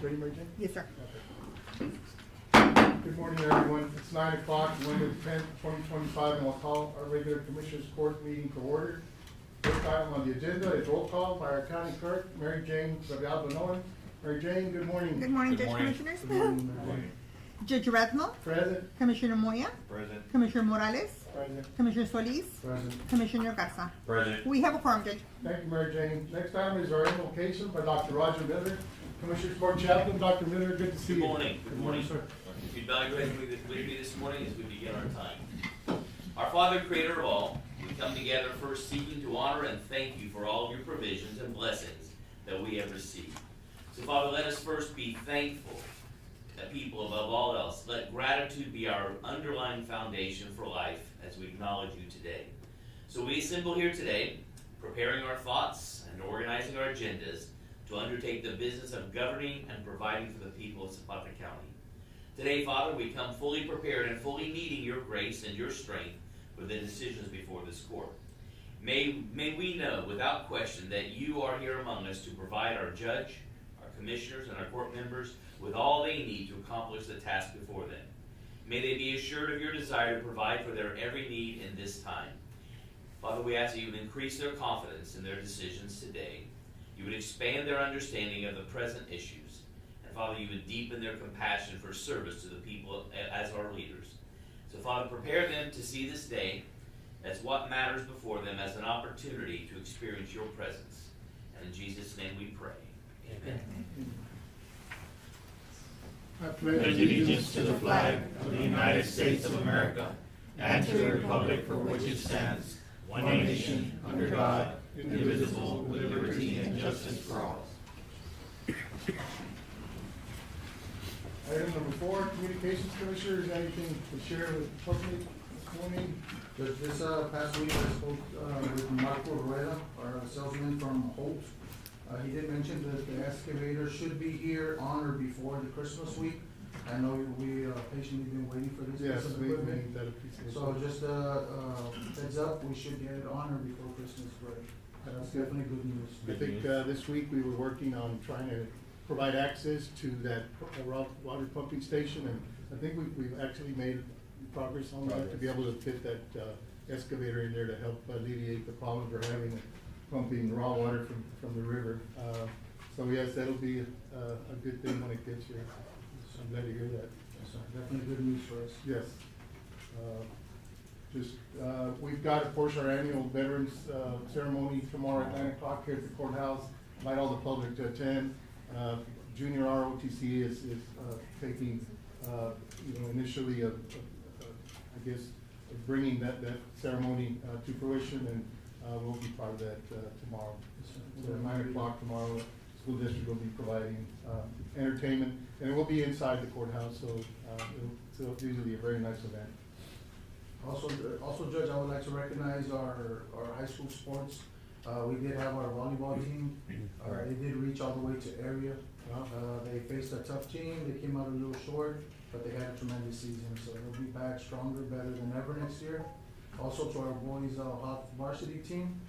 Ready, Mary Jane? Yes, sir. Good morning, everyone. It's 9 o'clock, Wednesday, 10th, 2025, and we'll call our regular Commissioners Court meeting to order. First item on the agenda is roll call by our County Clerk, Mary Jane Zabial-Benoit. Mary Jane, good morning. Good morning, Good Judge morning. Commissioners. Good morning, Mary Jane. Judge Redmo, Present. Commissioner Moya, Present. Commissioner Morales, Present. Commissioner Solis, Present. Commissioner Garza. Present. We have a quorum, Judge. Thank you, Mary Jane. Next item is our invocation by Dr. Roger Miller, Commissioners Court Chaplain. Dr. Miller, good to see Good you. morning. Good morning. sir. If you'd bow your heads with me this morning as we begin our time. Our Father, Creator of all, we come together first seeking to honor and thank you for all of your provisions and blessings that we have received. So, Father, let us first be thankful, a people above all else. Let gratitude be our underlying foundation for life as we acknowledge you today. So we assemble here today, preparing our thoughts and organizing our agendas to undertake the business of governing and providing for the people of Zapata County. Today, Father, we come fully prepared and fully needing your grace and your strength for the decisions before this court. May we know without question that you are here among us to provide our judge, our commissioners, and our court members with all they need to accomplish the task before them. May they be assured of your desire to provide for their every need in this time. Father, we ask that you would increase their confidence in their decisions today. You would expand their understanding of the present issues. And Father, you would deepen their compassion for service to the people as our leaders. So Father, prepare them to see this day as what matters before them as an opportunity to experience your presence. And in Jesus' name we pray. Amen. I Pledge allegiance to the flag of the United States of America and to the republic for which it stands, one nation, under God, indivisible, with liberty and justice for all. Item number 4, Communications Commissioners, anything to share with the public this morning? This past week, I spoke with Marco Rueda, our salesman from Holt. He did mention that the excavator should be here on or before the Christmas week. I know we patiently been waiting for this Yes, piece of we equipment. made that appreciation. So just heads up, we should get it on or before Christmas break. That's definitely good news. I think this week we were working on trying to provide access to that water pumping station, and I think we've actually made progress on that to be able to fit that excavator in there to help alleviate the problems we're having pumping raw water from the river. So yes, that'll be a good thing when it gets here. I'm glad to hear that. So definitely good news for us. Yes. We've got, of course, our annual Veterans Ceremony tomorrow at 9 o'clock here at the courthouse. Invite all the public to attend. Junior ROTC is taking, initially, I guess, bringing that ceremony to fruition, and we'll be part of that tomorrow. So at 9 o'clock tomorrow, school district will be providing entertainment, and it will be inside the courthouse, so it'll usually be a very nice event. Also, Judge, I would like to recognize our high school sports. We did have our volleyball team. They did reach all the way to area. They faced a tough team. They came out a little short, but they had a tremendous season. So they'll be back stronger, better than ever next year. Also to our boys varsity team.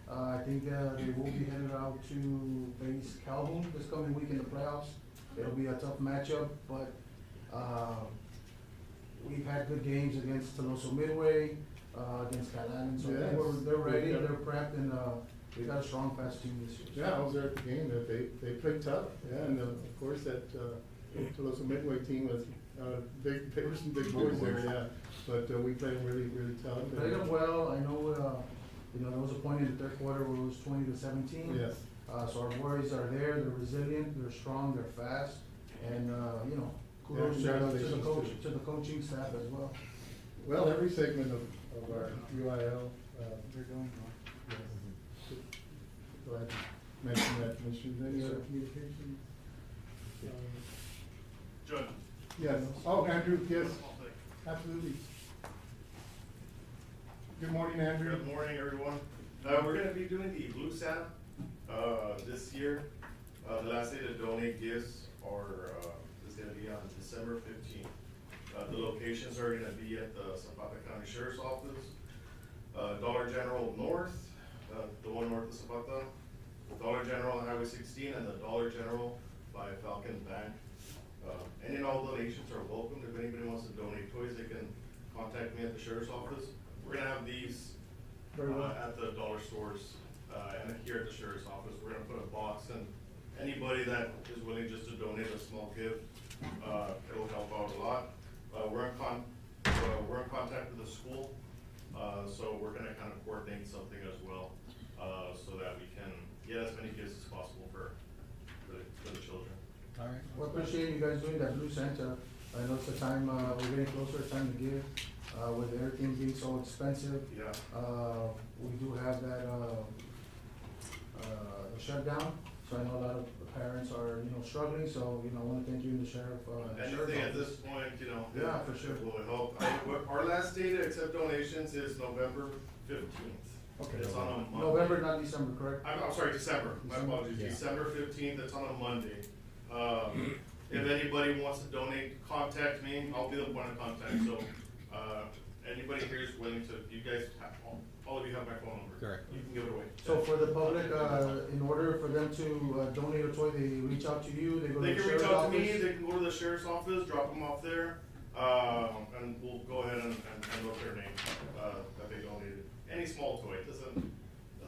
I think they will be headed out to face Calhoun this coming week in the playoffs. It'll be a tough matchup, but we've had good games against Toloso Midway, against Calan, so Yes. they're ready, they're prepped, and we got a strong, fast team this year. Yeah, I was there at the game. They played tough. Yeah, and of course that Tolosa Midway team was big. There were some big boys there. Yeah, but we played really, really tough. We played them well. I know, there was a point in the third quarter where it was 20-17. Yes. So our boys are there. They're resilient. They're strong. They're fast, and kudos Yeah, to the coaching staff as well. Well, every segment of our UIL, they're doing well. Yes. Glad to mention that, Commissioners. Any other communications? Judge. Yes. Oh, Andrew, yes, absolutely. Good morning, Andrew. Good morning, everyone. We're gonna be doing the Blue Santa, this year. The last day to donate gifts is gonna be on December 15th. The locations are gonna be at the Zapata County Sheriff's Office, Dollar General North, the one north of Zapata, Dollar General on Highway 16, and the Dollar General by Falcon Bank. Any and all donations are welcome. If anybody wants to donate toys, they can contact me at the sheriff's office. We're gonna have these at the dollar stores and here at the sheriff's office. We're gonna put a box, and anybody that is willing just to donate a small gift, it'll help out a lot. We're in contact with the school, so we're gonna kind of coordinate something as well, so that we can get as many gifts as possible for the children. All right. Well, appreciate you guys doing that Blue Santa. I know it's the time, we're getting closer, time to give, with everything being so expensive. Yeah. We do have that, shutdown, so I know a lot of parents are, struggling, so, I wanna thank you and the sheriff, Anything at this point, Yeah, for sure. will help. Our last day to accept donations is November 15th. Okay. It's on a Monday. November, not December, correct? I'm sorry, December, my December. apologies, Yeah. December 15th, it's on a Monday. If anybody wants to donate, contact me, I'll be the point of contact, so, anybody here is willing to, you guys have, all of you have my phone number. Correct. You can give it away. So for the public, in order for them to, donate a toy, they reach out to you, they go to They the can reach sheriff's out to me, office? they can go to the sheriff's office, drop them off there, and we'll go ahead and look their name, that they donated. Any small toy, doesn't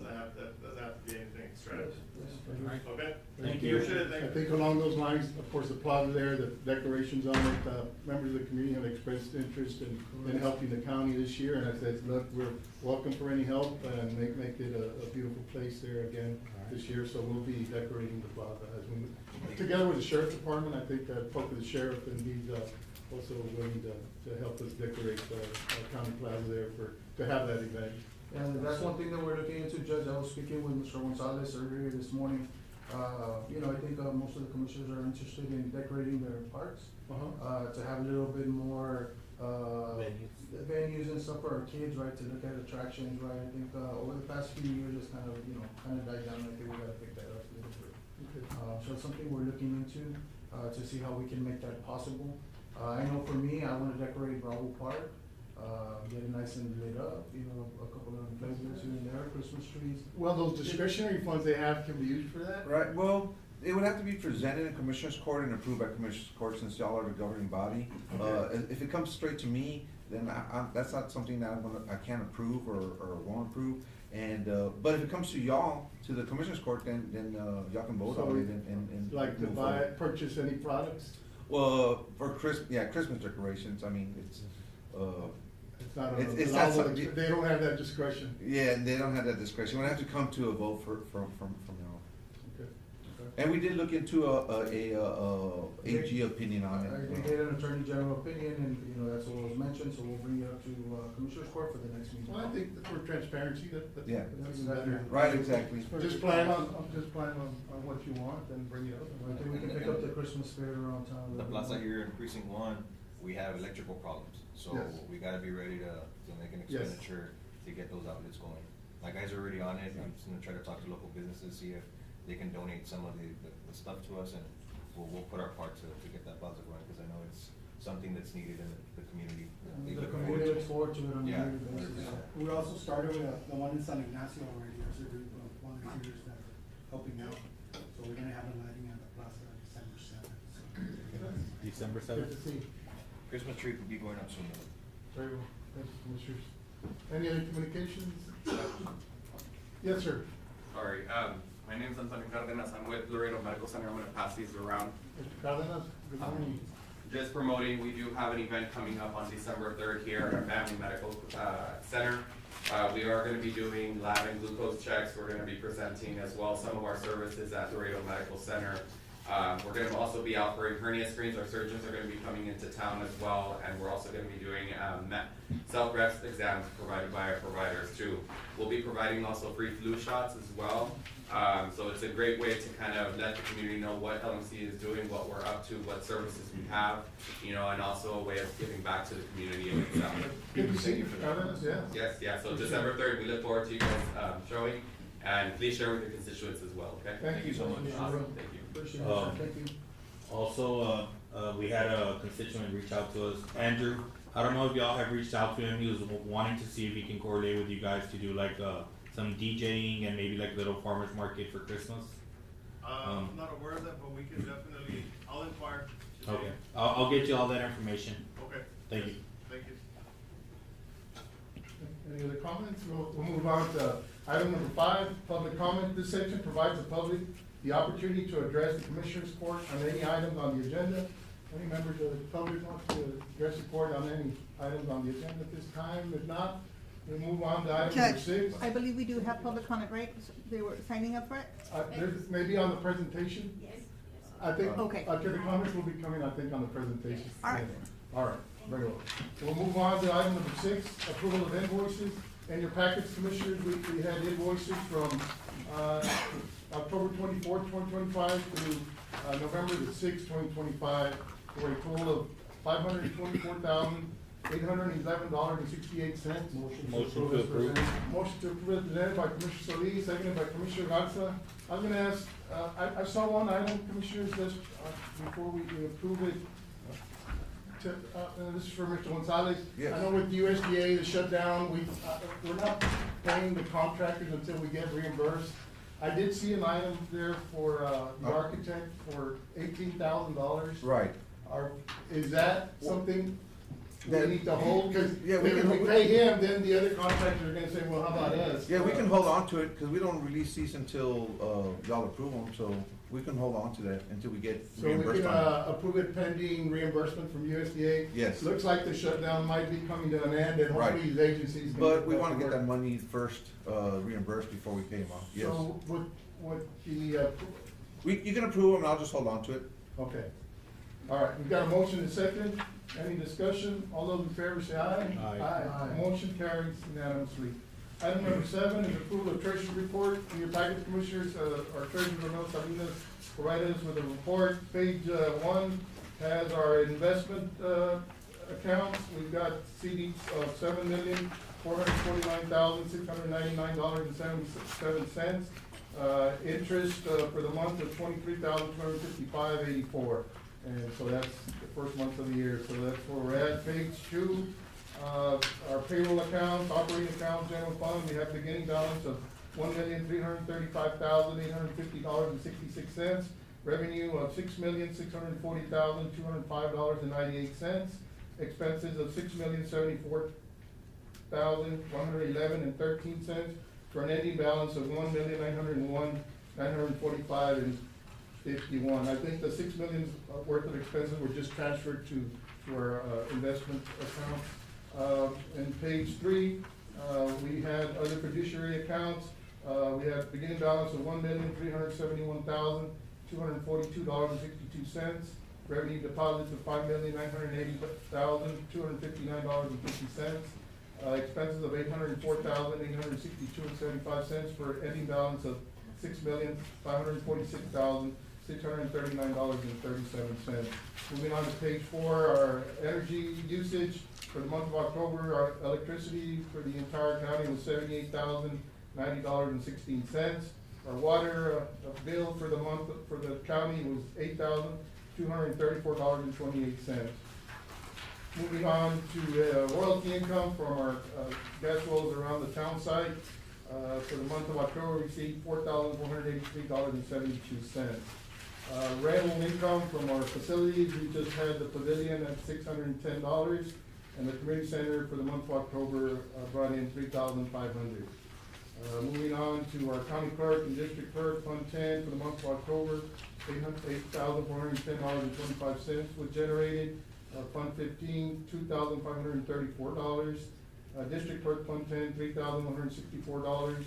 have to be anything extravagant. Yes. Okay? Thank you. Appreciate it, thank I you. think along those lines, of course, the plaza there, the decorations on it, members of the community have expressed interest in helping the county this year, and I said, look, we're welcome for any help, and make it a beautiful place there again this year, so we'll be decorating the plaza as we move. Together with the sheriff's department, I think that both the sheriff and he's also willing to help us decorate the county plaza there to have that event. And that's one thing that we're looking into, Judge. I was speaking with Mr. Gonzalez earlier this morning. I think most of the commissioners are interested in decorating their parks. To have a little bit more, venues and stuff for our kids, right, to look at attractions, right? I think, over the past few years, it's kind of died down. I think we gotta pick that up a little bit. So it's something we're looking into, to see how we can make that possible. I know for me, I wanna decorate Bravo Park. Get it nice and lit up, a couple of flavors here and there, Christmas trees. Well, those discretionary funds they have can be used for that? Right, well, it would have to be presented in Commissioners Court and approved by Commissioners Court since y'all are the governing body. If it comes straight to me, then that's not something that I can't approve or won't approve. And, but if it comes to y'all, to the Commissioners Court, then y'all can vote on it and. Like to move buy, forward. purchase any products? Well, for Christmas decorations, I mean, it's, It's not, It's not allowable. something- They don't have that discretion. yeah, they don't have that discretion. We'll have to come to a vote from y'all. Okay. And we did look into a AG opinion on I did it. get an attorney general opinion, and, that's what was mentioned, so we'll bring it up to, Commissioners Court for the next meeting. Well, I think that for transparency, that's. Yeah. that's better. Right, exactly. Just plan on what you want, then bring it up. I think we can pick up the Christmas fair around town. The plaza here in precinct 1, we have electrical problems, so Yes. we gotta be ready to make an Yes. expenditure to get those outlets going. My guys are already on it, I'm just gonna try to talk to local businesses, see if they can donate some of the stuff to us, and we'll put our part to get that plaza going, because I know it's something that's needed in the community. They The look forward community to looks forward to it on a Yeah. yearly basis. We also started with the one in San Ignacio already, there's a group of volunteers that are helping out. So we're gonna have a lighting at the plaza December 7th. December Good to see. Christmas tree could be going up soon. Very well. Thank you, Commissioners. Any other communications? Yes, sir. Sorry, my name's Antonio Cardenas, I'm with Laredo Medical Center, I'm gonna pass these around. Mr. Cardenas, good morning. Just promoting, we do have an event coming up on December 3rd here at our Family Medical Center. We are gonna be doing lab and glucose checks, we're gonna be presenting as well some of our services at Laredo Medical Center. We're gonna also be offering hernia screens, our surgeons are gonna be coming into town as well, and we're also gonna be doing self-breast exams provided by our providers too. We'll be providing also free flu shots as well. So it's a great way to kind of let the community know what LMC is doing, what we're up to, what services we have, and also a way of giving back to the community in itself. Good to see you, Mr. Cardenas, yeah. Yes, yeah, so December 3rd, we look forward to you guys showing, and please share with your constituents as well, okay? Thank you so much. Awesome, thank you. Appreciate it, sir. Thank you. Also, we had a constituent reach out to us, Andrew. I don't know if y'all have reached out to him. He was wanting to see if he can coordinate with you guys to do like some DJing and maybe like a little farmers market for Christmas. I'm not aware of that, but we can definitely I'll get you all that information. Okay. Thank you. Thank you. Any other comments? We'll move on to item number 5, public comment. This section provides the public the opportunity to address the Commissioners Court on any items on the agenda. Any members of the public want to address the court on any items on the agenda at this time? If not, we'll move on to item number Judge, 6. I believe we do have public comment, right? They were signing up for it? There's maybe on the presentation? Yes. I think, Okay. the comments will be coming, I think, on the presentation. All right. All right, very well. We'll move on to item number 6, approval of invoices. In your packets, Commissioners, we had invoices from, October 24th, 2025 through, November the 6th, 2025, for a total of $524,811.68. Motion to approve. Motion to approve is presented by Commissioner Solis, seconded by Commissioner Garza. I'm gonna ask, I saw one item, Commissioners, just, before we approve it. This is for Mr. Gonzalez. Yes. I know with USDA, the shutdown, we're not paying the contractors until we get reimbursed. I did see an item there for, the architect for $18,000. Right. Is that something we That- need to hold? Cause Yeah, we if can- we pay him, then the other contractors are gonna say, well, how about us? Yeah, we can hold on to it, cause we don't release these until, y'all approve them, so we can hold on to that until we get So we reimbursed can, on it. approve it pending reimbursement from USDA? Yes. Looks like the shutdown might be coming to an end and Right. hopefully these agencies. can But we back wanna to get work. that money first, reimbursed before we pay them off, yes. So would the, You can approve them, and I'll just hold on to it. okay. All right, we've got a motion and second. Any discussion? All those in favor say aye. Aye. Aye. Motion carries unanimously. Item number 7 is approval of treasurer's report. In your packet, Commissioners, our treasurer, Romeo Salinas, provided us with a report. Page 1 has our investment accounts. We've got CDs of $7,449,699.77. Interest for the month of $23,255.84. And so that's the first month of the year, so that's where we're at. Page 2, our payroll accounts, operating accounts, general fund, we have beginning balance of $1,335,850.66. Revenue of $6,640,205.98. Expenses of $6,074,111.13, for an ending balance of $1,901,945.51. I think the $6 million worth of expenses were just transferred to our investment account. In page 3, we had other fiduciary accounts. We have beginning balance of $1,371,242.62. Revenue deposits of $5,980,259.50. Expenses of $804,862.75 for ending balance of $6,546,639.37. Moving on to page 4, our energy usage for the month of October, our electricity for the entire county was $78,090.16. Our water bill for the month for the county was $8,234.28. Moving on to royalty income from our gas wells around the town site. For the month of October, we received $4,483.72. Rental income from our facilities, we just had the pavilion at $610, and the community center for the month of October brought in $3,500. Moving on to our county clerk and district clerk, Fund 10 for the month of October, $8,410.25 was generated. Fund 15, $2,534. District clerk Fund 10, $3,164.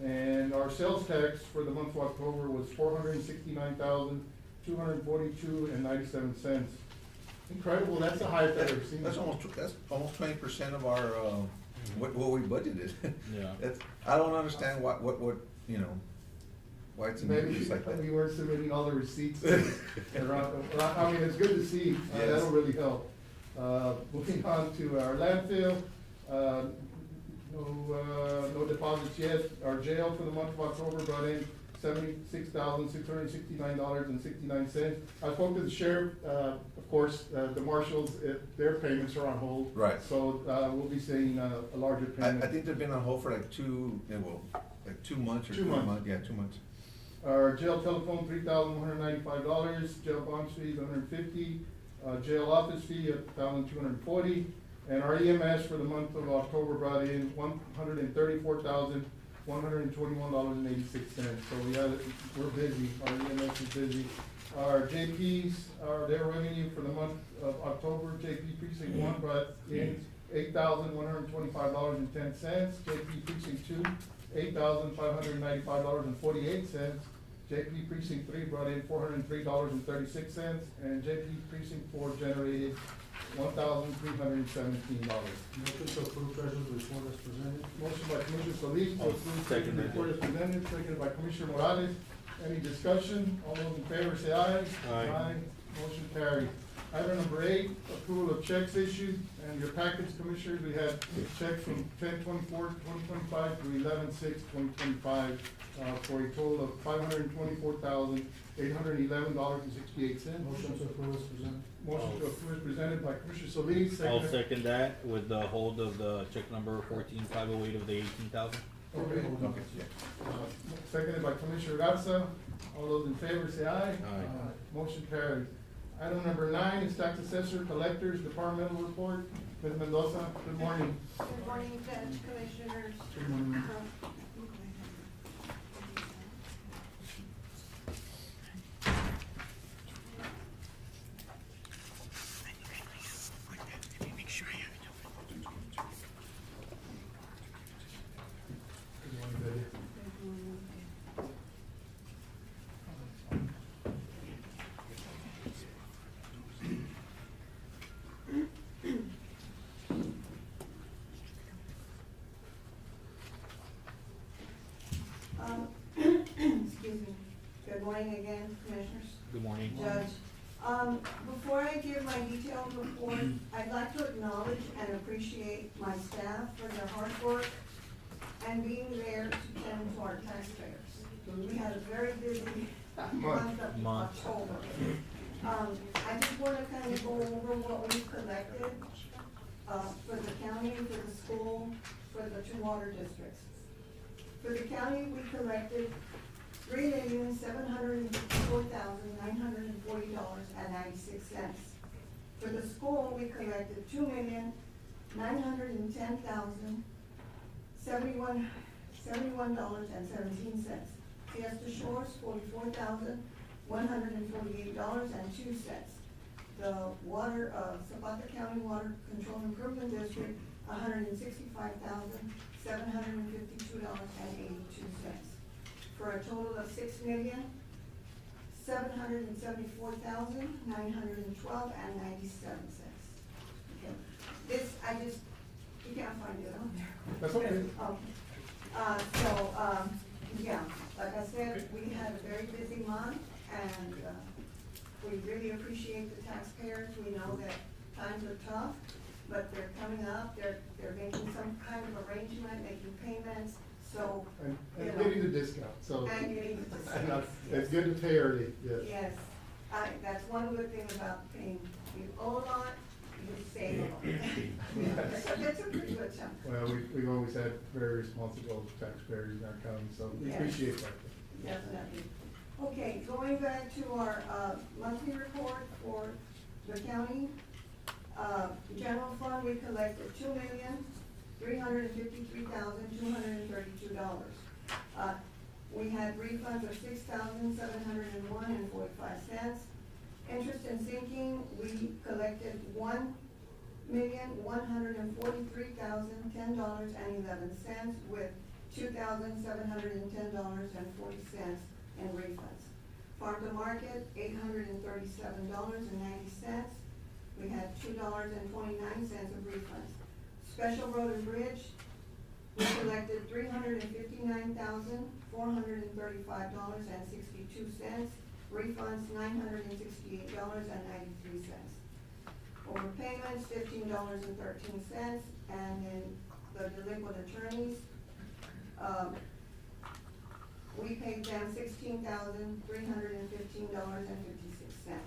And our sales tax for the month of October was $469,242.97. Incredible, that's the highest I've ever seen. That's almost 20% of our, what we budgeted. Yeah. I don't understand what, you know, why it's an Maybe increase like that. we weren't submitting all the receipts. I mean, it's good to see, Yes. that'll really help. Moving on to our landfill, no deposits yet. Our jail for the month of October brought in $76,669.69. I spoke to the sheriff, of course, the marshals, their payments are on hold. Right. So, we'll be seeing a larger payment. I think they've been on hold for like 2 months or 2 3 months. months, yeah, 2 months. Our jail telephone, $3,195, jail bond fees, $150, Jail office fee of $1,240. And our EMS for the month of October brought in $134,121.86. So we're busy, our EMS is busy. Our JPs, their revenue for the month of October, JP Precinct 1 brought in $8,125.10. JP Precinct 2, $8,595.48. JP Precinct 3 brought in $403.36, and JP Precinct 4 generated $1,317. Motion to approve treasurer's report as presented. Motion by Commissioner Solis to approve Second. the report as presented, seconded by Commissioner Morales. Any discussion? All those in favor say aye. Aye. Motion carried. Item number 8, approval of checks issued, and your package, Commissioners, we had checks from 10/24/2025 through 11/6/2025, for a total of $524,811.68. Motion to approve as presented. Motion to approve is presented by Commissioner Solis, I'll seconded. second that with the hold of the check number 14508 of the 18,000. Okay. Okay, yeah. Seconded by Commissioner Garza. All those in favor say aye. Aye. Motion carries. Item number 9 is tax assessor collectors departmental report. Ms. Mendoza, good morning. Good morning, Judge, Commissioners. Good morning. Good morning, Betty. Excuse me. Good morning again, Commissioners, Good morning. Judge. Before I give my detailed report, I'd like to acknowledge and appreciate my staff for their hard work and being there to tend to our taxpayers. We had a very busy month of Month. October. I just wanna kind of go over what we collected, for the county, for the school, for the 2 water districts. For the county, we collected $3,754,940.96. For the school, we collected $2,910,071.17. Fiesta Shores, $44,148.02. The water, Zapata County Water Control Improvement District, $165,752.82. For a total of $6,774,912.97. Okay, this, you can't find it on there. That's okay. Okay. Yeah, like I said, we had a very busy month, and, we really appreciate the taxpayers. We know that times are tough, but they're coming up, they're making some kind of arrangement, making payments, so, And you know. getting the discount, so. And getting the discount, It's good to pay early, yes. Yes, that's one good thing about paying. You owe a lot, you save a lot. That's a pretty good chunk. Well, we've always had very responsible taxpayers in our county, so we Yes. appreciate that. Definitely. Okay, going back to our, monthly report for the county, general fund, we collected $2,353,232. We had refunds of $6,701.45. Interest and sinking, we collected $1,143,010.11 with $2,710.40 in refunds. Farm to market, $837.90. We had $2.29 of refunds. Special road and bridge, we collected $359,435.62. Refunds, $968.93. Overpayments, $15.13, and then the delinquent attorneys, we paid them $16,315.56.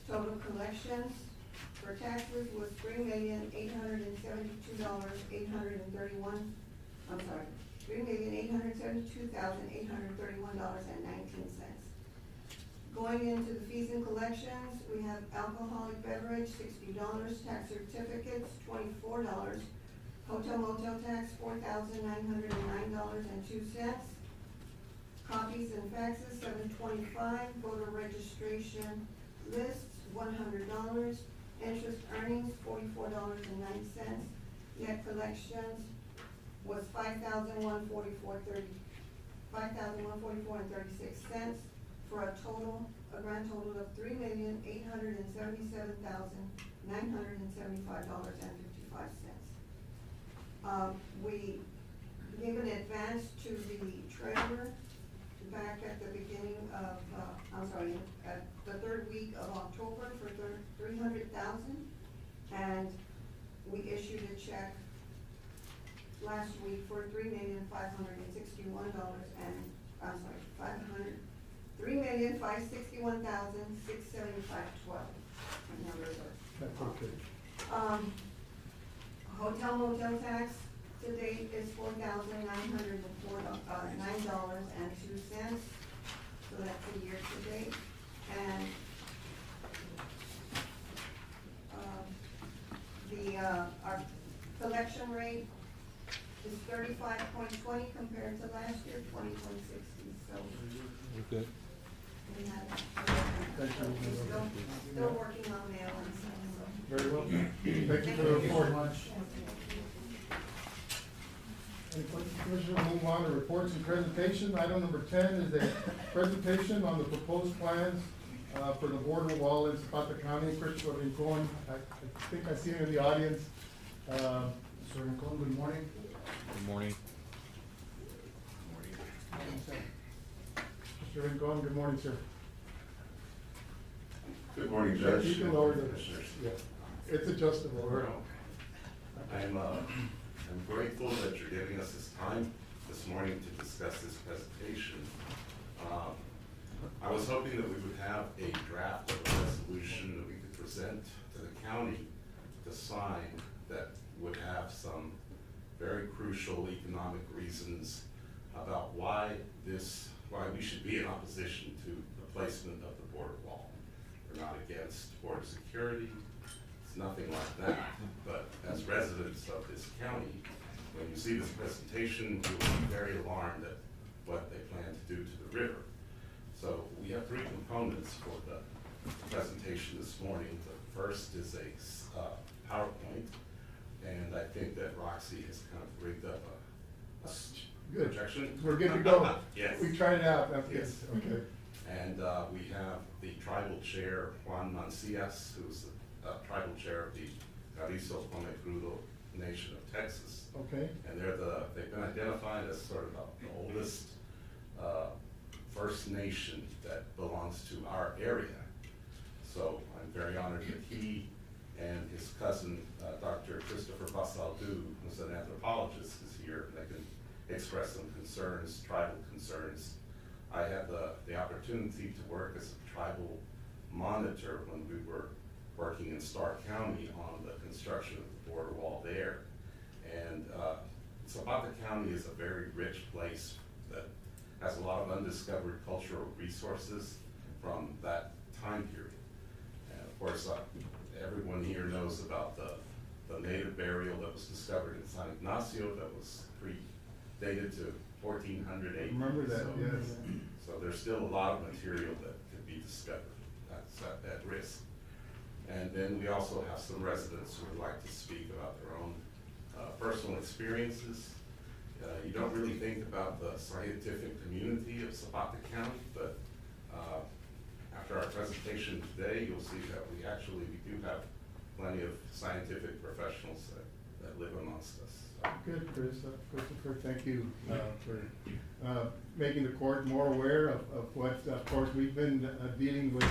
Total collections for taxes was $3,872,831. I'm sorry, $3,872,831.19. going into the fees and collections, we have alcoholic beverage, $60, tax certificates, $24, hotel motel tax, $4,909.02, copies and faxes, $725, voter registration lists, $100, interest earnings, $44.09, net collections was $5,144.36, for a grand total of $3,877,975.55. We gave an advance to the treasurer back at the beginning of, at the third week of October for $300,000, and we issued a check last week for $3,561,000 and, $3,561,675.12. That's okay. Hotel motel tax to date is $4,904.09.02. So that's a year to date. And our collection rate is 35.20 compared to last year, 20.60. So Okay. we have Thank you. still working on mail and stuff. So. Very well. Thank you for the report. Any questions, Commissioner? Move on to reports and presentation. Item number 10 is a presentation on the proposed plans for the border wall in Zapata County. Christopher Rincon, I think I see him in the audience. Mr. Rincon, good morning. Good morning. Mr. Rincon, good morning, sir. Good morning, Judge. You can lower the, Commissioners. yeah, it's adjustable. I'm grateful that you're giving us this time this morning to discuss this presentation. I was hoping that we would have a draft of a resolution that we could present to the county to sign that would have some very crucial economic reasons about why we should be in opposition to the placement of the border wall. We're not against border security, it's nothing like that. But as residents of this county, when you see this presentation, you'll be very alarmed at what they plan to do to the river. So we have three components for the presentation this morning. The first is a PowerPoint, and I think that Roxy has kind of rigged up a Good. projection. We're good to go. Yes. We tried it out, that's good. Yes. Okay. And we have the tribal chair, Juan Mancias, who's the tribal chair of the Carrizo Comecrudo Nation of Texas. Okay. And they've been identified as sort of the oldest First Nation that belongs to our area. So I'm very honored that he and his cousin, Dr. Christopher Basaldu, who's an anthropologist, is here. They can express some concerns, tribal concerns. I had the opportunity to work as a tribal monitor when we were working in Stark County on the construction of the border wall there. And Zapata County is a very rich place that has a lot of undiscovered cultural resources from that time period. And of course, everyone here knows about the native burial that was discovered in San Ignacio that was dated to 1400 AD. Remember that, So- yes. So there's still a lot of material that could be discovered. That's at risk. And then we also have some residents who would like to speak about their own personal experiences. You don't really think about the scientific community of Zapata County, but after our presentation today, you'll see that we do have plenty of scientific professionals that live amongst us. Good, Christopher, thank you for making the court more aware of what, of course, we've been dealing with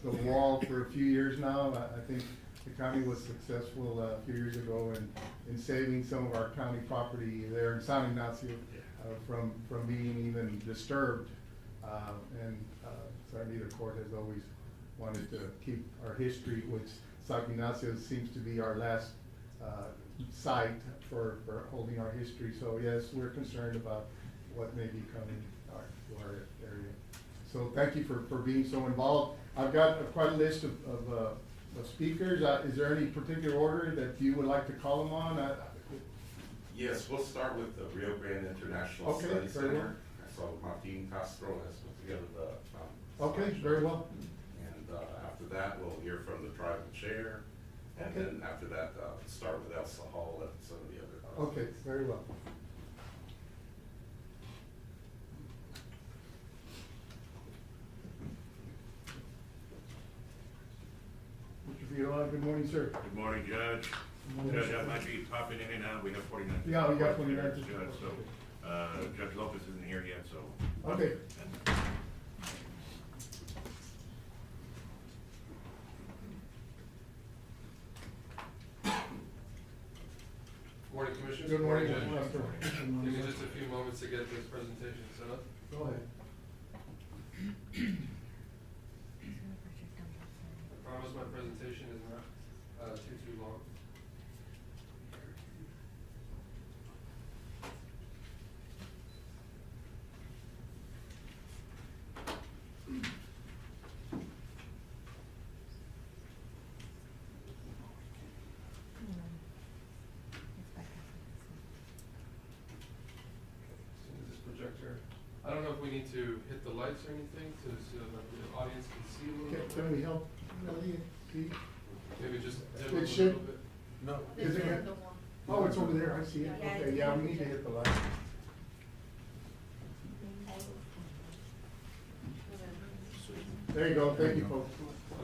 the wall for a few years now. I think the county was successful a few years ago in saving some of our county property there in San Ignacio from being even disturbed. And certainly the court has always wanted to keep our history, which San Ignacio seems to be our last site for holding our history. So yes, we're concerned about what may be coming to our area. So thank you for being so involved. I've got quite a list of speakers. Is there any particular order that you would like to call them on? Yes, we'll start with the Rio Grande International Okay, Study very well. Center. So Martin Castro has put together the. Okay, very well. And after that, we'll hear from the tribal chair. And Okay. then after that, start with Elsa Hall and some of the other. Okay, very well. Mr. Figueroa, good morning, sir. Good morning, Judge. morning. Judge, I might be popping in and out. We have 49. Yeah, we got 49. Judge, so, Judge Lopez isn't here yet, so. Okay. Morning, Commissioners. Good morning, Judge. Pastor. Give me just a few moments to get this presentation set up. Go ahead. I promise my presentation is not too long. This projector. I don't know if we need to hit the lights or anything so that the audience can see a little bit. Can we help? Ellie, see? Maybe just dim It it a should- little bit. No. Is it? Oh, it's over there. I see it. Okay, yeah, we need to hit the light. There you go. Thank you, folks.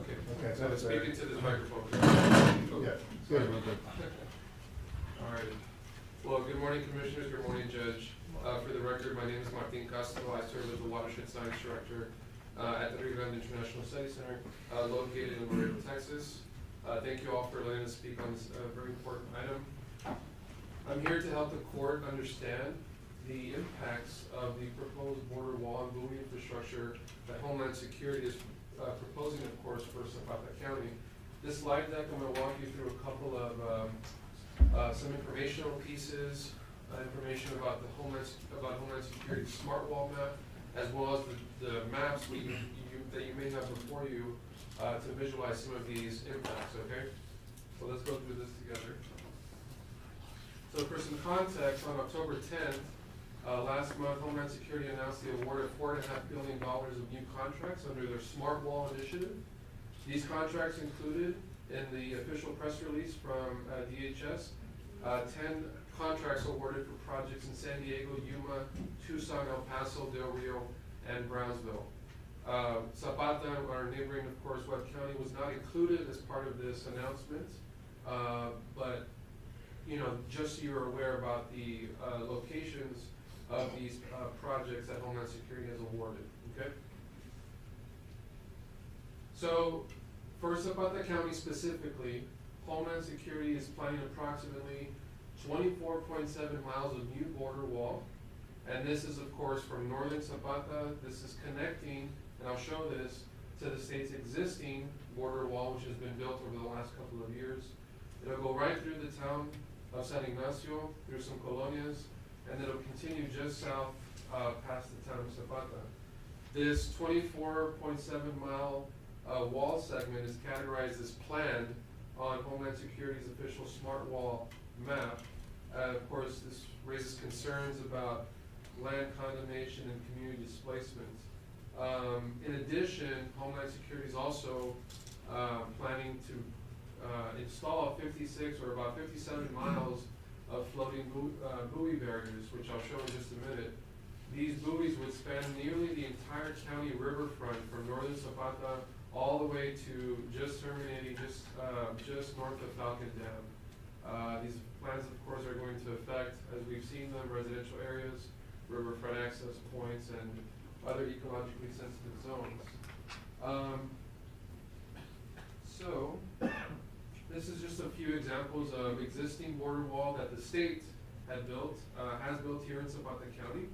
Okay. Okay, So that's speaking better. to this microphone. Yeah, Sorry good. about that. All right. Well, good morning, Commissioners. Good morning, Judge. For the record, my name is Martin Castro. I serve as the Watershed Science Director at the Rio Grande International Study Center, located in Laredo, Texas. Thank you all for letting us speak on this very important item. I'm here to help the court understand the impacts of the proposed border wall and buoy infrastructure that Homeland Security is proposing, of course, for Zapata County. This slide deck, I'm going to walk you through a couple of some informational pieces, information about the Homeland Security Smart Wall map, as well as the maps that you may have before you to visualize some of these impacts. Okay, so let's go through this together. So for some context, on October 10th, last month, Homeland Security announced the award of $4.5 billion of new contracts under their Smart Wall initiative. These contracts included, in the official press release from DHS, 10 contracts awarded for projects in San Diego, Yuma, Tucson, El Paso, Del Rio, and Brownsville. Zapata, our neighboring, of course, Webb County, was not included as part of this announcement, but just so you're aware about the locations of these projects that Homeland Security has awarded, okay? So, for Zapata County specifically, Homeland Security is planning approximately 24.7 miles of new border wall, and this is, of course, from northern Zapata. This is connecting, and I'll show this, to the state's existing border wall, which has been built over the last couple of years. It'll go right through the town of San Ignacio, through some colonias, and it'll continue just south past the town of Zapata. This 24.7 mile wall segment is categorized as planned on Homeland Security's official Smart Wall map. Of course, this raises concerns about land condemnation and community displacement. In addition, Homeland Security is also planning to install 56 or about 57 miles of floating buoy barriers, which I'll show in just a minute. These buoys would span nearly the entire county riverfront from northern Zapata all the way to just terminating just north of Falcon Dam. These plans, of course, are going to affect, as we've seen them, residential areas, riverfront access points, and other ecologically sensitive zones. So, this is just a few examples of existing border wall that the state has built here in Zapata County.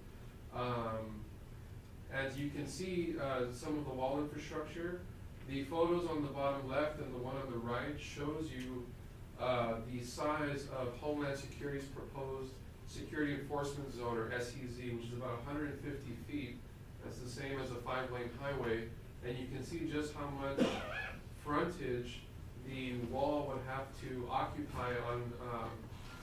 As you can see, some of the wall infrastructure. The photos on the bottom left and the one on the right shows you the size of Homeland Security's proposed Security Enforcement Zone, or SEZ, which is about 150 feet. That's the same as a 5-lane highway, and you can see just how much frontage the wall would have to occupy on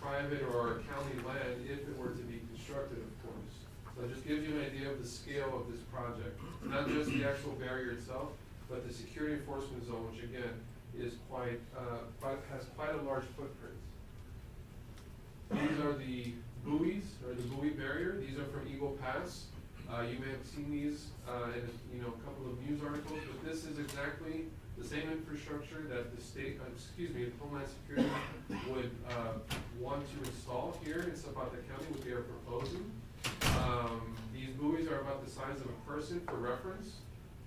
private or county land if it were to be constructed, of course. So it just gives you an idea of the scale of this project. Not just the actual barrier itself, but the security enforcement zone, which again is has quite a large footprint. These are the buoys, or the buoy barrier. These are from Eagle Pass. You may have seen these in a couple of news articles, but this is exactly the same infrastructure that the state, the Homeland Security would want to install here in Zapata County, what they are proposing. These buoys are about the size of a person for reference.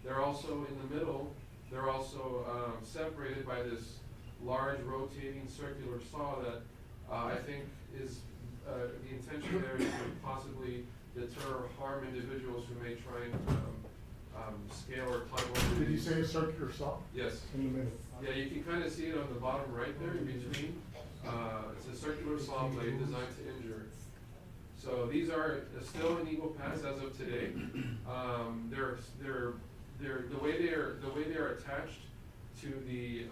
They're also in the middle. They're also separated by this large rotating circular saw that I think is the intention there is to possibly deter or harm individuals who may try and scale or climb over. Did you say a circular saw? Yes. In the middle? Yeah, you can kind of see it on the bottom right there in between. It's a circular saw blade designed to injure. So these are still in Eagle Pass as of today. They're the way they are attached to the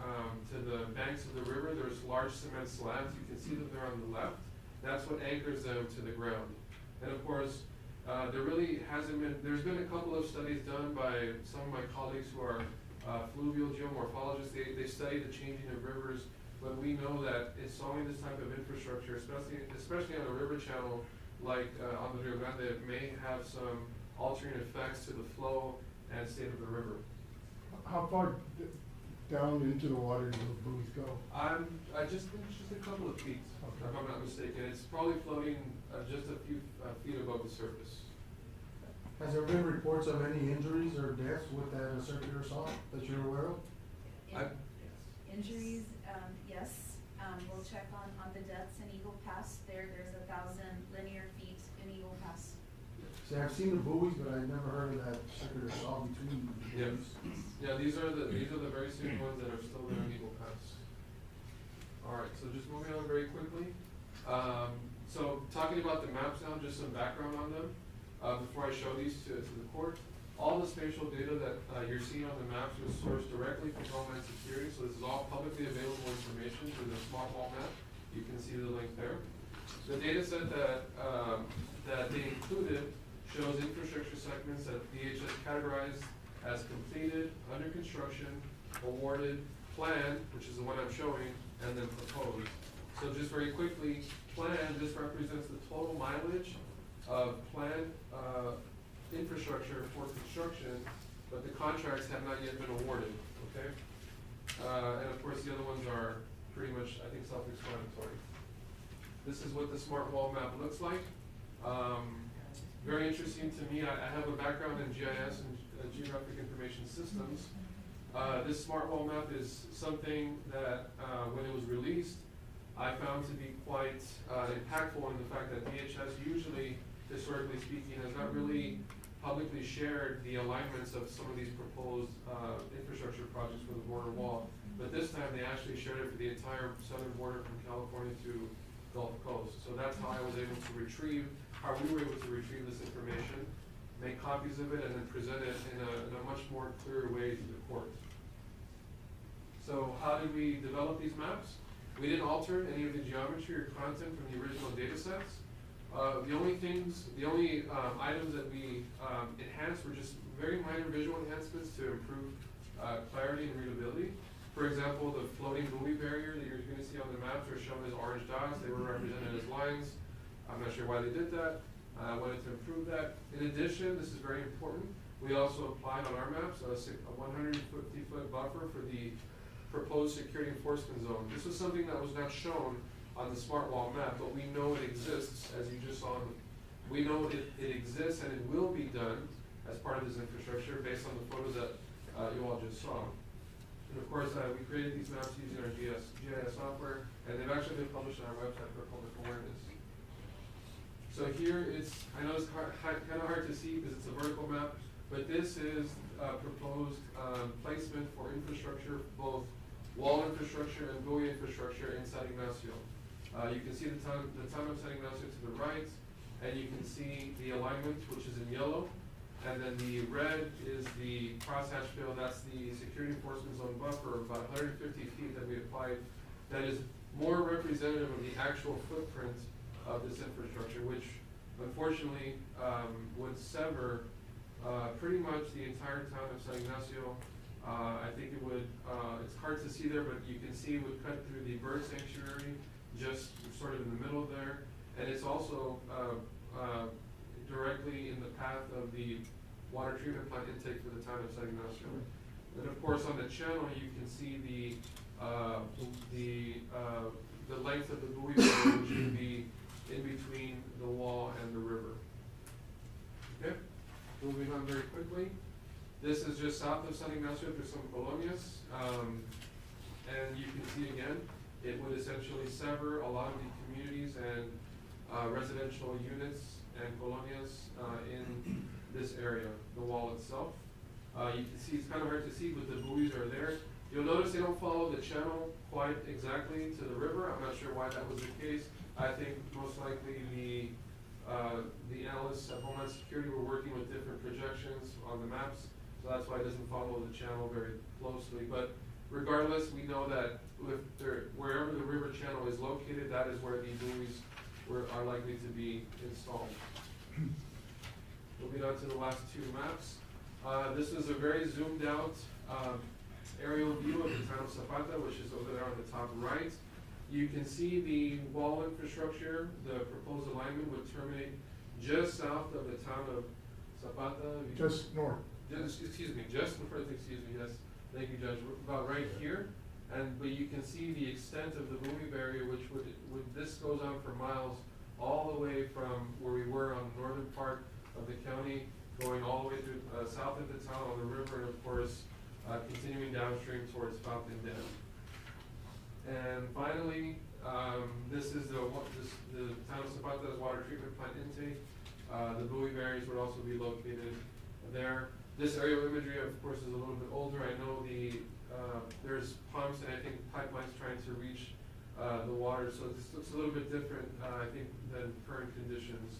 banks of the river. There's large cement slabs. You can see that they're on the left. That's what anchors them to the ground. And of course, there really hasn't been. There's been a couple of studies done by some of my colleagues who are fluvial geomorphologists. They study the changing of rivers, but we know that installing this type of infrastructure, especially on a river channel like on the Rio Grande, may have some altering effects to the flow and state of the river. How far down into the water do the buoys go? I just think it's just a couple of feet, Okay. if I'm not mistaken. It's probably floating just a few feet above the surface. Has there been reports of any injuries or deaths with that circular saw that you're aware of? Injuries, yes. We'll check on the deaths in Eagle Pass. There's 1,000 linear feet in Eagle Pass. See, I've seen the buoys, but I've never heard of that circular saw between the buoys. Yeah, these are the very same ones that are still there in Eagle Pass. All right, so just moving on very quickly. So talking about the maps now, just some background on them before I show these to the court. All the spatial data that you're seeing on the maps was sourced directly from Homeland Security, so this is all publicly available information through the smart wall map. You can see the link there. The data set that they included shows infrastructure segments that DHS categorized as completed, under construction, awarded, planned, which is the one I'm showing, and then proposed. So just very quickly, planned, this represents the total mileage of planned infrastructure for construction, but the contracts have not yet been awarded, okay? And of course, the other ones are pretty much, I think, self-explanatory. This is what the smart wall map looks like. Very interesting to me. I have a background in GIS and Geographic Information Systems. This smart wall map is something that, when it was released, I found to be quite impactful in the fact that DHS usually, historically speaking, has not really publicly shared the alignments of some of these proposed infrastructure projects for the border wall. But this time they actually shared it for the entire southern border from California to Gulf Coast. So that's how I was able to retrieve, how we were able to retrieve this information, make copies of it, and then present it in a much more clear way to the court. So how did we develop these maps? We didn't alter any of the geometry or content from the original data sets. The only items that we enhanced were just very minor visual enhancements to improve clarity and readability. For example, the floating buoy barrier that you're going to see on the maps are shown as orange dots. They were represented as lines. I'm not sure why they did that. I wanted to improve that. In addition, this is very important, we also applied on our maps a 150-foot buffer for the proposed security enforcement zone. This is something that was not shown on the smart wall map, but we know it exists, as you just saw. We know it exists and it will be done as part of this infrastructure based on the photos that you all just saw. And of course, we created these maps using our GIS software, and they've actually been published on our website for public awareness. So here I know it's kind of hard to see because it's a vertical map, but this is proposed placement for infrastructure, both wall infrastructure and buoy infrastructure in San Ignacio. You can see the town of San Ignacio to the right, and you can see the alignment, which is in yellow. And then the red is the crosshatch fill, that's the security enforcement zone buffer, about 150 feet that we applied. That is more representative of the actual footprint of this infrastructure, which unfortunately would sever pretty much the entire town of San Ignacio. I think it would, it's hard to see there, but you can see it would cut through the bird sanctuary, just sort of in the middle there. And it's also directly in the path of the water treatment plant intake for the town of San Ignacio. And of course, on the channel, you can see the length of the buoy, which would be in between the wall and the river. Okay, moving on very quickly. This is just south of San Ignacio through some colonias, and you can see again, it would essentially sever a lot of the communities and residential units and colonias in this area, the wall itself. You can see, it's kind of hard to see, but the buoys are there. You'll notice they don't follow the channel quite exactly to the river. I'm not sure why that was the case. I think most likely the analysts at Homeland Security were working with different projections on the maps, so that's why it doesn't follow the channel very closely. But regardless, we know that wherever the river channel is located, that is where the buoys are likely to be installed. Moving on to the last two maps. This is a very zoomed out aerial view of the town of Zapata, which is over there on the top right. You can see the wall infrastructure. The proposed alignment would terminate just south of the town of Zapata. Just north. Excuse me, just north, excuse me, yes. Thank you, Judge. About right here. But you can see the extent of the buoy barrier, which this goes on for miles, all the way from where we were on the northern part of the county, going all the way through south of the town on the river, and of course, continuing downstream towards Fountain Dam. And finally, this is the town of Zapata's water treatment plant intake. The buoy barriers would also be located there. This aerial imagery, of course, is a little bit older. I know there's pumps and I think pipelines trying to reach the water, so this looks a little bit different, I think, than current conditions.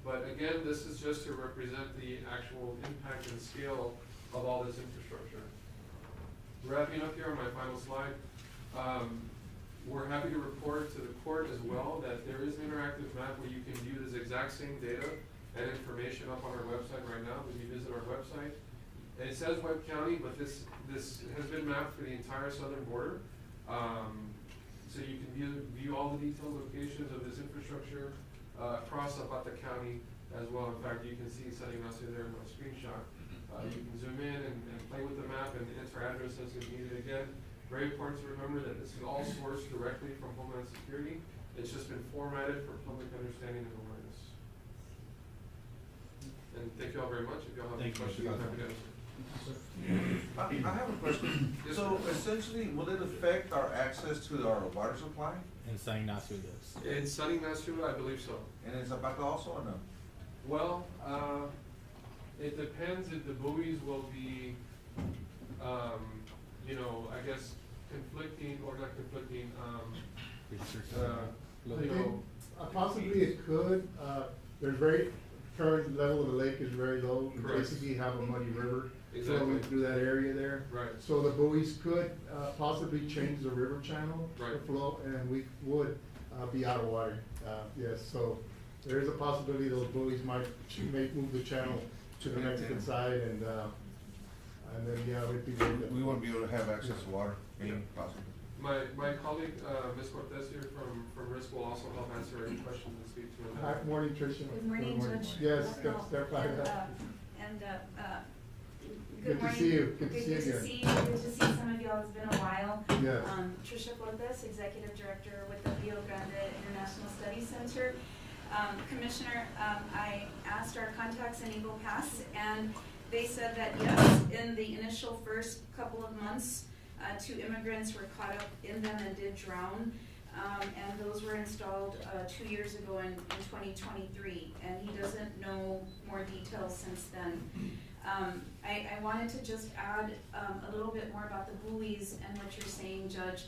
But again, this is just to represent the actual impact and scale of all this infrastructure. Wrapping up here on my final slide, we're happy to report to the court as well that there is an interactive map where you can view this exact same data and information up on our website right now when you visit our website. And it says Webb County, but this has been mapped for the entire southern border. So you can view all the detailed locations of this infrastructure across Zapata County as well. In fact, you can see San Ignacio there in my screenshot. You can zoom in and play with the map and enter addresses if needed. Again, very important to remember that this is all sourced directly from Homeland Security. It's just been formatted for public understanding and awareness. And thank you all very much. If you all have any questions, I'm happy to answer. I have a question. Yes, So sir. essentially, will it affect our access to our water supply? In San Ignacio, yes. In San Ignacio, I believe so. And in Zapata also or no? Well, it depends if the buoys will be, you know, I guess conflicting or not conflicting, I think, possibly it could, there's current level of the lake is very low. You Correct. basically have a muddy river Exactly. flowing through that area there. Right. So the buoys could, possibly change the river channel Right. to flow, and we would, be out of water. Yes, so there is a possibility those buoys may move the channel to the Mexican side, and then, yeah, we'd be very good. We won't be able to have access to water, maybe, possibly. My colleague, Ms. Cortez here from RISC will also help answer any questions and speak to them. Hi, morning, Tricia. Good morning, Judge. Yes, Well, step by that. Good to morning. see you. Good to see you Good to again. see you. Good to see some of y'all. It's been a while. Yes. Tricia Cortez, Executive Director with the Rio Grande International Studies Center. Commissioner, I asked our contacts in Eagle Pass, and they said that yes, in the initial first couple of months, 2 immigrants were caught up in them and did drown. And those were installed 2 years ago in 2023, and he doesn't know more details since then. I wanted to just add a little bit more about the buoys and what you're saying, Judge.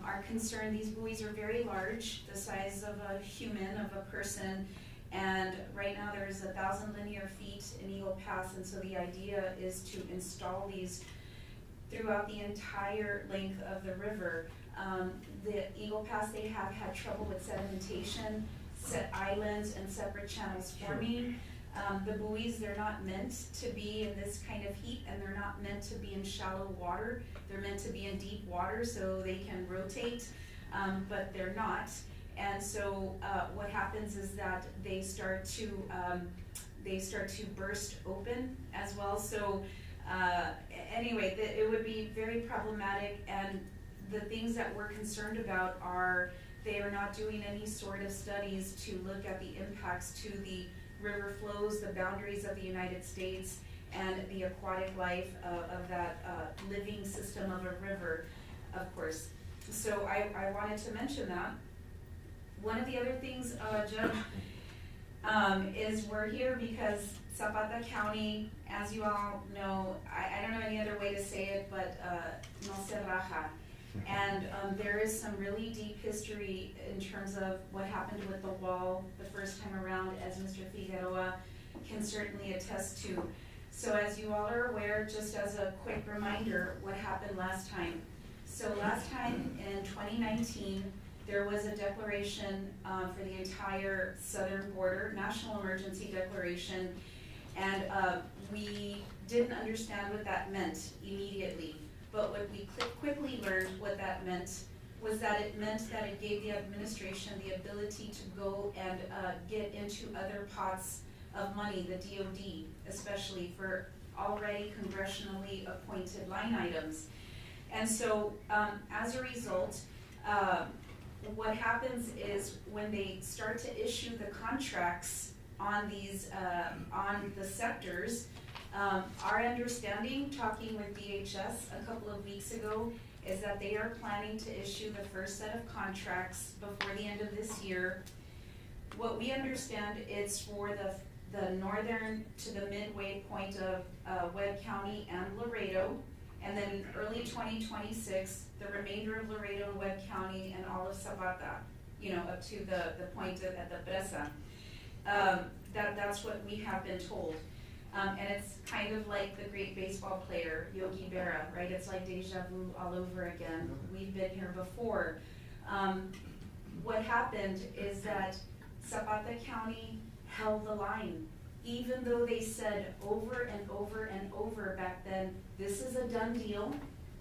Our concern, these buoys are very large, the size of a human, of a person, And right now there's 1,000 linear feet in Eagle Pass, and so the idea is to install these throughout the entire length of the river. The Eagle Pass, they have had trouble with sedimentation, set islands and separate channels forming. The buoys, they're not meant to be in this kind of heat, and they're not meant to be in shallow water. They're meant to be in deep water so they can rotate, but they're not. And so what happens is that they start to burst open as well. So anyway, it would be very problematic, and the things that we're concerned about are they are not doing any sort of studies to look at the impacts to the river flows, the boundaries of the United States, and the aquatic life of that living system of a river, of course. So I wanted to mention that. One of the other things, Judge, is we're here because Zapata County, as you all know, I don't know any other way to say it, but no se raja. And there is some really deep history in terms of what happened with the wall the first time around, as Mr. Figueroa can certainly attest to. So as you all are aware, just as a quick reminder, what happened last time. So last time in 2019, there was a declaration for the entire southern border, national emergency declaration, and we didn't understand what that meant immediately. But what we quickly learned what that meant was that it meant that it gave the administration the ability to go and get into other pots of money, the DOD, especially for already congressionally appointed line items. And so as a result, what happens is when they start to issue the contracts on these, on the sectors, our understanding, talking with DHS a couple of weeks ago, is that they are planning to issue the first set of contracts before the end of this year. What we understand is for the northern to the midway point of Webb County and Laredo, and then in early 2026, the remainder of Laredo and Webb County and all of Zapata, you know, up to the point at the Presa. That's what we have been told. And it's kind of like the great baseball player, Yogi Berra, right? It's like deja vu all over again. We've been here before. What happened is that Zapata County held the line. Even though they said over and over and over back then, this is a done deal,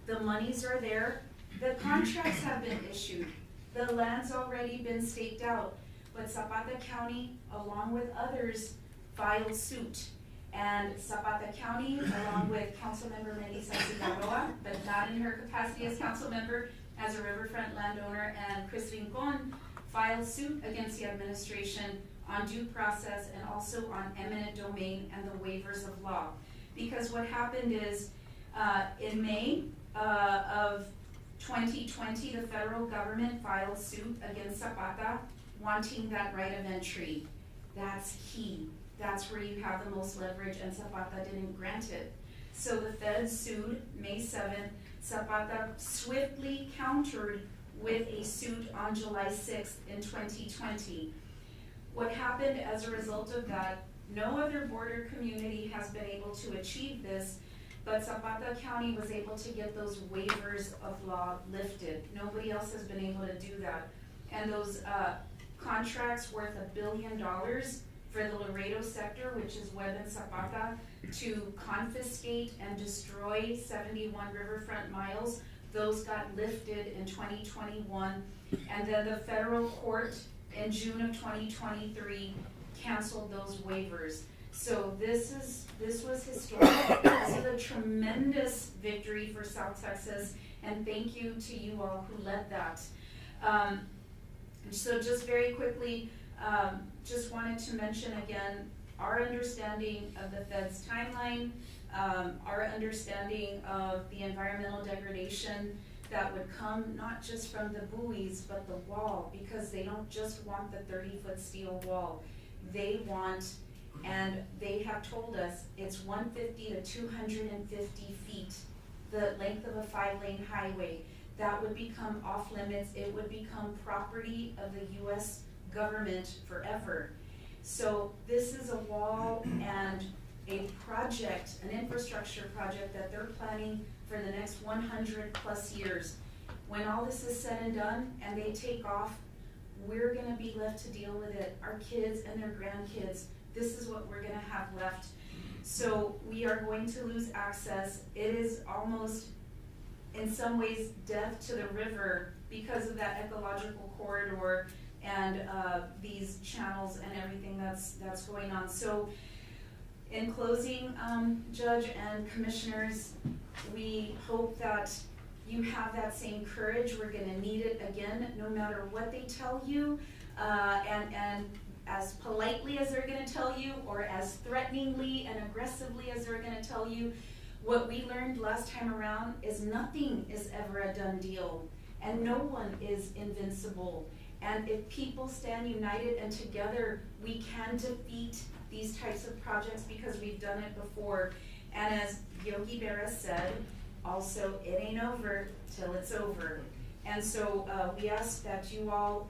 the monies are there, the contracts have been issued, the land's already been staked out, but Zapata County, along with others, filed suit. And Zapata County, along with Councilmember Melissa Figueroa, but not in her capacity as council member, as a riverfront landowner, and Chris Rincon, filed suit against the administration on due process and also on eminent domain and the waivers of law. Because what happened is, in May of 2020, the federal government filed suit against Zapata, wanting that right of entry. That's key. That's where you have the most leverage, and Zapata didn't grant it. So the feds sued May 7th. Zapata swiftly countered with a suit on July 6th in 2020. What happened as a result of that, no other border community has been able to achieve this, but Zapata County was able to get those waivers of law lifted. Nobody else has been able to do that. And those contracts worth $1 billion for the Laredo sector, which is Webb and Zapata, to confiscate and destroy 71 riverfront miles. Those got lifted in 2021, and then the federal court in June of 2023 canceled those waivers. So this was historic. This is a tremendous victory for South Texas, and thank you to you all who led that. So just very quickly, just wanted to mention again our understanding of the Fed's timeline, our understanding of the environmental degradation that would come not just from the buoys but the wall, because they don't just want the 30-foot steel wall. They want, and they have told us, it's 150 to 250 feet, the length of a 5-lane highway. That would become off limits. It would become property of the U.S. government forever. So this is a wall and a project, an infrastructure project that they're planning for the next 100+ years. When all this is said and done and they take off, we're gonna be left to deal with it. Our kids and their grandkids, this is what we're gonna have left. So we are going to lose access. It is almost, in some ways, death to the river because of that ecological corridor and these channels and everything that's going on. So in closing, Judge and Commissioners, we hope that you have that same courage. We're gonna need it again, no matter what they tell you, and as politely as they're gonna tell you, or as threateningly and aggressively as they're gonna tell you. What we learned last time around is nothing is ever a done deal, and no one is invincible. And if people stand united and together, we can defeat these types of projects because we've done it before. And as Yogi Berra said, also, it ain't over till it's over. And so we ask that you all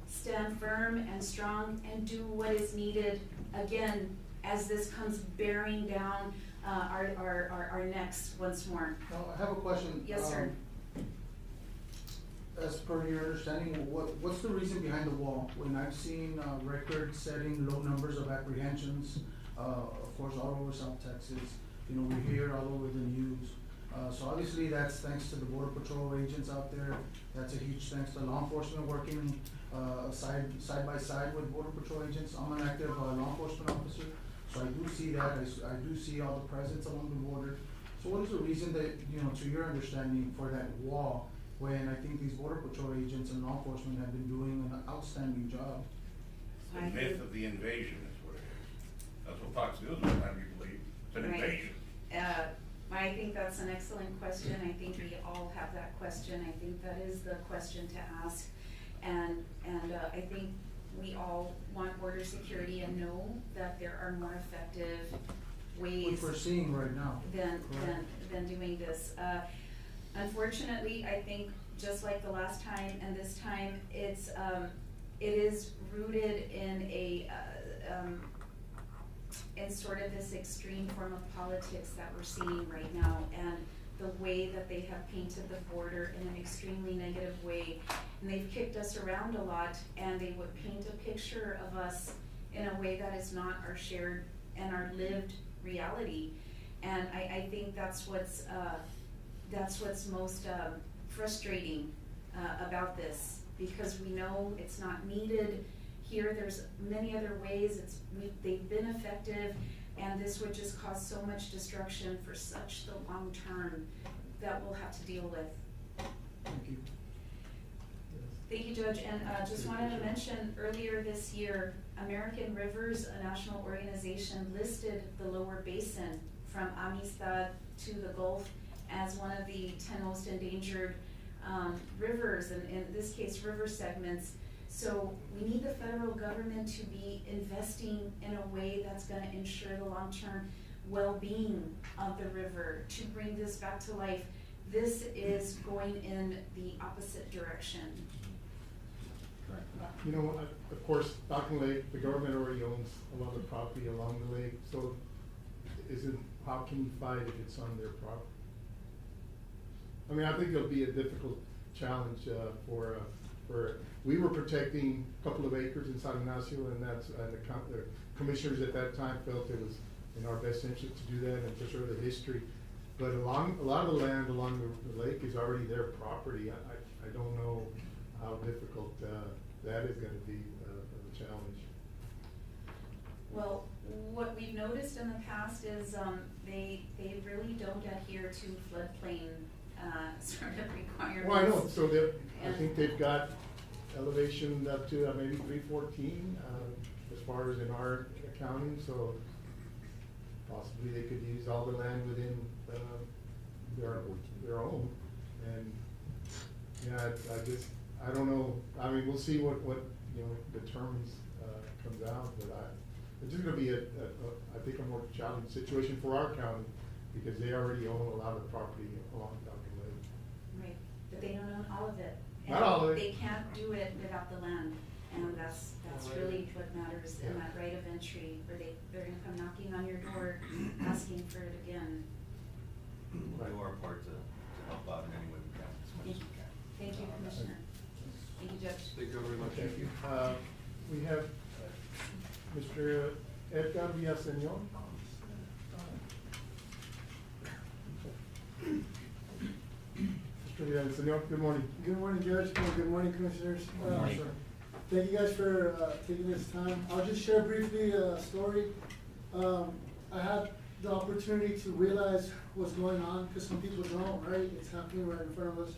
stand firm and strong and do what is needed, again, as this comes bearing down our necks once more. Now, I have a question. Yes, sir. As per your understanding, what's the reason behind the wall? When I've seen record-setting low numbers of apprehensions, of course, all over South Texas, you know, we hear all over the news. So obviously that's thanks to the Border Patrol agents out there. That's a huge thanks to law enforcement working side by side with Border Patrol agents. I'm an active law enforcement officer, so I do see that. I do see all the presence along the border. So what is the reason that, you know, to your understanding, for that wall, when I think these Border Patrol agents and law enforcement have been doing an outstanding job? The myth of the invasion is what it is. That's what Fox News will have you believe. It's an invasion. I think that's an excellent question. I think we all have that question. I think that is the question to ask. And I think we all want border security and know that there are more effective ways. Which we're seeing right now. Than doing this. Unfortunately, I think just like the last time and this time, it is rooted in in sort of this extreme form of politics that we're seeing right now, and the way that they have painted the border in an extremely negative way. And they've kicked us around a lot, and they would paint a picture of us in a way that is not our shared and our lived reality. And I think that's what's most frustrating about this, because we know it's not needed. Here, there's many other ways they've been effective, and this would just cause so much destruction for such the long term that we'll have to deal with. Thank you. Thank you, Judge. And just wanted to mention, earlier this year, American Rivers, a national organization, listed the Lower Basin from Amistad to the Gulf as one of the 10 most endangered rivers, and in this case, river segments. So we need the federal government to be investing in a way that's going to ensure the long-term well-being of the river, to bring this back to life. This is going in the opposite direction. You know, of course, Falcon Lake, the government already owns a lot of property along the lake, so how can you fight if it's on their property? I mean, I think it'll be a difficult challenge we were protecting a couple of acres in San Ignacio, and the commissioners at that time felt it was in our best interest to do that and to show the history. But a lot of the land along the lake is already their property. I don't know how difficult that is going to be a challenge. Well, what we've noticed in the past is they really don't adhere to floodplain sort of requirements. Well, I know. So I think they've got elevation up to maybe 314 as far as in our accounting. So possibly they could use all the land within their own. And yeah, I don't know. I mean, we'll see what determines comes out, but it's just going to be I think a more challenging situation for our county, because they already own a lot of the property along Falcon Lake. Right, but they don't own all of it. Not all of it. They can't do it without the land. And that's really what matters in that right of entry, where they're gonna come knocking on your door, asking for it again. We'll do our part to help out in any way we can, as much as we can. Thank you, Commissioner. Thank you, Judge. Thank you very much. Thank you. We have Mr. Edgar Villaseñor. Mr. Villaseñor, good morning. Good morning, Judge. Good morning, Commissioners. Good morning. Thank you guys for taking this time. I'll just share briefly a story. I had the opportunity to realize what's going on, because some people don't, right? It's happening right in front of us.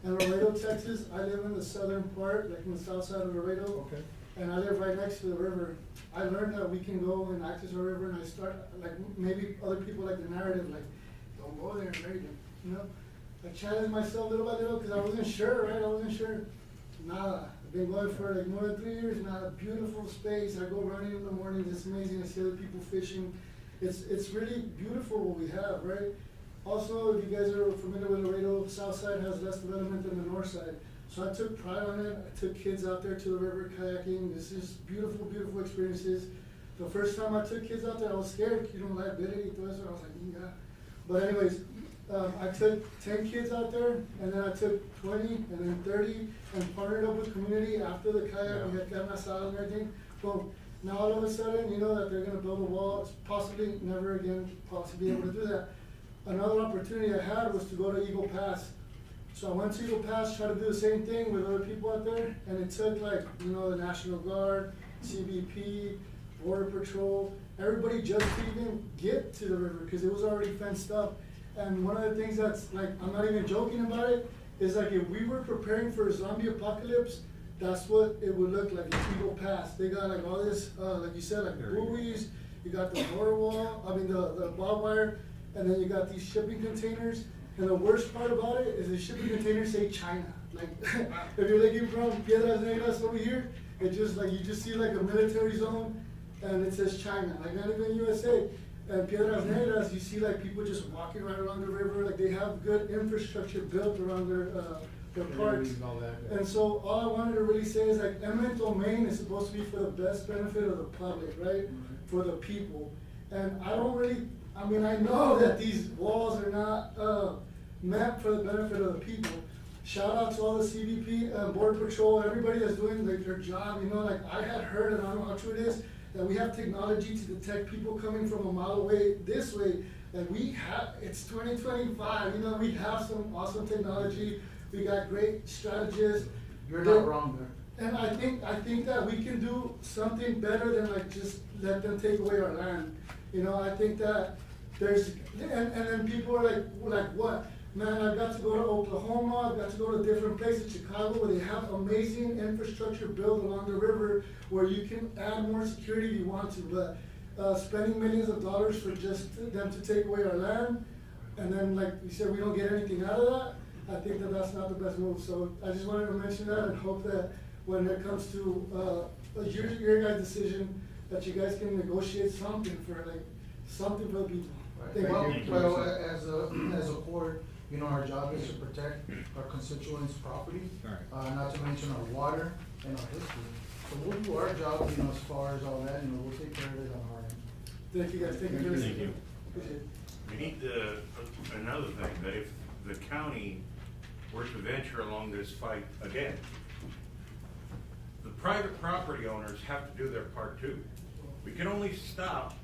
In Laredo, Texas, I live in the southern part, like in the south side of Laredo. Okay. And I live right next to the river. I learned that we can go and access our river, and I start, like, maybe other people like the narrative, like, don't go there, right? You know? I challenged myself little by little, because I wasn't sure, right? I wasn't sure. Nada. I've been going for like more than 3 years now. A beautiful space. I go running in the morning. It's amazing. I see other people fishing. It's really beautiful what we have, right? Also, if you guys are familiar with Laredo, the south side has less development than the north side. So I took pride on it. I took kids out there to the river kayaking. This is beautiful, beautiful experiences. The first time I took kids out there, I was scared, you know, liability, todo eso. I was like, yeah. But anyways, I took 10 kids out there, and then I took 20, and then 30, and partnered up with community after the kayak. We had carne asada and everything. Boom. Now all of a sudden, you know that they're gonna build a wall. It's possibly never again possibly able to do that. Another opportunity I had was to go to Eagle Pass. So I went to Eagle Pass, tried to do the same thing with other people out there, and it took like, you know, the National Guard, CBP, Border Patrol, everybody just to even get to the river, because it was already fenced up. And one of the things that's like, I'm not even joking about it, is like if we were preparing for a zombie apocalypse, that's what it would look like in Eagle Pass. They got like all this, like you said, like buoys, you got the border wall, the barbed wire, and then you got these shipping containers. And the worst part about it is the shipping containers say China. Like, if you're looking from Piedras Negras over here, it just like, you just see like a military zone, and it says China, like not even USA. And Piedras Negras, you see like people just walking right along the river, like they have good infrastructure built around their parks. And all that, yeah. And so all I wanted to really say is like eminent domain is supposed to be for the best benefit of the public, right? For the people. And I don't really, I mean, I know that these walls are not meant for the benefit of the people. Shout out to all the CBP, Border Patrol, everybody that's doing like their job, you know, like I had heard, and I don't know how true it is, that we have technology to detect people coming from a mile away this way. And we have, it's 2025, you know, we have some awesome technology. We got great strategists. You're not wrong there. And I think that we can do something better than like just let them take away our land. You know, I think that there's, and then people are like what? Man, I've got to go to Oklahoma, I've got to go to different places, Chicago, where they have amazing infrastructure built along the river where you can add more security if you want to, but spending millions of dollars for just them to take away our land, and then like you said, we don't get anything out of that, I think that that's not the best move. So I just wanted to mention that and hope that when it comes to your guys' decision, that you guys can negotiate something for something for the people. Right. Well, as a court, you know, our job is to protect our constituents' property, not to mention our water and our history. So we'll do our job, you know, as far as all that, you know, we'll take care of it on our end. Thank you guys, thank you. Thank you. Appreciate it. We need another thing, that if the county were to venture along this fight again, the private property owners have to do their part too. We can only stop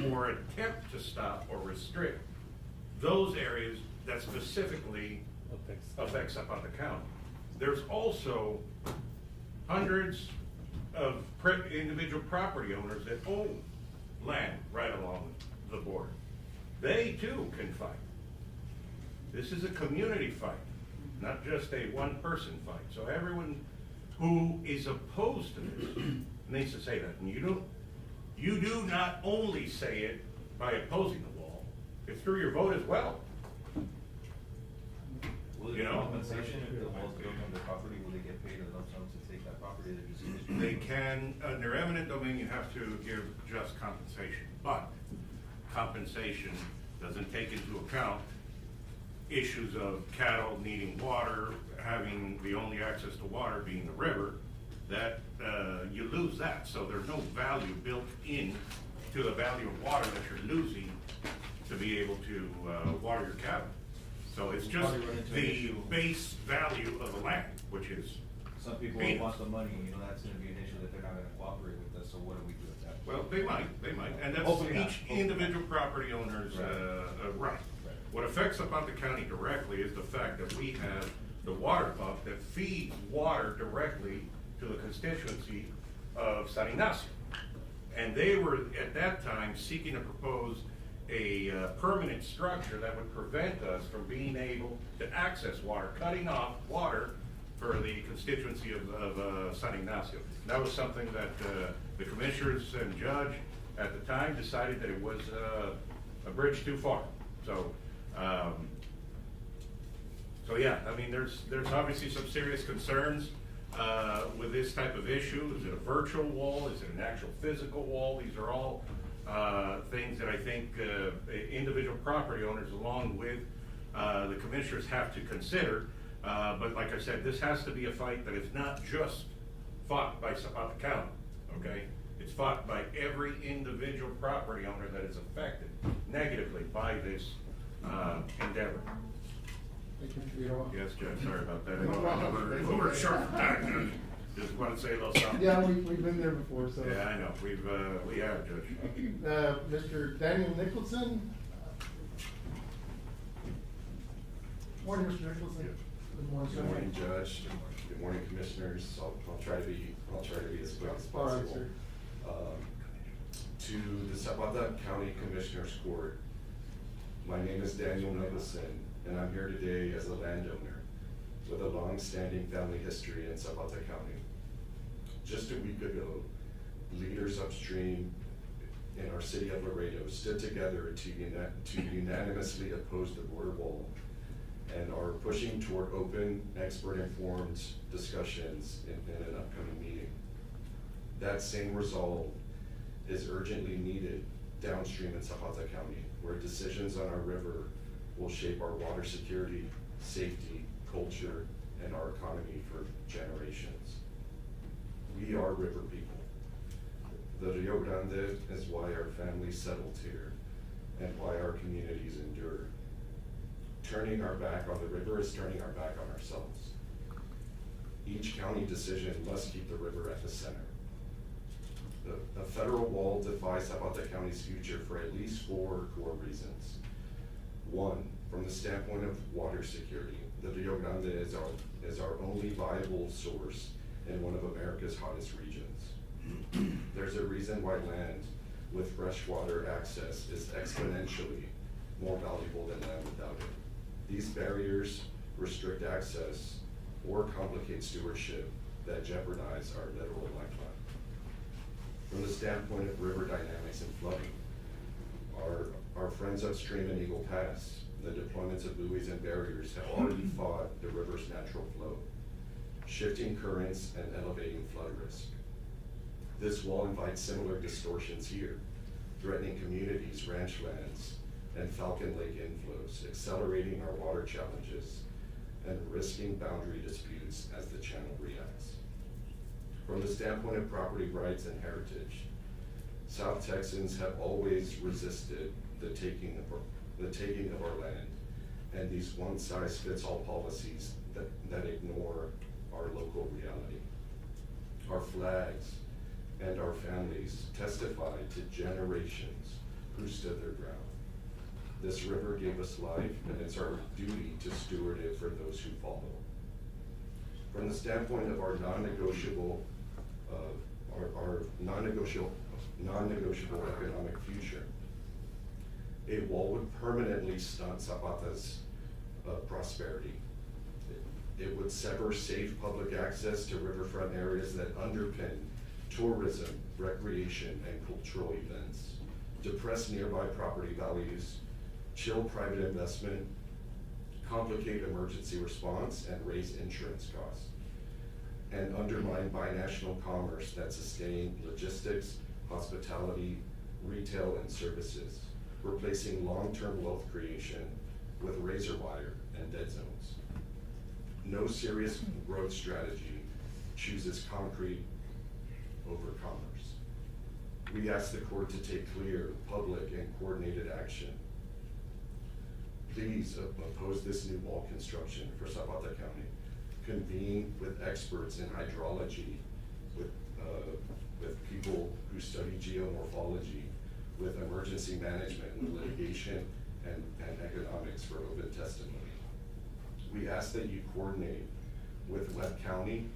or attempt to stop or restrict those areas that specifically affect Zapata County. There's also hundreds of individual property owners that own land right along the border. They too can fight. This is a community fight, not just a one-person fight. So everyone who is opposed to this needs to say that. And you do not only say it by opposing the wall, it's through your vote as well. Will there be compensation if the walls built on their property? Will they get paid a lump sum to take that property? They can, under eminent domain, you have to give just compensation, but compensation doesn't take into account issues of cattle needing water, having the only access to water being the river, that you lose that. So there's no value built in to the value of water that you're losing to be able to water your cattle. So it's just Probably run into an the issue. base value of the land, which is Some people peanuts. want the money, you know, that's gonna be an issue that they're not gonna cooperate with us, so what do we do with that? Well, they might, and that's Hopefully not. each individual property owner's, Right. right. What affects Zapata County directly is the fact that we have the water pump that feeds water directly to the constituency of San Ignacio. And they were, at that time, seeking to propose a permanent structure that would prevent us from being able to access water, cutting off water for the constituency of San Ignacio. That was something that the commissioners and judge at the time decided that it was a bridge too far. So, yeah, I mean, there's obviously some serious concerns with this type of issue. Is it a virtual wall? Is it an actual physical wall? These are all things that I think individual property owners, along with the commissioners, have to consider. But like I said, this has to be a fight that is not just fought by Zapata County, okay? It's fought by every individual property owner that is affected negatively by this endeavor. Thank you, Mr. Villalobos. Yes, Judge, sorry about that. No problem. We're short for time, Judge. Just want to say a little something. Yeah, we've been there before, so. Yeah, I know, we have, Judge. Mr. Daniel Nicholson. Morning, Mr. Nicholson. Good morning, sir. Good morning, Judge. Good morning, Commissioners. I'll try to be as quick as All right, possible. sir. To the Zapata County Commissioners Court, my name is Daniel Nicholson, and I'm here today as a landowner with a long-standing family history in Zapata County. Just a week ago, leaders upstream in our city of Laredo stood together to unanimously oppose the border wall and are pushing toward open, expert-informed discussions in an upcoming meeting. That same resolve is urgently needed downstream in Zapata County, where decisions on our river will shape our water security, safety, culture, and our economy for generations. We are river people. The Rio Grande is why our families settled here and why our communities endure. Turning our back on the river is turning our back on ourselves. Each county decision must keep the river at the center. A federal wall defies Zapata County's future for at least 4 core reasons. 1, from the standpoint of water security, the Rio Grande is our only viable source in one of America's hottest regions. There's a reason why land with freshwater access is exponentially more valuable than land without it. These barriers restrict access or complicate stewardship that jeopardize our literal lifeline. From the standpoint of river dynamics and flooding, our friends upstream in Eagle Pass, the deployments of buoys and barriers have already fought the river's natural flow, shifting currents and elevating flood risk. This wall invites similar distortions here, threatening communities, ranch lands, and Falcon Lake inflows, accelerating our water challenges, and risking boundary disputes as the channel reacts. From the standpoint of property rights and heritage, South Texans have always resisted the taking of our land and these one-size-fits-all policies that ignore our local reality. Our flags and our families testify to generations who stood their ground. This river gave us life, and it's our duty to steward it for those who follow. From the standpoint of our non-negotiable economic future, a wall would permanently stunt Zapata's prosperity. It would sever safe public access to riverfront areas that underpin tourism, recreation, and cultural events, depress nearby property values, chill private investment, complicate emergency response, and raise insurance costs, and undermine binational commerce that sustain logistics, hospitality, retail, and services, replacing long-term wealth creation with razor wire and dead zones. No serious growth strategy chooses concrete over commerce. We ask the court to take clear, public, and coordinated action. Please oppose this new wall construction for Zapata County. Convene with experts in hydrology, with people who study geomorphology, with emergency management, with litigation, and economics for open testimony. We ask that you coordinate with Webb County,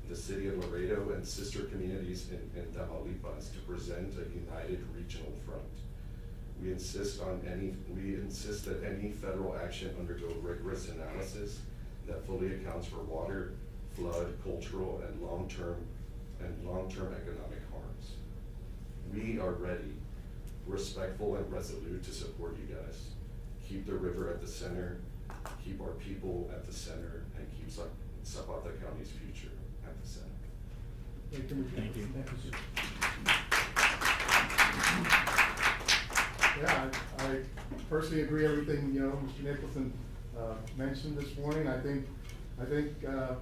the city of Laredo, and sister communities in Tamaulipas to present a united regional front. We insist that any federal action undergo rigorous analysis that fully accounts for water, flood, cultural, and long-term economic harms. We are ready, respectful and resolute to support you guys. Keep the river at the center, keep our people at the center, and keep Zapata County's future at the center. Thank you. Yeah, I personally agree everything, Mr. Nicholson mentioned this morning. I think the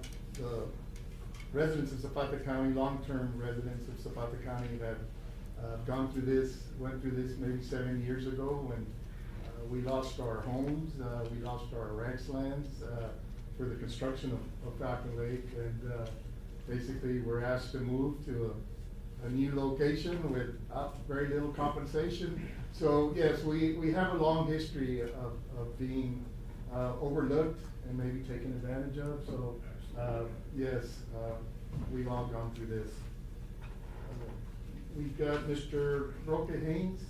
residents of Zapata County, long-term residents of Zapata County that went through this maybe 7 years ago when we lost our homes, we lost our ranch lands for the construction of Falcon Lake, and basically we're asked to move to a new location with very little compensation. So yes, we have a long history of being overlooked and maybe taken advantage of. So yes, we've all gone through this. We've got Mr. Roque Haynes.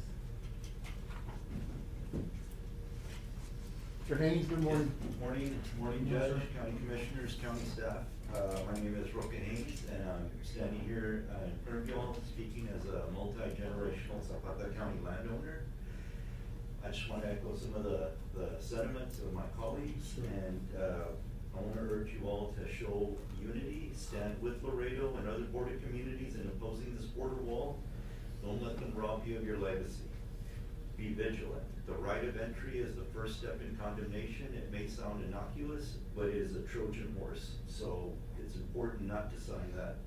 Mr. Haynes, good morning. Morning, Judge, County Commissioners, County staff. My name is Roque Haynes, and I'm standing here in front of you all speaking as a multi-generational Zapata County landowner. I just want to echo some of the sentiments of my colleagues, and I want to urge you all to show unity, stand with Laredo and other border communities in opposing this border wall. Don't let them rob you of your legacy. Be vigilant. The right of entry is the first step in condemnation. It may sound innocuous, but it is a Trojan horse, so it's important not to sign that.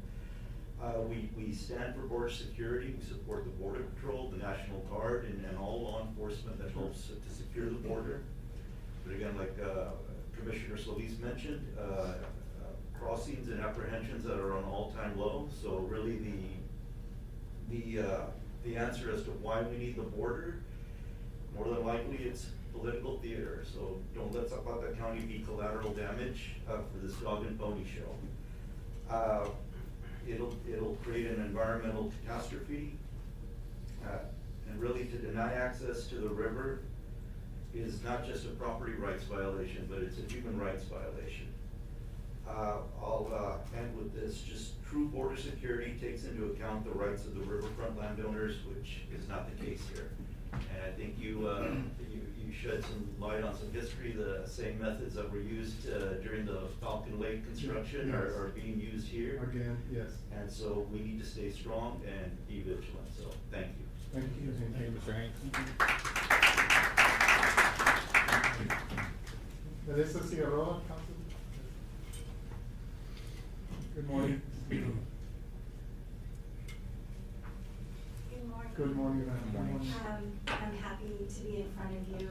We stand for border security. We support the Border Patrol, the National Guard, and all law enforcement that helps to secure the border. But again, like Commissioner Solis mentioned, crossings and apprehensions that are on all-time low. So really the answer as to why we need the border, more than likely it's political theater. So don't let Zapata County be collateral damage for this dog and pony show. It'll create an environmental catastrophe, and really to deny access to the river is not just a property rights violation, but it's a human rights violation. I'll end with this. Just true border security takes into account the rights of the riverfront landowners, which is not the case here. And I think you shed some light on some history. The same methods that were used during the Falcon Lake construction are being used here. Again, yes. And so we need to stay strong and be vigilant. So thank you. Thank you. Thank you, Mr. Hanks. Melissa Cigarroa, Council. Good morning. Good morning. Good morning, ma'am. Good morning. I'm happy to be in front of you.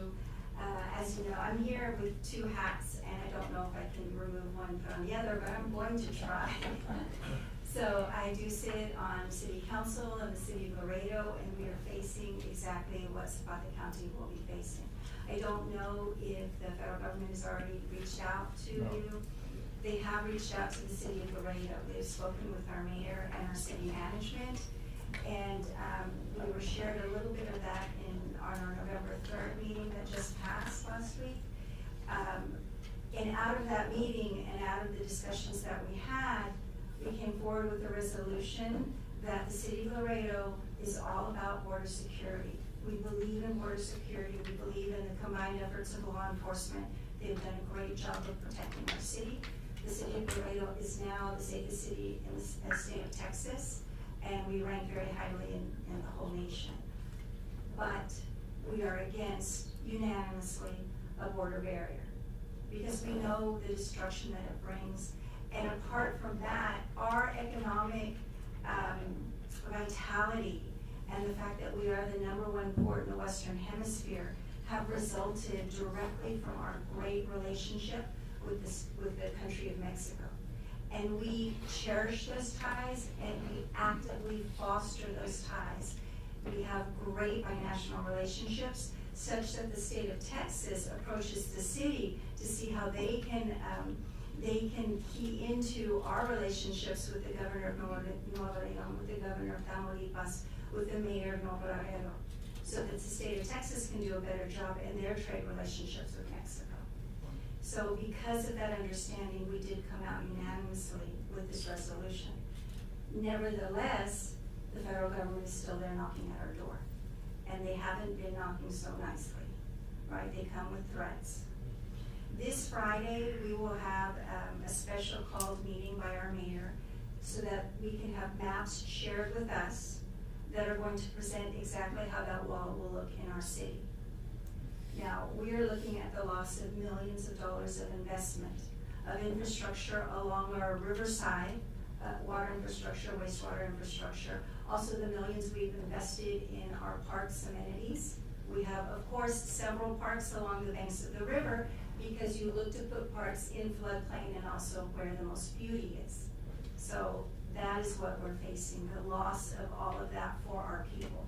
As you know, I'm here with two hats, and I don't know if I can remove one from the other, but I'm going to try. So I do sit on City Council in the City of Laredo, and we are facing exactly what Zapata County will be facing. I don't know if the federal government has already reached out to you. They have reached out to the City of Laredo. They've spoken with our mayor and our city management. And we were shared a little bit of that on our November 3rd meeting that just passed last week. And out of that meeting and out of the discussions that we had, we came forward with a resolution that the City of Laredo is all about border security. We believe in border security. We believe in the combined efforts of law enforcement. They've done a great job of protecting our city. The City of Laredo is now the safest city in the state of Texas, and we rank very highly in the whole nation. But we are against, unanimously, a border barrier, because we know the destruction that it brings, And apart from that, our economic vitality and the fact that we are the #1 port in the Western Hemisphere have resulted directly from our great relationship with the country of Mexico. And we cherish those ties and we actively foster those ties. We have great binational relationships such that the state of Texas approaches the city to see how they can key into our relationships with the governor of Nuevo León, with the governor of Tamaulipas, with the mayor of Nuevo Laredo, so that the state of Texas can do a better job in their trade relationships with Mexico. So because of that understanding, we did come out unanimously with this resolution. Nevertheless, the federal government is still there knocking at our door. And they haven't been knocking so nicely, right? They come with threats. This Friday, we will have a special called meeting by our mayor so that we can have maps shared with us that are going to present exactly how that wall will look in our city. Now, we are looking at the loss of millions of dollars of investment, of infrastructure along our riverside, water infrastructure, wastewater infrastructure, also the millions we've invested in our parks amenities. We have, of course, several parks along the banks of the river because you look to put parks in floodplain and also where the most beauty is. So that is what we're facing, the loss of all of that for our people.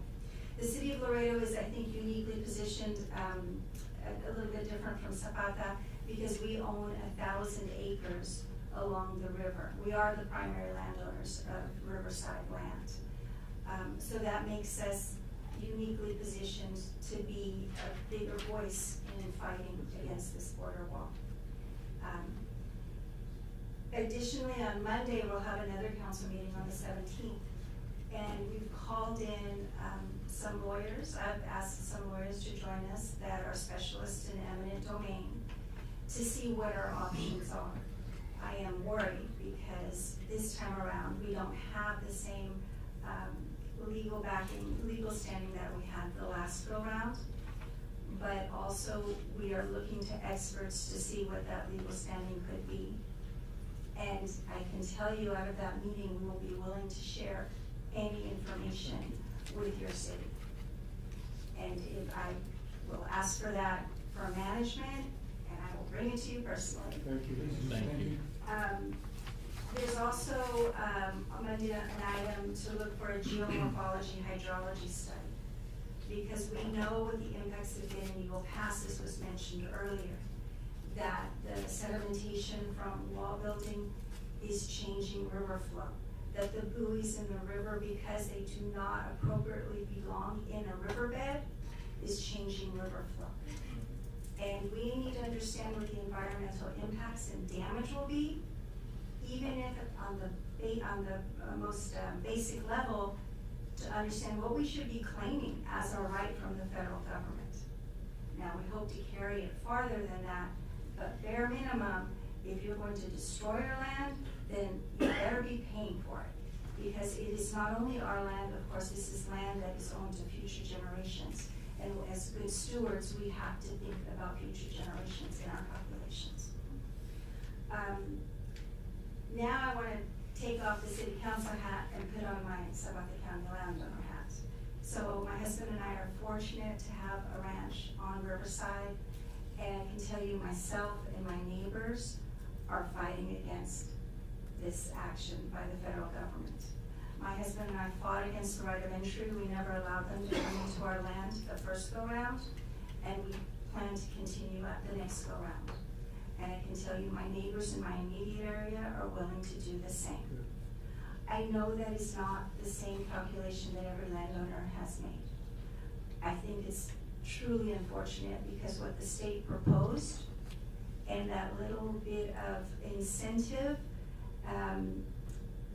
The city of Laredo is, I think, uniquely positioned, a little bit different from Zapata because we own 1,000 acres along the river. We are the primary landowners of riverside land. So that makes us uniquely positioned to be a bigger voice in fighting against this border wall. Additionally, on Monday, we'll have another council meeting on the 17th. And we've called in some lawyers. I've asked some lawyers to join us that are specialists in eminent domain to see what our options are. I am worried because this time around, we don't have the same legal backing, legal standing that we had the last go round. But also, we are looking to experts to see what that legal standing could be. And I can tell you out of that meeting, we will be willing to share any information with your city. And if I will ask for that for management, and I will bring it to you personally. Thank you. Thank you. There's also an item to look for a geomorphology hydrology study, because we know what the impacts have been in Eagle Pass, this was mentioned earlier, that the sedimentation from wall building is changing river flow, that the buoys in the river, because they do not appropriately belong in a riverbed, is changing river flow. And we need to understand what the environmental impacts and damage will be, even if on the most basic level, to understand what we should be claiming as our right from the federal government. Now, we hope to carry it farther than that, but bare minimum, if you're going to destroy our land, then you better be paying for it. Because it is not only our land, of course, this is land that is owned to future generations. And as good stewards, we have to think about future generations in our calculations. Now I want to take off the city council hat and put on my Zapata County landowner hat. So my husband and I are fortunate to have a ranch on Riverside, and I can tell you myself and my neighbors are fighting against this action by the federal government. My husband and I fought against the right of entry. We never allowed them to come into our land the first go round, and we plan to continue at the next go round. And I can tell you my neighbors in my immediate area are willing to do the same. I know that is not the same calculation that every landowner has made. I think it's truly unfortunate because what the state proposed and that little bit of incentive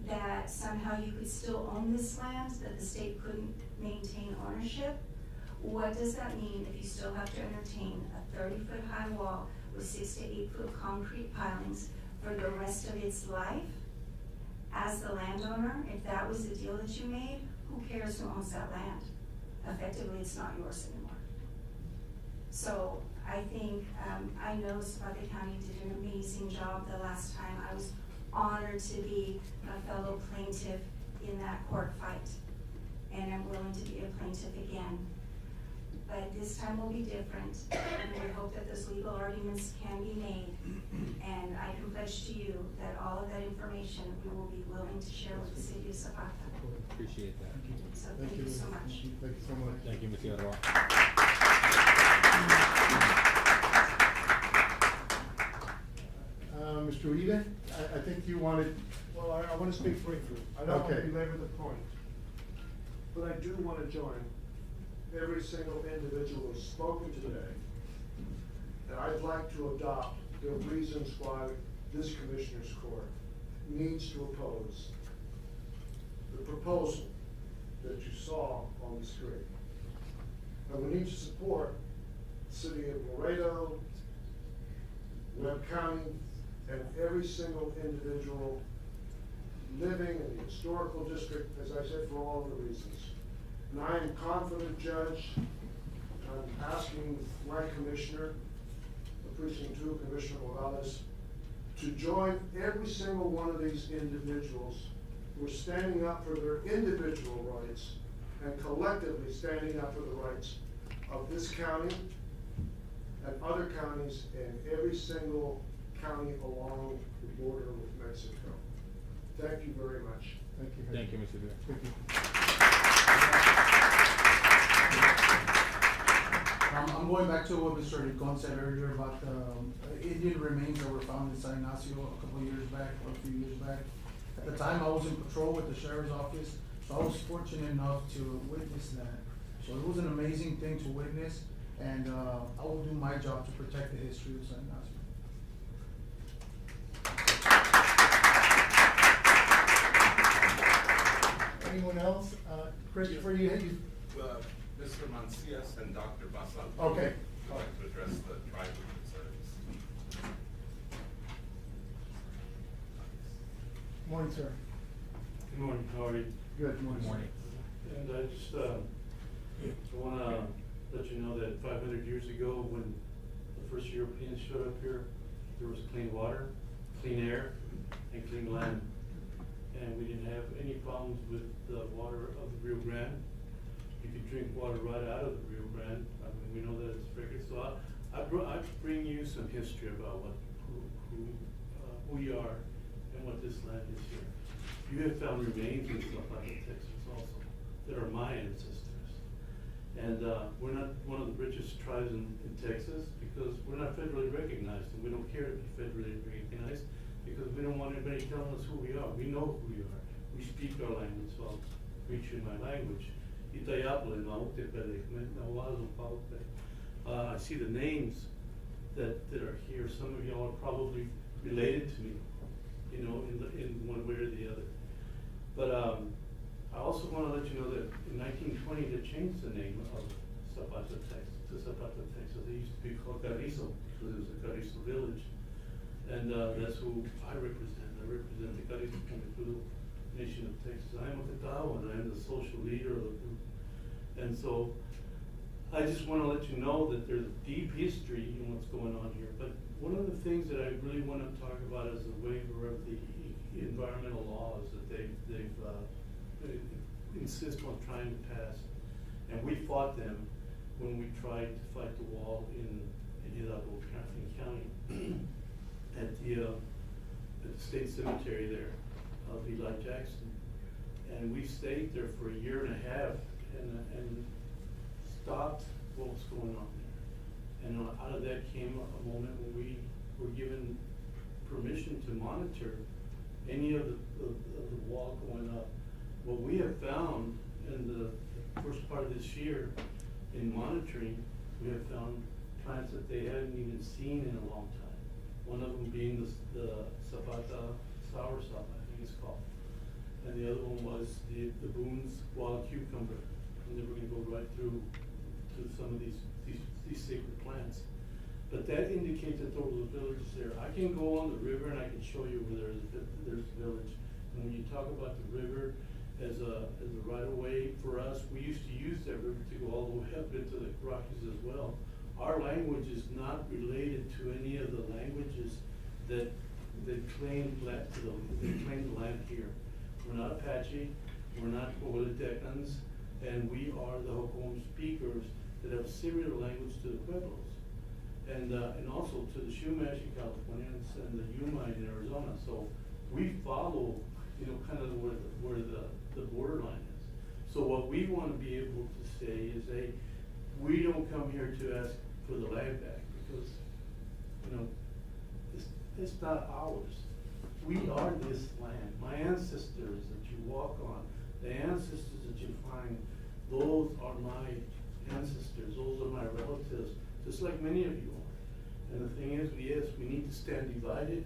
that somehow you could still own this land, that the state couldn't maintain ownership. What does that mean if you still have to entertain a 30-foot high wall with 6 to 8 foot concrete pilings for the rest of its life? As the landowner, if that was the deal that you made, who cares who owns that land? Effectively, it's not yours anymore. So I think, I know Zapata County did an amazing job the last time. I was honored to be a fellow plaintiff in that court fight. And I'm willing to be a plaintiff again. But this time will be different, and we hope that those legal arguments can be made. And I can pledge to you that all of that information we will be willing to share with the city of Zapata. Appreciate that. So thank you so much. Thank you so much. Thank you, Ms. Figueroa. Mr. Uribe, I think you wanted. Well, I want to speak briefly. I don't want to Okay. belabor the point, but I do want to join every single individual who's spoken today. And I'd like to adopt the reasons why this Commissioner's Court needs to oppose the proposal that you saw on the screen. And we need to support the city of Laredo, Webb County, and every single individual living in the historical district, as I said, for all of the reasons. And I am confident, Judge, I'm asking my commissioner, the Precinct 2, Commissioner Morales, to join every single one of these individuals who are standing up for their individual rights and collectively standing up for the rights of this county and other counties and every single county along the border with Mexico. Thank you very much. Thank you. Thank you, Mr. Uribe. Thank you. I'm going back to what Mr. Rincon said earlier about the Indian remains that were found in San Ignacio a couple of years back, or a few years back. At the time, I was in patrol with the sheriff's office, so I was fortunate enough to witness that. So it was an amazing thing to witness, and I will do my job to protect the history of San Ignacio. Anyone else? Christopher, you. Mr. Mancias and Dr. Basal. Okay. Would like to address the tribal concerns. Morning, sir. Good morning, how are you? Good morning. Morning. And I just, wanna let you know that 500 years ago, when the first Europeans showed up here, there was clean water, clean air, and clean land. And we didn't have any problems with the water of the Rio Grande. You could drink water right out of the Rio Grande. I mean, we know that it's record. So I bring you some history about who you are and what this land is here. You have found remains in Zapata, Texas also, that are my ancestors. And we're not one of the richest tribes in Texas because we're not federally recognized, and we don't care to be federally recognized because we don't want anybody telling us who we are. We know who we are. We speak our language, so I'll preach you in my language. I see the names that are here. Some of y'all are probably related to me, you know, in one way or the other. But I also want to let you know that in 1920 they changed the name of Zapata, Texas to Zapata, Texas. It used to be called Carrizo because it was a Carrizo village, and that's who I represent. I represent the Carrizo Nation of Texas. I am a Catawba, and I am the social leader of the group. And so I just want to let you know that there's a deep history in what's going on here. But one of the things that I really want to talk about is the waiver of the environmental laws that they insist on trying to pass. And we fought them when we tried to fight the wall in Hidalgo County at the state cemetery there of Eli Jackson. And we stayed there for a year and a half and stopped what was going on there. And out of that came a moment when we were given permission to monitor any of the wall going up. What we have found in the first part of this year in monitoring, we have found plants that they hadn't even seen in a long time. One of them being the Zapata soursop, I think it's called. And the other one was the Boone's wild cucumber. And then we're gonna go right through to some of these sacred plants. But that indicates that there was a village there. I can go on the river and I can show you where there's a village. And when you talk about the river as a right of way for us, we used to use that river to go all the way up into the Rockies as well. Our language is not related to any of the languages that claim the land here. We're not Apache, we're not Oaxtecans, and we are the Hokum speakers that have similar language to the Pueblos. And also to the Chumash in California and the Yuma in Arizona. So we follow, kind of where the borderline is. So what we want to be able to say is, hey, we don't come here to ask for the land back because, it's not ours. We are this land. My ancestors that you walk on, the ancestors that you find, those are my ancestors. Those are my relatives, just like many of you are. And the thing is, yes, we need to stand divided.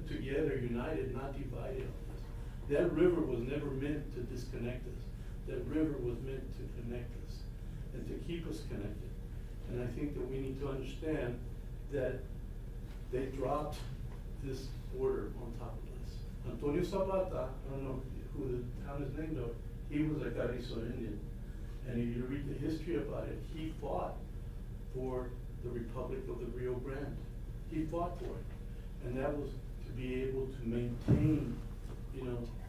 Together, united, not divided on this. That river was never meant to disconnect us. That river was meant to connect us and to keep us connected. And I think that we need to understand that they dropped this border on top of us. Antonio Zapata, I don't know who the town is named of, he was a Carrizo Indian. And if you read the history about it, he fought for the Republic of the Rio Grande. He fought for it. And that was to be able to maintain,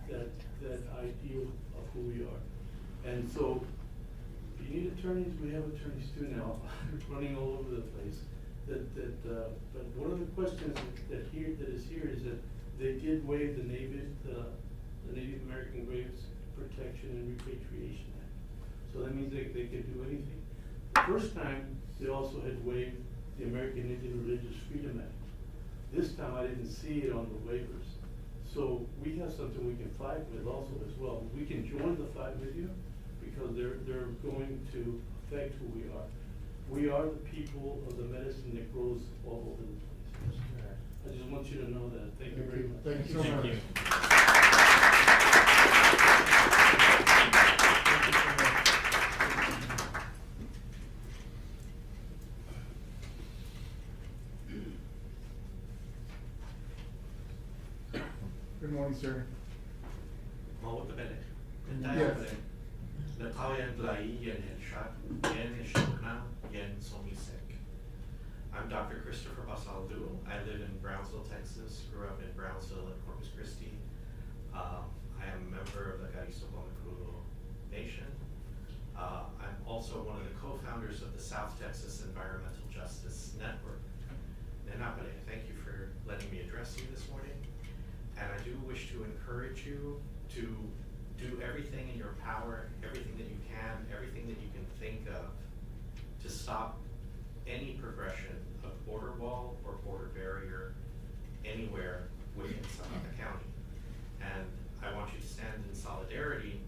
that ideal of who we are. And so, if you need attorneys, we have attorneys too now, running all over the place. But one of the questions that is here is that they did waive the Native American Graves Protection and Repatriation Act. So that means they could do anything. The first time, they also had waived the American Indian Religious Freedom Act. This time, I didn't see it on the waivers. So we have something we can fight with also as well. We can join the fight with you because they're going to affect who we are. We are the people of the medicine that grows all over the place. I just want you to know that. Thank you very much. Thank you so much. Good morning, sir. Yes. I'm Dr. Christopher Basaldu. I live in Brownsville, Texas. Grew up in Brownsville and Corpus Christi. I am a member of the Carrizo Nation. I'm also one of the co-founders of the South Texas Environmental Justice Network. Nenapale, thank you for letting me address you this morning. And I do wish to encourage you to do everything in your power, everything that you can, everything that you can think of to stop any progression of border wall or border barrier anywhere within Zapata County. And I want you to stand in solidarity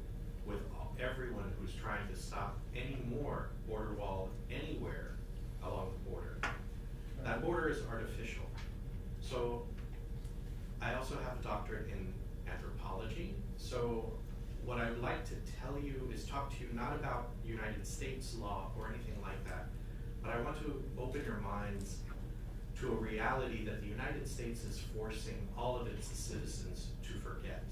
with everyone who's trying to stop any more border wall anywhere along the border. That border is artificial. So I also have a doctorate in anthropology. So what I would like to tell you is talk to you not about United States law or anything like that, but I want to open your minds to a reality that the United States is forcing all of its citizens to forget.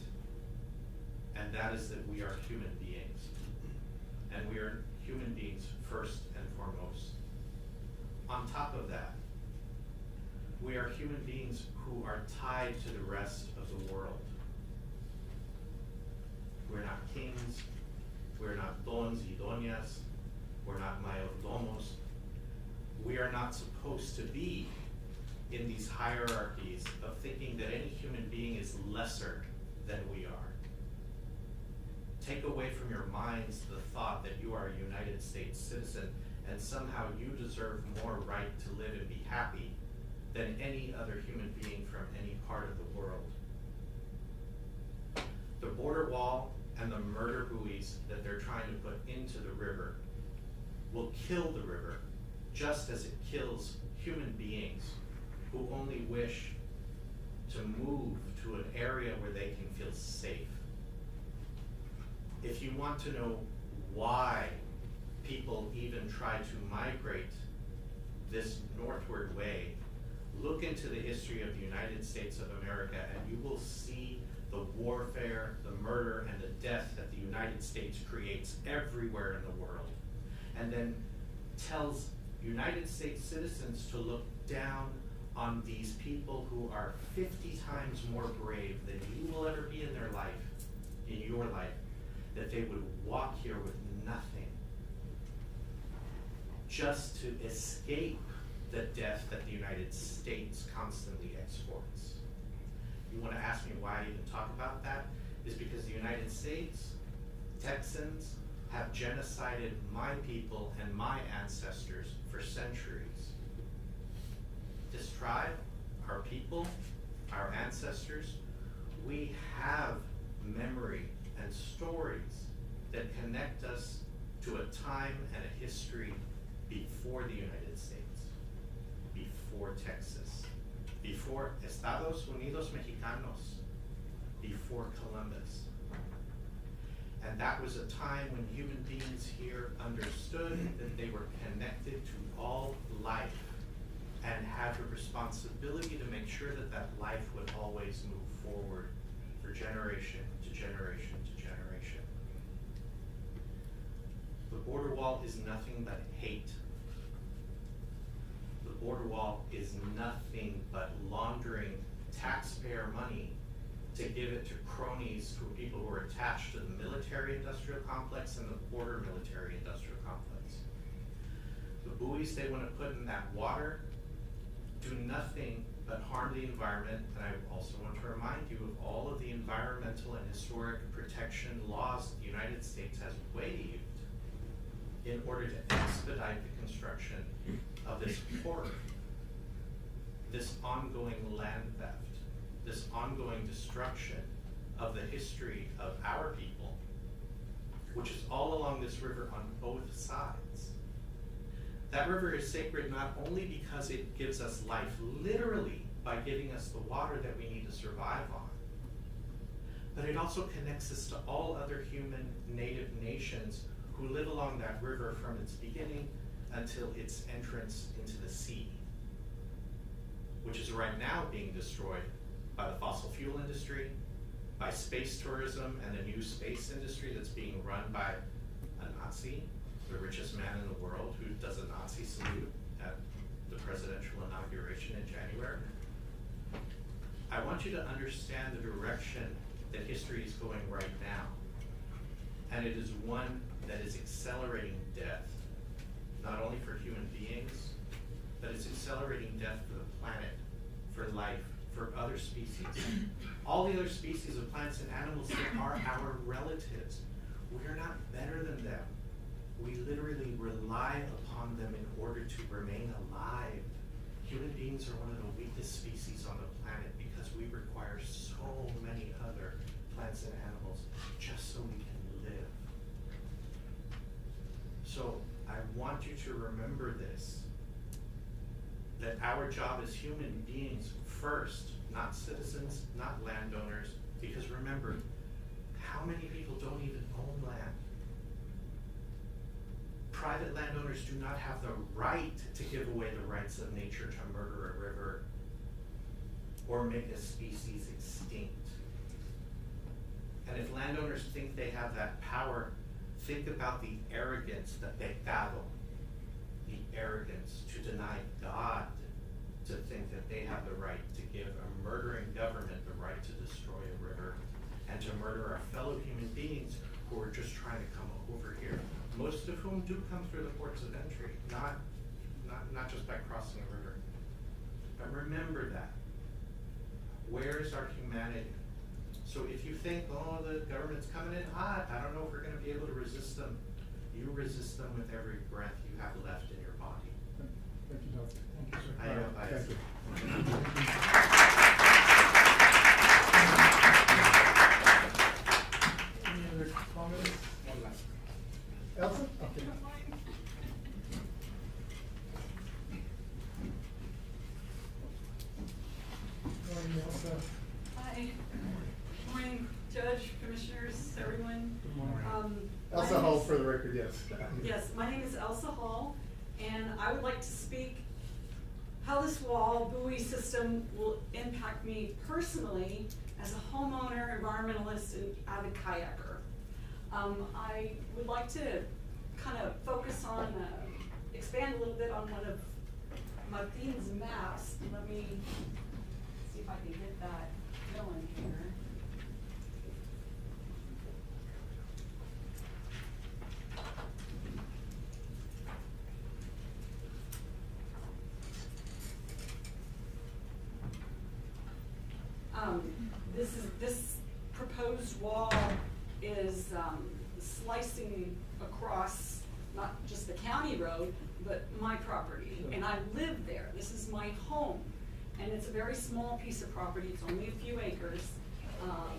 And that is that we are human beings. And we are human beings first and foremost. On top of that, we are human beings who are tied to the rest of the world. We're not kings, we're not dons y doñas, we're not mayordomos. We are not supposed to be in these hierarchies of thinking that any human being is lesser than we are. Take away from your minds the thought that you are a United States citizen and somehow you deserve more right to live and be happy than any other human being from any part of the world. The border wall and the murder buoys that they're trying to put into the river will kill the river just as it kills human beings who only wish to move to an area where they can feel safe. If you want to know why people even try to migrate this northward way, look into the history of the United States of America and you will see the warfare, the murder, and the death that the United States creates everywhere in the world. And then tells United States citizens to look down on these people who are 50 times more brave than you will ever be in their life, in your life, that they would walk here with nothing just to escape the death that the United States constantly exports. You want to ask me why I even talk about that? Is because the United States, Texans, have genocided my people and my ancestors for centuries. This tribe, our people, our ancestors, we have memory and stories that connect us to a time and a history before the United States, before Texas, before Estados Unidos Mexicanos, before Columbus. And that was a time when human beings here understood that they were connected to all life and had a responsibility to make sure that that life would always move forward for generation to generation to generation. The border wall is nothing but hate. The border wall is nothing but laundering taxpayer money to give it to cronies, who are people who are attached to the military-industrial complex and the border military-industrial complex. The buoys they want to put in that water do nothing but harm the environment, and I also want to remind you of all of the environmental and historic protection laws the United States has waived in order to expedite the construction of this port, this ongoing land theft, this ongoing destruction of the history of our people, which is all along this river on both sides. That river is sacred not only because it gives us life, literally by giving us the water that we need to survive on, but it also connects us to all other human native nations who live along that river from its beginning until its entrance into the sea, which is right now being destroyed by the fossil fuel industry, by space tourism and a new space industry that's being run by a Nazi, the richest man in the world, who does a Nazi salute at the presidential inauguration in January. I want you to understand the direction that history is going right now. And it is one that is accelerating death, not only for human beings, but it's accelerating death for the planet, for life, for other species. All the other species of plants and animals that are our relatives. We are not better than them. We literally rely upon them in order to remain alive. Human beings are one of the weakest species on the planet because we require so many other plants and animals just so we can live. So I want you to remember this, that our job as human beings first, not citizens, not landowners, because remember, how many people don't even own land? Private landowners do not have the right to give away the rights of nature to murder a river or make a species extinct. And if landowners think they have that power, think about the arrogance, the pecado, the arrogance to deny God, to think that they have the right to give a murdering government the right to destroy a river and to murder our fellow human beings who are just trying to come over here, most of whom do come through the ports of entry, not just by crossing a river. But remember that. Where is our humanity? So if you think, oh, the government's coming in hot, I don't know if we're going to be able to resist them, you resist them with every breath you have left in your body. Thank you, Doctor. Thank you, sir. I know, I Thank you. Any other comments? One last. Elsa? Okay. Morning, Elsa. Hi. Morning, Judge, Commissioners, everyone. Good morning. My Elsa name Hall, is- for the record, yes. Yes, my name is Elsa Hall, and I would like to speak how this wall buoy system will impact me personally as a homeowner, environmentalist, and avid kayaker. I would like to kind of focus on, expand a little bit on one of Martin's maps. Let me see if I can get that going here. This proposed wall is slicing across not just the county road, but my property, and I live there. This is my home, and it's a very small piece of property. It's only a few acres,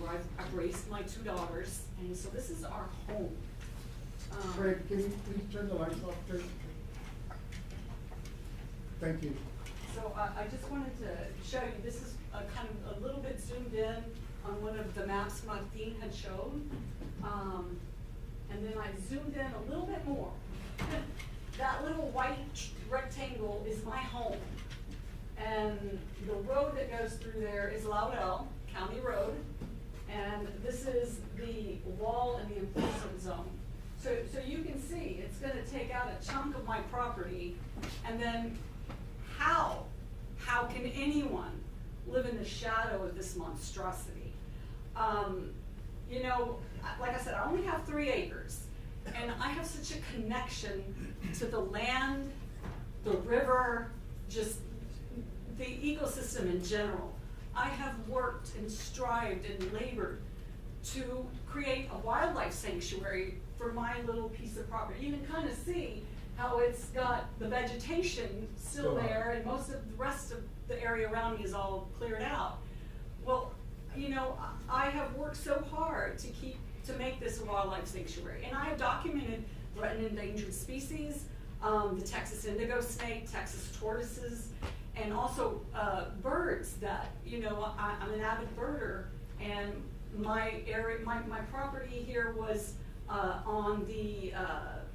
where I've raised my 2 daughters, and so this is our home. Craig, can you please turn the lights off, please? Thank you. So I just wanted to show you, this is a kind of a little bit zoomed in on one of the maps Martin had shown. And then I zoomed in a little bit more. That little white rectangle is my home. And the road that goes through there is Laurel County Road. And this is the wall in the enforcement zone. So you can see, it's gonna take out a chunk of my property. And then how can anyone live in the shadow of this monstrosity? You know, like I said, I only have 3 acres, and I have such a connection to the land, the river, just the ecosystem in general. I have worked and strived and labored to create a wildlife sanctuary for my little piece of property. You can kind of see how it's got the vegetation still there, and most of the rest of the area around me is all cleared out. Well, you know, I have worked so hard to make this a wildlife sanctuary, and I have documented threatened and endangered species, the Texas indigo snake, Texas tortoises, and also birds that, you know, I'm an avid birder, and my area, my property here was on the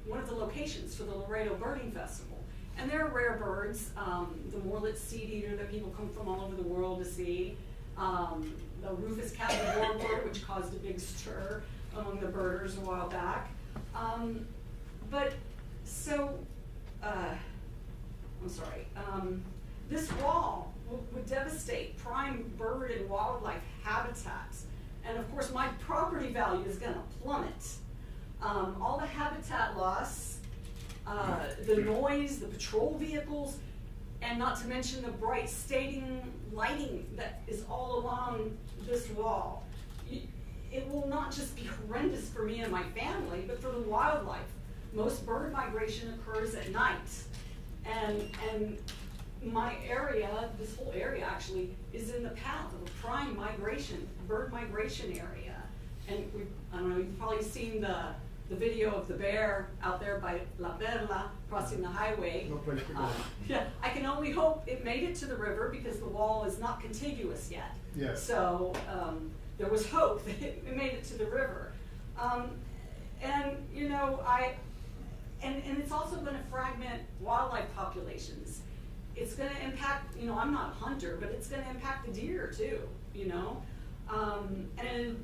one of the locations for the Laredo Birding Festival. And there are rare birds, the Morlet seed eater that people come from all over the world to see, the Rufous capped warbler, which caused a big stir among the birders a while back. I'm sorry, this wall would devastate prime bird and wildlife habitats. And of course, my property value is gonna plummet. All the habitat loss, the noise, the patrol vehicles, and not to mention the bright lighting that is all along this wall. It will not just be horrendous for me and my family, but for the wildlife. Most bird migration occurs at night. And my area, this whole area actually, is in the path of a prime bird migration area. And I don't know, you've probably seen the video of the bear out there by La Perla crossing the highway. No place to go. Yeah, I can only hope it made it to the river because the wall is not contiguous yet. Yes. So there was hope that it made it to the river. And you know, and it's also going to fragment wildlife populations. It's going to impact, you know, I'm not a hunter, but it's going to impact the deer too, you know. And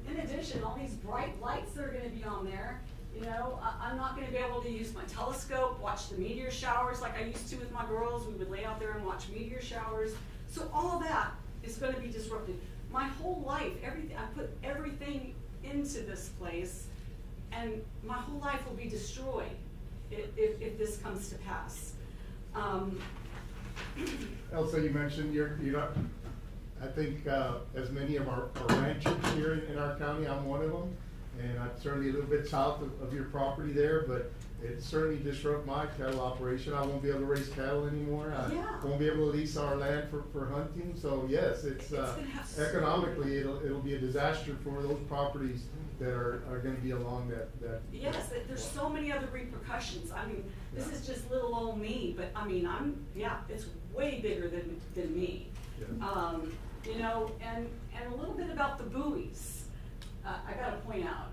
in addition, all these bright lights that are going to be on there, you know, I'm not going to be able to use my telescope, watch the meteor showers like I used to with my girls. We would lay out there and watch meteor showers. So all of that is going to be disrupted. My whole life, everything, I put everything into this place, and my whole life will be destroyed if this comes to pass. Elsa, you mentioned you're not, I think as many of our ranchers here in our county, I'm one of them. And I'm certainly a little bit south of your property there, but it certainly disrupt my cattle operation. I won't be able to raise cattle anymore. I won't be able to lease our land for hunting. So yes, it's economically, it'll be a disaster for those properties that are gonna be along that. Yes, there's so many other repercussions. I mean, this is just little old me, but I mean, it's way bigger than me. Yeah. You know, and a little bit about the buoys. I gotta point out,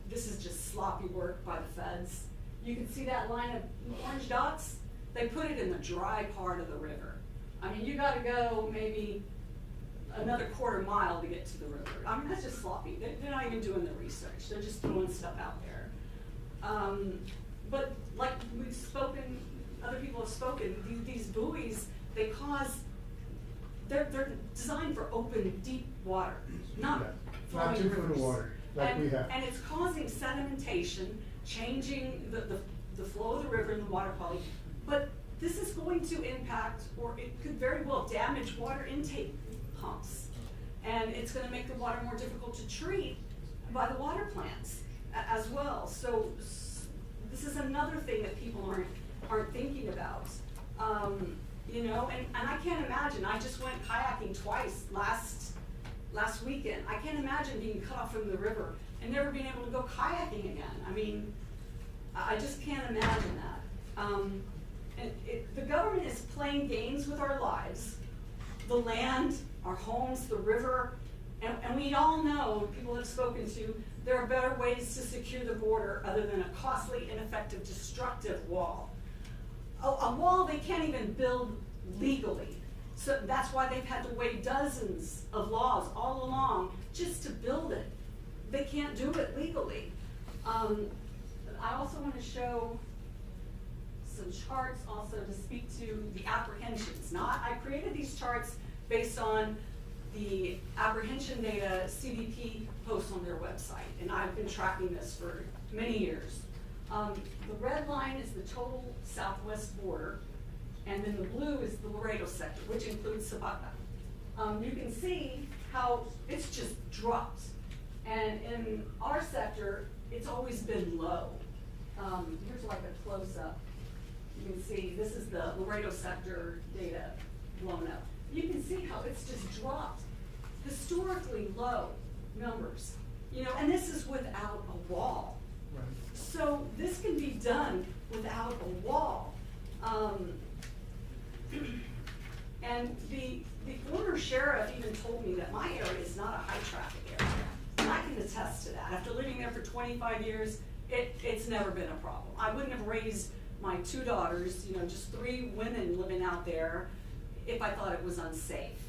this is just sloppy work by the feds. You can see that line of orange dots? They put it in the dry part of the river. I mean, you gotta go maybe another quarter mile to get to the river. I mean, that's just sloppy. They're not even doing the research. They're just throwing stuff out there. But like we've spoken other people have spoken, these buoys, they're designed for open, deep water, not Not flowing 2 foot of rivers. water, like we have. And it's causing sedimentation, changing the flow of the river and the water quality. But this is going to impact, or it could very well damage water intake pumps. And it's gonna make the water more difficult to treat by the water plants as well. So this is another thing that people aren't thinking about. You know, and I can't imagine, I just went kayaking twice last weekend. I can't imagine being cut off from the river and never being able to go kayaking again. I mean, I just can't imagine that. The government is playing games with our lives, the land, our homes, the river, and we all know, people have spoken to, there are better ways to secure the border other than a costly, ineffective, destructive wall. A wall they can't even build legally. So that's why they've had to weigh dozens of laws all along just to build it. They can't do it legally. I also want to show some charts also to speak to the apprehensions. I created these charts based on the apprehension data CBP posts on their website, and I've been tracking this for many years. The red line is the total southwest border, and then the blue is the Laredo sector, which includes Zapata. You can see how it's just dropped. And in our sector, it's always been low. Here's like a close-up. You can see this is the Laredo sector data blown up. You can see how it's just dropped. Historically low numbers. You know, and this is without a wall. Right. So this can be done without a wall. And the former sheriff even told me that my area is not a high traffic area. And I can attest to that. After living there for 25 years, it's never been a problem. I wouldn't have raised my 2 daughters, you know, just 3 women living out there if I thought it was unsafe.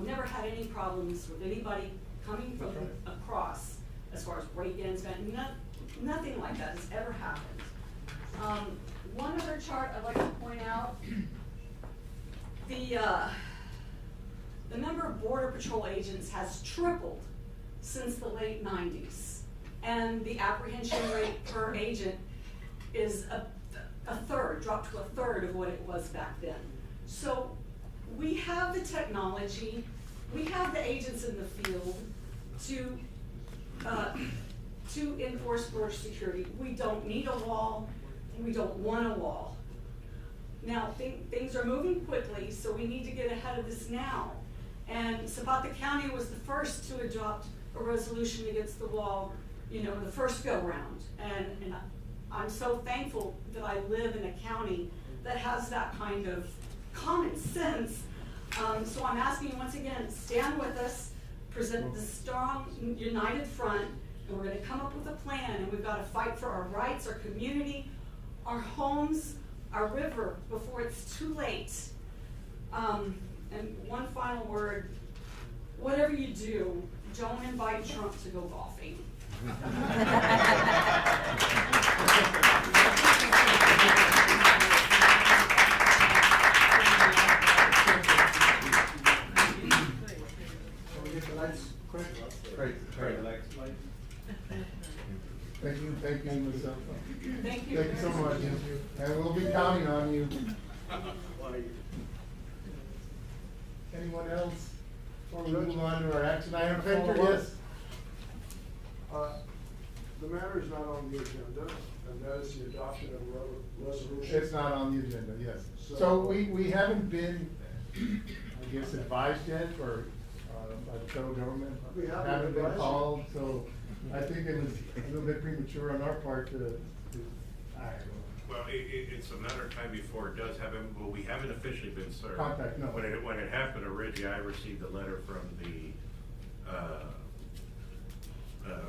Never had any problems with anybody coming from across as far as break-ins, nothing like that has ever happened. One other chart I'd like to point out, the number of Border Patrol agents has tripled since the late 90s. And the apprehension rate per agent is a third, dropped to a third of what it was back then. So we have the technology, we have the agents in the field to enforce border security. We don't need a wall, and we don't want a wall. Now, things are moving quickly, so we need to get ahead of this now. And Zapata County was the first to adopt a resolution against the wall, you know, the first go-round. And I'm so thankful that I live in a county that has that kind of common sense. So I'm asking you once again, stand with us, present the strong, united front, and we're gonna come up with a plan, and we've gotta fight for our rights, our community, our homes, our river, before it's too late. And one final word, whatever you do, don't invite Trump to go golfing. Can we get the lights quick? Great. Thank you, Ms. Zapata. Thank you. Thank you so much, and we'll be counting on you. Anyone else? Before we move on to our action item, Victor, yes? The matter is not on the agenda, and that is the adoption of a resolution. It's not on the agenda, yes. So we haven't been, I guess, advised yet, or by the federal government? We haven't Haven't been advised. called, so I think it was a little bit premature on our part to Well, it's a matter of time before it does happen, but we haven't officially been served. Contact, no. When it happened originally, I received a letter from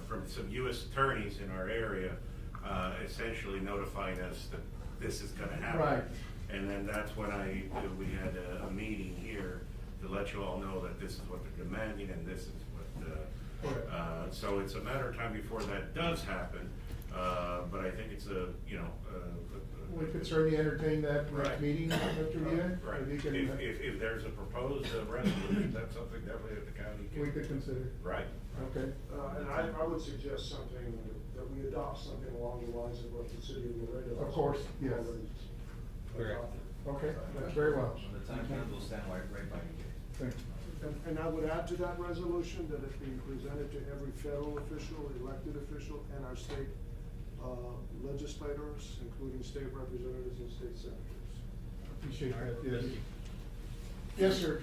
from some U.S. attorneys in our area, essentially notifying us that this is gonna happen. Right. And then that's when we had a meeting here to let you all know that this is what they're demanding and this is what, so it's a matter of time before that does happen. But I think it's a, you know, We could certainly entertain that next Right. meeting, Mr. Diaz. Right, If you can, if there's a proposed resolution, that's something definitely that the county can. we could consider. Right. Okay. And I would suggest something, that we adopt something along the lines of what the city of Laredo. Of course, yes. already adopted. Okay, that's very well. On the time comes, we'll stand right by you. Thank you. And I would add to that resolution that it be presented to every federal official, elected official, and our state legislators, including state representatives and state senators. Appreciate that, yes. Yes, sir.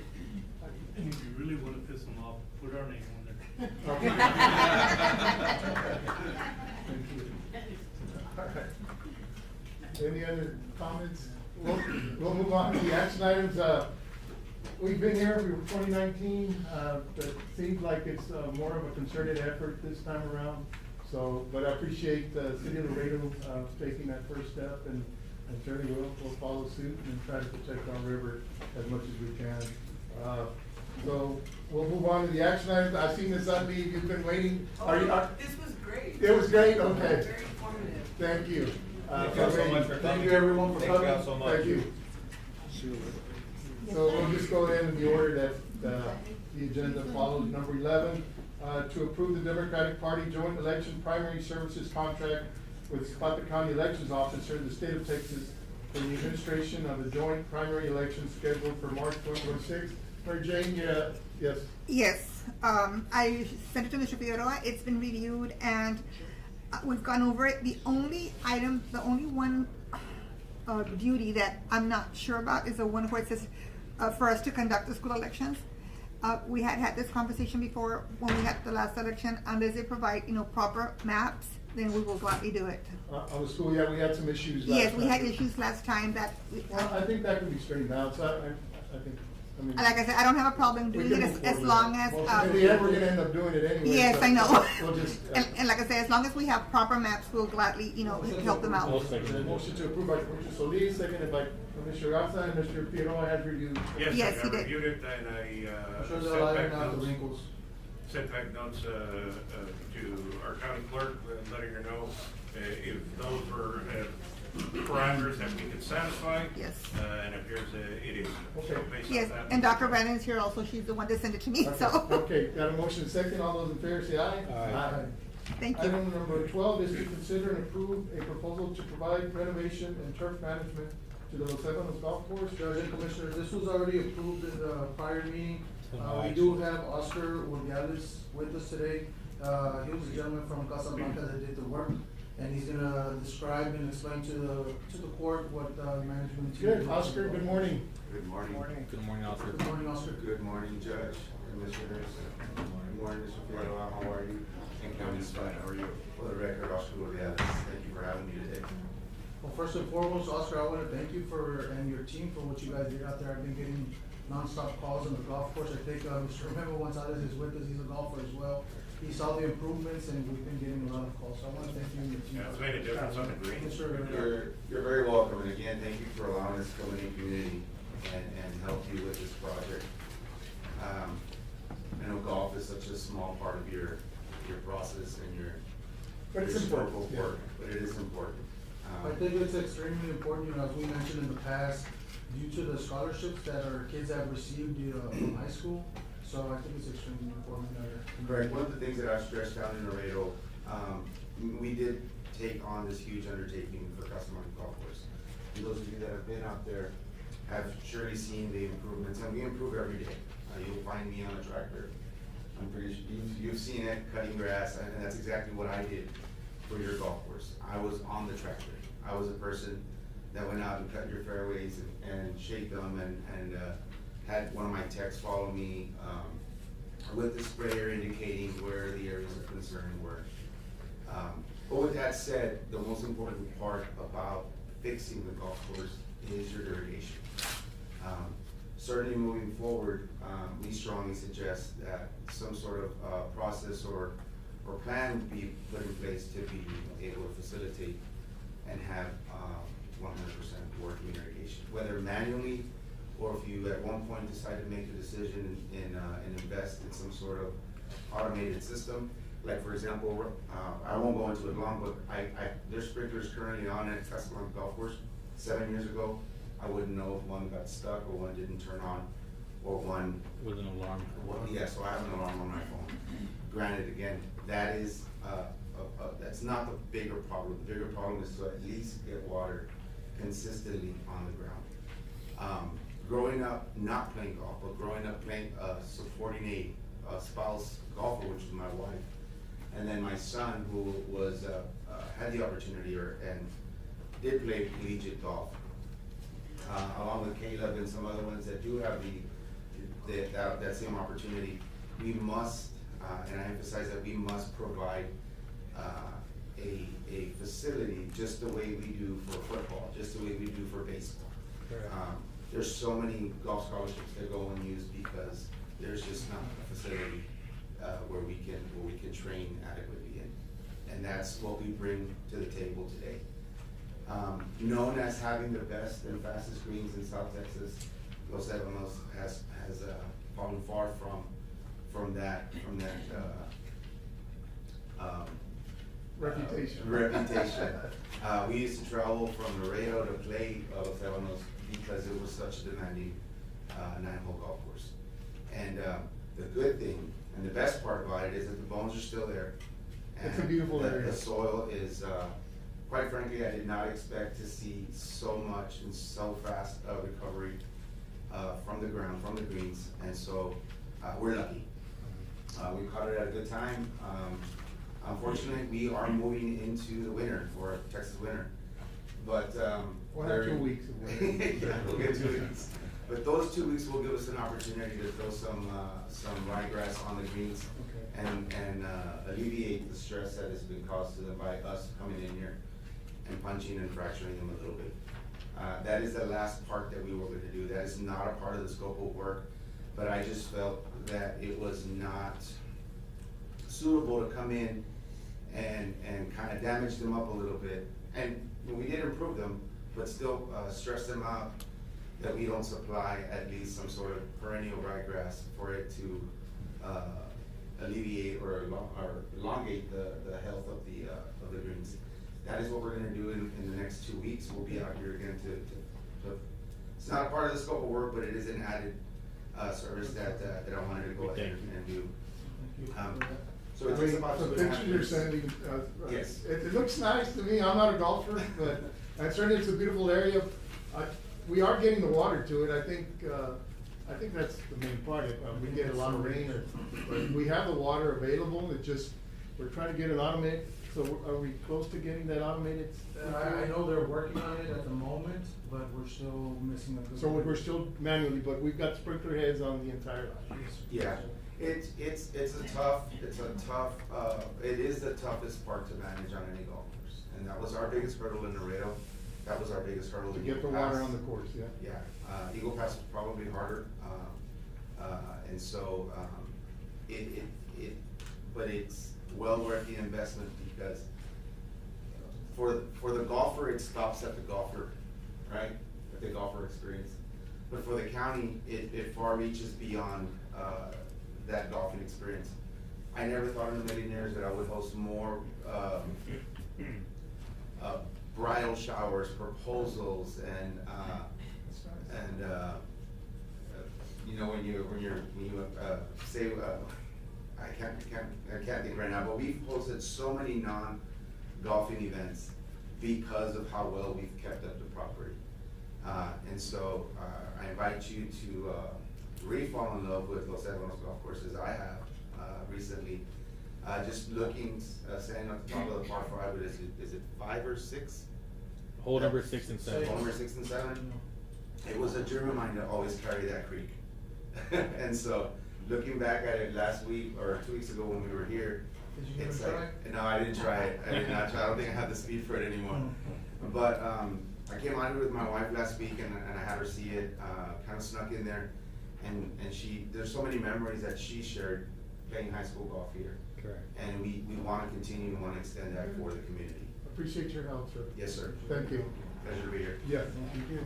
And if you really wanna piss them off, put our name on there. Okay. Thank you. All right. Any other comments? We'll move on to the action items. We've been here for 2019, but it seems like it's more of a concerted effort this time around. So, but I appreciate the city of Laredo taking that first step, and certainly we'll follow suit and try to protect our river as much as we can. So we'll move on to the action items. I've seen this on me. You've been waiting. This was great. It was great. Okay. Very informative. Thank you. Thank you all so much for coming. Thank you everyone for coming. Thank you all so much. Thank you. So we'll just go ahead in the order that the agenda follows. Number 11, to approve the Democratic Party joint election primary services contract with Zapata County Elections Officer in the state of Texas for the administration of the joint primary election scheduled for March 2026. Mary Jane, yes. Yes, I sent it to Mr. Figueroa, it's been reviewed, and we've gone over it. The only item, the only one duty that I'm not sure about is the one where it says for us to conduct the school elections. We had this conversation before when we had the last election, unless they provide, proper maps, then we will gladly do it. On the school, yeah, we had some issues last time. Yes, we had issues last time that. Well, I think that can be straightened out, so I think, Like I said, I don't have a problem we doing can it move as forward long with as. that. In the end, we're gonna end up doing it anyway. Yes, so I know. We'll just. And like I said, as long as we have proper maps, we'll gladly, help them out. Motion to approve by Commissioner Solis, seconded by Commissioner Garza, and Mr. Figueroa has reviewed. Yes, I he did. reviewed it, and I Sure, sent they'll back iron out the notes. wrinkles. Sent back notes to our county clerk, letting her know if those were parameters that we could satisfy. Yes. And it appears it is. So based on Yes, that- and Dr. Brandon's here also, she's the one that sent it to me, so. Okay, got a motion second, all those in favor say aye. Aye. Thank you. Item number 12 is to consider and approve a proposal to provide renovation and turf management to the Los Ebanos Golf Course. Judge and Commissioners, this was already approved in the prior meeting. We do have Oscar Urdiales with us today. He was the gentleman from Casablanca that did the work, and he's gonna describe and explain to the court what management. team Good, did. Oscar, good morning. Good morning. Good morning, Oscar. Good morning, Oscar. Good morning, Judge, Commissioners. Good morning, Mr. Figueroa, how are you? And County Spy, how are you? For the record, Oscar Urdiales, thank you for having me today. Well, first and foremost, Oscar, I wanna thank you and your team for what you guys did out there. I've been getting nonstop calls on the golf course. I think, Mr. Remember Gonzalez is with us, he's a golfer as well. He saw the improvements and we've been getting a lot of calls, so I wanna thank you and your team. Yeah, it's made a difference on the green. Yes, sir. You're very welcome, and again, thank you for allowing us to come in the community and help you with this project. I know golf is such a small part of your process and your But it's scope important, of yeah. work, but it is important. I think it's extremely important, as we mentioned in the past, due to the scholarships that our kids have received from high school. So I think it's extremely important that. Correct. One of the things that I've stressed down in Laredo, we did take on this huge undertaking for Casablanca Golf Course. And those of you that have been out there have surely seen the improvements, and we improve every day. You'll find me on a tractor. I'm pretty sure you've seen it cutting grass, and that's exactly what I did for your golf course. I was on the tractor. I was a person that went out and cut your fairways and shaped them, and had one of my techs follow me with the sprayer indicating where the areas of concern were. But with that said, the most important part about fixing the golf course is your irrigation. Certainly moving forward, we strongly suggest that some sort of process or plan be put in place to be able to facilitate and have 100% working irrigation, whether manually or if you at one point decide to make the decision and invest in some sort of automated system, Like for example, I won't go into it long, but there's sprinklers currently on at Casablanca Golf Course. 7 years ago, I wouldn't know if one got stuck or one didn't turn on, or one. With an alarm. Well, yeah, so I have an alarm on my phone. Granted, again, that is, that's not the bigger problem. The bigger problem is to at least get water consistently on the ground. Growing up, not playing golf, but growing up playing, supporting a spouse golfer, which was my wife, and then my son, who was, had the opportunity and did play collegiate golf, along with Caleb and some other ones that do have that same opportunity. We must, and I emphasize that we must provide a facility just the way we do for football, just the way we do for baseball. There's so many golf scholarships that go unused because there's just not a facility where we can train adequately in, and that's what we bring to the table today. Known as having the best and fastest greens in South Texas, Los Ebanos has fallen far from that reputation. We used to travel from Laredo to play Los Ebanos because it was such a demanding 9-hole golf course. And the good thing and the best part about it is that the bones are still there. And it's a beautiful area. The soil is, quite frankly, I did not expect to see so much and so fast recovery from the ground, from the greens, and so we're lucky. We caught it at a good time. Unfortunately, we are moving into the winter, for Texas winter, but we'll have 2 weeks of winter. Yeah, we'll get 2 weeks. But those 2 weeks will give us an opportunity to throw some ryegrass on the greens, okay, and alleviate the stress that has been caused to them by us coming in here and punching and fracturing them a little bit. That is the last part that we were going to do. That is not a part of the scope of work, but I just felt that it was not suitable to come in and kind of damage them up a little bit. And we did improve them, but still stress them out that we don't supply at least some sort of perennial ryegrass for it to alleviate or elongate the health of the greens. That is what we're gonna do in the next 2 weeks. We'll be out here again to it's not a part of the scope of work, but it is an added service that I wanted to go ahead and do. So it takes about 2.5 pictures you're weeks. sending, Yes. It looks nice to me. I'm not a golfer, but certainly it's a beautiful area. We are getting the water to it. I think that's the main part. We get a lot of rain, or we have the water available. It just, we're trying to get it automated. So are we close to getting that automated? I know they're working on it at the moment, but we're still missing a good. So we're still manually, but we've got sprinkler heads on the entire line. Yeah, it is the toughest part to manage on any golf course, and that was our biggest hurdle in Laredo. That was our biggest hurdle. To in get the Eagle water Pass. on the course, yeah. Yeah, Eagle Pass was probably harder, and so but it's well worth the investment because for the golfer, it stops at the golfer, right? At the golfer experience. But for the county, it far reaches beyond that golfing experience. I never thought in a million years that I would host more bridal showers, proposals, and you know, when you say I can't think right now, but we've hosted so many non-golfing events because of how well we've kept up the property. And so I invite you to really fall in love with Los Ebanos golf course as I have recently. Just looking, standing at the top of the par 5, is it 5 or 6? Hole number 6 and 7. Hole number 6 and 7. It was a dream of mine to always carry that creek. And so, looking back at it last week or 2 weeks ago when we were here, it's like, no, I didn't try it. I did not try. I don't think I have the speed for it anymore. But I came out here with my wife last week and I had her see it, kind of snuck in there, and there's so many memories that she shared playing high school golf here. Correct. And we want to continue and want to extend that for the community. Appreciate your help, sir. Yes, sir. Thank you. Pleasure to be here. Yes, thank you.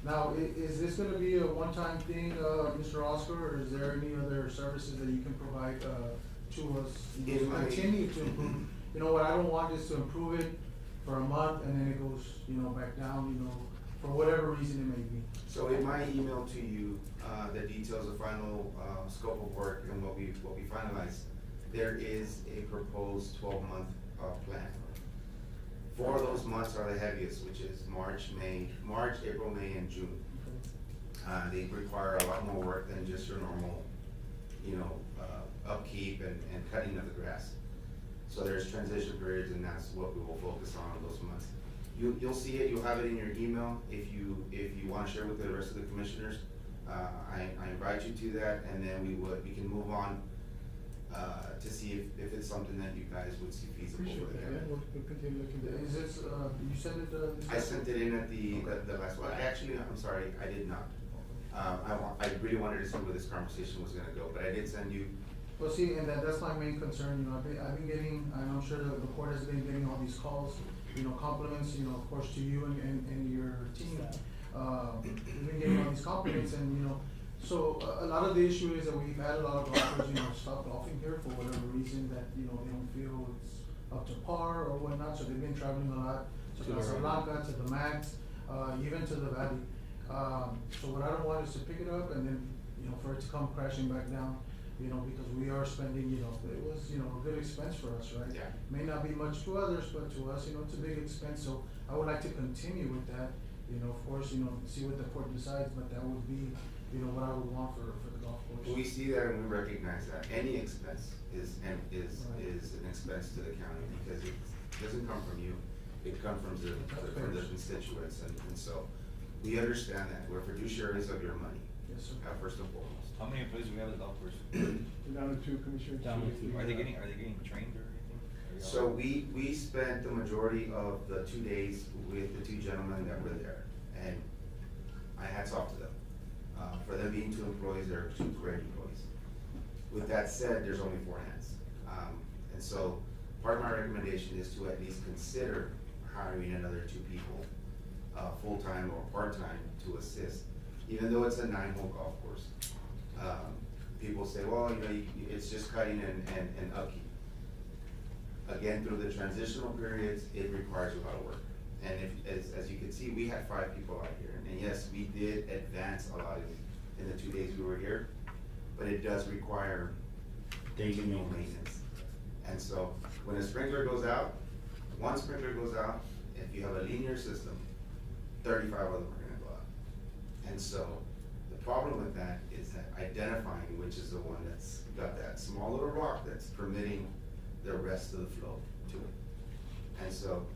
Now, is this gonna be a one-time thing, Mr. Oscar, or is there any other services that you can provide, to us, It to might- continue to improve. You know, what I don't want is to improve it for a month and then it goes, you know, back down, you know, for whatever reason it may be. So in my email to you, the details of final, scope of work and what we finalized, there is a proposed 12-month, plan. 4 of those months are the heaviest, which is March, April, May, and June. They require a lot more work than just your normal, you know, upkeep and cutting of the grass. So there's transition periods, and that's what we will focus on in those months. You'll see it, you'll have it in your email, if you wanna share with the rest of the commissioners, I invite you to that, and then we can move on, to see if it's something that you guys would see feasible. Appreciate that, yeah, we'll continue looking at it. Is this, you sent it, I sent it in at the last one, actually, I'm sorry, I did not. I really wanted to see where this conversation was gonna go, but I did send you. Well, see, and that's my main concern, you know, I've been getting, and I'm sure the court has been getting all these calls, you know, compliments, you know, of course, to you and your team. We've been getting all these compliments and, you know, so a lot of the issue is that we've had a lot of golfers, you know, stop golfing here for whatever reason that, you know, they don't feel it's up to par or whatnot, so they've been traveling a lot to Casablanca, to the Max, even to the Valley. So what I don't want is to pick it up and then, you know, for it to come crashing back down, you know, because we are spending, you know, it was, you know, a good expense for us, right? Yeah. May not be much to others, but to us, you know, it's a big expense, so I would like to continue with that, you know, of course, you know, see what the court decides, but that would be, you know, what I would want for the golf course. We see that and we recognize that any expense is an expense to the county, because it doesn't come from you, it comes from the constituents, and so we understand that, we're fiduciaries of your money. Yes, sir. First and foremost. How many employees do we have at the golf course? We're down to 2, Commissioner. Are they getting trained or anything? So we spent the majority of the 2 days with the 2 gentlemen that were there, and my hat's off to them. For them being 2 employees, they're 2 great employees. With that said, there's only 4 hands. And so part of my recommendation is to at least consider hiring another 2 people, full-time or part-time, to assist, even though it's a 9-hole golf course. People say, well, you know, it's just cutting and upkeep. Again, through the transitional periods, it requires a lot of work. And as you can see, we had 5 people out here, and yes, we did advance a lot in the 2 days we were here, but it does require daily maintenance. And so, when a sprinkler goes out, one sprinkler goes out, if you have a linear system, 35 of them are gonna go out. And so, the problem with that is that identifying which is the one that's got that small little rock that's permitting the rest of the flow to it. And so,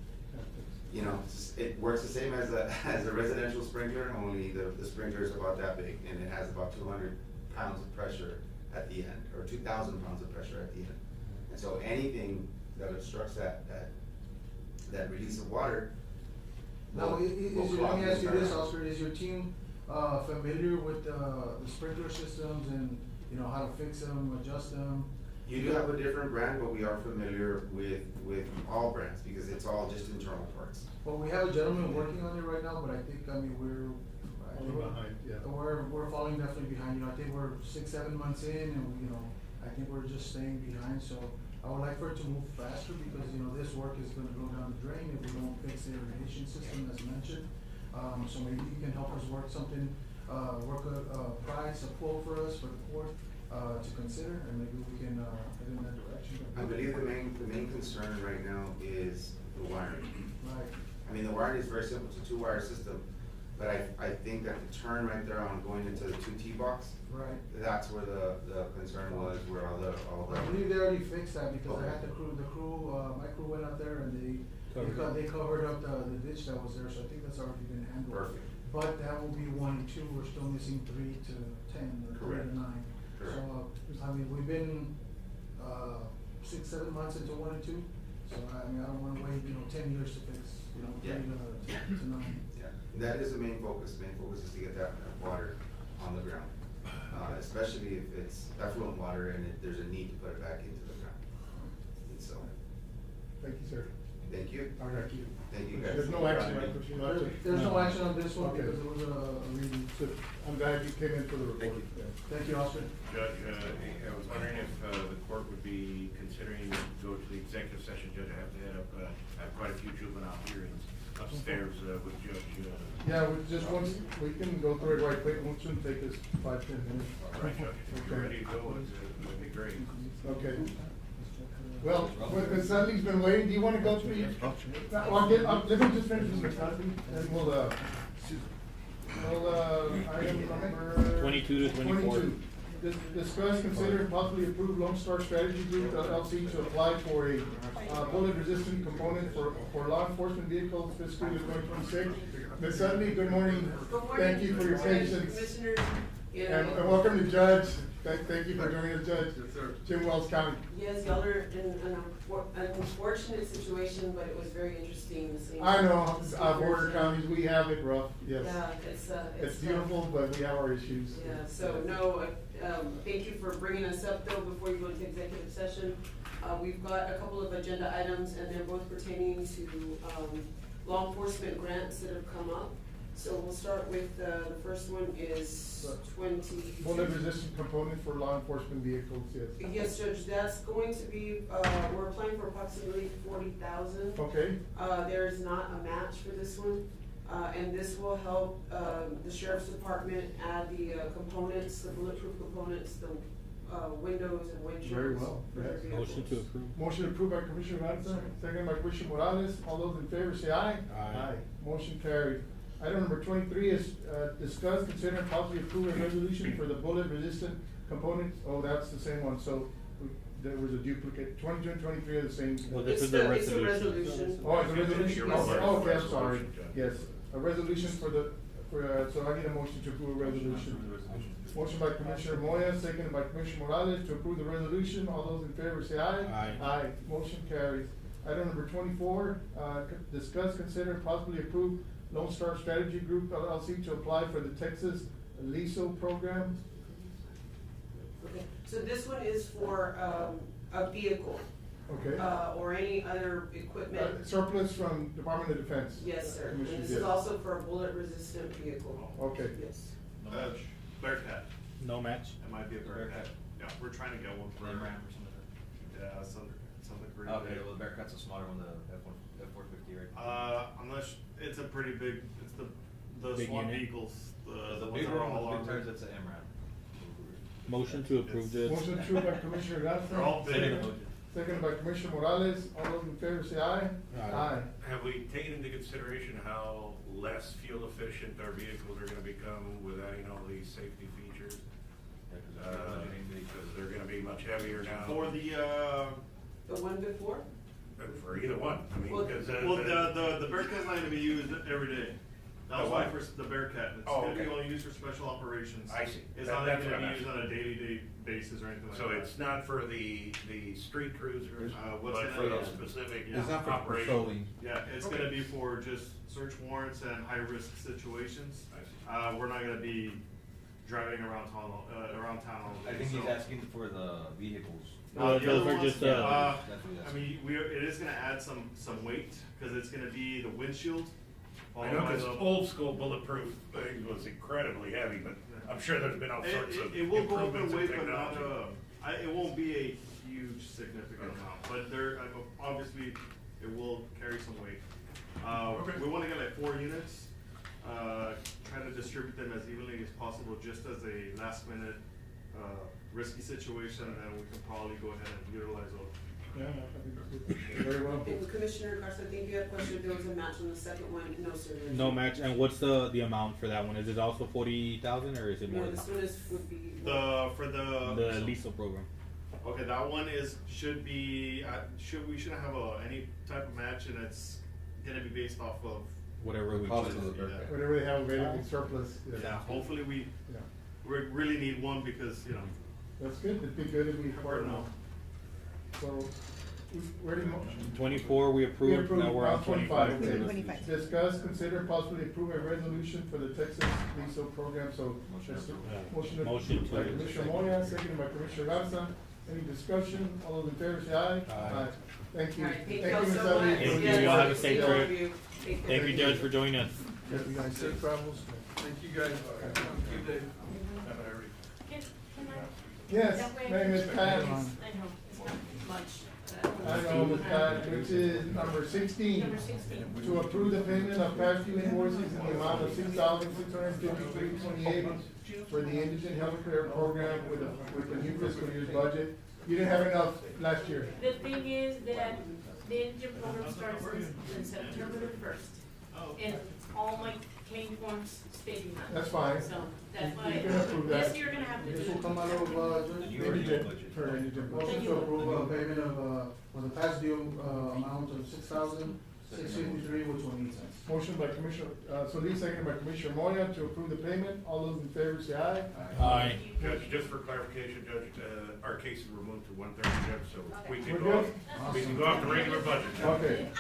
you know, it works the same as a residential sprinkler, only the sprinkler is about that big, and it has about 200 pounds of pressure at the end, or 2,000 pounds of pressure at the end. And so anything that obstructs that release of water. Now, let me ask you this, Oscar, is your team familiar with the sprinkler systems and, you know, how to fix them, adjust them? You do have a different brand, but we are familiar with all brands, because it's all just internal parts. Well, we have a gentleman working on it right now, but I think, I mean, we're behind, yeah. We're falling definitely behind, you know, I think we're 6-7 months in, and, you know, I think we're just staying behind, so I would like for it to move faster, because, you know, this work is gonna go down the drain if we don't fix the irrigation system as mentioned. So maybe you can help us work something, work a price, a quote for us for the court, to consider, and maybe we can, head in that direction. I believe the main concern right now is the wiring. Right. I mean, the wiring is very simple, it's a 2-wire system, but I think that the turn right there on going into the 2 tee box, right, that's where the concern was, where all the. I believe they already fixed that, because I had my crew went up there and they covered up the ditch that was there, so I think that's already been handled. Perfect. But that will be 1 and 2, we're still missing 3 to 10, or 3 to 9. Correct. So, I mean, we've been, 6-7 months into 1 and 2, so I mean, I don't wanna wait, you know, 10 years to fix, you know, 3 to 9. Yeah, that is the main focus. Main focus is to get that water on the ground, especially if it's effluent water and there's a need to put it back into the ground. And so. Thank you, sir. Thank you. All right. Thank you guys. There's no action, right, Commissioner? There's no action on this one, Okay. because it was a reading. I'm glad you came in for the report. Thank you. Thank you, Oscar. Judge, I was wondering if the court would be considering go to the executive session, Judge, I have to head up, I have quite a few juvenile hearings upstairs, with Judge, Yeah, we just once, we can go through it right quick, it shouldn't take us 5-10 minutes. All right, Judge, if you're ready to go, it'd be great. Okay. Well, Ms. Sudley's been waiting, do you wanna go through each? Let me just finish with Ms. Sudley, and we'll, item number 22 to 24. 22. Discuss, consider, and possibly approve Lone Star Strategy Group LLC to apply for a bullet-resistant component for law enforcement vehicles fiscal year 2026. Ms. Sudley, good morning. Good morning. Thank you for your patience. Commissioners, And welcome to Judge. Thank you for joining us, Judge. Jim Wells County. yes, y'all are in an unfortunate situation, but it was very interesting to see. I know, border counties, we have it rough, yes. Yeah, It's beautiful, but we have our issues. Yeah, so no, thank you for bringing us up though before you go into executive session. We've got a couple of agenda items and they're both pertaining to, law enforcement grants that have come up. So we'll start with, the first one is 20. Bullet-resistant component for law enforcement vehicles, yes. Yes, Judge, that's going to be, we're applying for approximately 40,000. Okay. There is not a match for this one, and this will help, the sheriff's department add the, components, the bulletproof components, the, windows and windshields. Very well. for their Yes. vehicles. Motion to approve. Motion approved by Commissioner Garza, second by Commissioner Morales. All those in favor say aye. Aye. Motion carried. Item number 23 is, discuss, consider, and possibly approve a resolution for the bullet-resistant components. Oh, that's the same one, so there was a duplicate. 22 and 23 are the same. Well, this is It's the a resolution. resolution. Oh, it's a resolution? Yes, sir. Oh, okay, I'm sorry. Yes, a resolution so I need a motion to approve a resolution. Motion by Commissioner Moya, seconded by Commissioner Morales to approve the resolution. All those in favor say aye. Aye. Aye. Motion carries. Item number 24, discuss, consider, and possibly approve Lone Star Strategy Group LLC to apply for the Texas LISO program. Okay, so this one is for, a vehicle. Okay. Or any other equipment. Surplus from Department of Defense. Yes, sir. And Commissioner, this yes. is also for a bullet-resistant vehicle. Okay. Yes. Bearcat. No match. It might be a Bearcat. Yeah, we're trying to get one for. Name RAM or something. Yeah, something green. Okay, well, the Bearcat's a smaller one, the F-450, right? Unless, it's a pretty big, it's the Big SWAT unit. vehicles, the ones big that are one all with big tires, armored. that's an MRAM. Motion to approve this. Motion approved by Commissioner Garza. They're all big. Seconded by Commissioner Morales. All those in favor say aye. Aye. Have we taken into consideration how less fuel efficient our vehicles are gonna become with adding all these safety features? Because they're gonna be much heavier now. For The one before? For either one, I mean, Well, because. the Bearcat's not gonna be used every day. That was The why what? for the Bearcat, it's Oh, gonna be okay. only used for special operations. I see. It's That- not that's what gonna I'm be used on a day-to-day basis or anything like that. So it's not for the street cruisers, what's but gonna- for those yeah. specific Yeah. It's not for operations? patrolling. Yeah, it's Okay. gonna be for just search warrants and high-risk situations. I see. We're not gonna be driving around town, all day. I think he's so- asking for the vehicles. Well, the those other are ones, just, That's what he's I asking. mean, it is gonna add some weight, cause it's gonna be the windshield. I know followed by this the- old school bulletproof thing was incredibly heavy, but I'm sure there's been all sorts of It will go up in improvements in weight, but not, technology. it won't be a huge significant amount, but obviously, it will carry some weight. Okay. We wanna get like 4 units, try to distribute them as evenly as possible, just as a last minute, risky situation, and we can probably go ahead and utilize those. Yeah, I think that's good. Very well. And Commissioner Garza, I think you had a question, there was a match on the second one, no, sir. there's No match. And what's the amount for that one? Is it also 40,000 or is it more? No, than this that? one would be. The LISO program. Okay, that one should be, we shouldn't have any type of match, and it's gonna be based off of. Whatever we Cost choose. of the Bearcat. Whatever they have available surplus. Yeah, hopefully we Yeah. really need one because, That's good. It'd be good if we acquired Or no. one. So, where do you? 24 we approved. Now we're on 25. Okay. 25. Discuss, consider, possibly approve a resolution for the Texas LISO program, so. Motion Motion to- by Commissioner Moya, seconded by Commissioner Garza. Any discussion? All those in favor say aye. Aye. Thank you. All right, thank Ms. y'all so Sally. much. Thank you. Yes, Y'all have a safe see all trip. of you. Take care. Thank you, Judge, for joining us. Yes, you guys safe travels. Thank you guys. Have a good day. Can I Yes, That way- my name is Pat. I know, it's not much. I know, Ms. Pat, which is number 16. Number 16. To approve the payment of past due invoices in the amount of $6,653.28 for the indigent healthcare program with the new fiscal year's budget. You didn't have enough last year. The thing is that the indigent program starts in September the 1st. And all my claim forms stating that. That's fine. So that's why You can approve that. this year you're gonna have to do This will it. come out of, Indigent, for indigent. motion to approve, payment of, for the past due, amount of $6,653 with 28 cents. Motion by Commissioner Solis, seconded by Commissioner Moya to approve the payment. All those in favor say aye. Aye. Judge, just for clarification, Judge, our case is removed to 1:30, Judge, so we can We're go, good? we can go off the regular budget. Judge. Okay.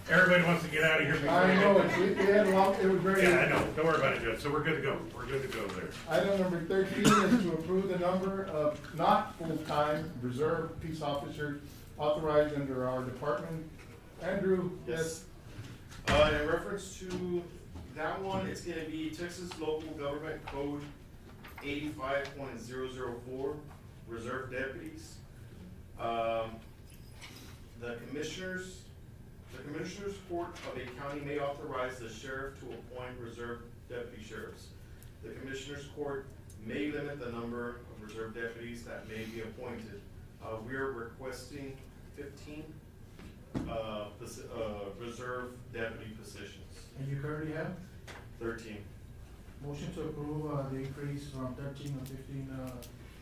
Everybody wants to get out of here. before- I know, we had a long, it was very. Yeah, I know, don't worry about it, Judge, so we're good to go, we're good to go there. Item number 13 is to approve the number of not full-time reserve peace officers authorized under our department. Andrew, yes. In reference to that one, it's gonna be Texas Local Government Code 85.004, Reserve Deputies. The Commissioners Court of a county may authorize the sheriff to appoint reserve deputy sheriffs. The Commissioners Court may limit the number of reserve deputies that may be appointed. We are requesting 15 reserve deputy positions. And you currently have? 13. Motion to approve, the increase from 13 to 15,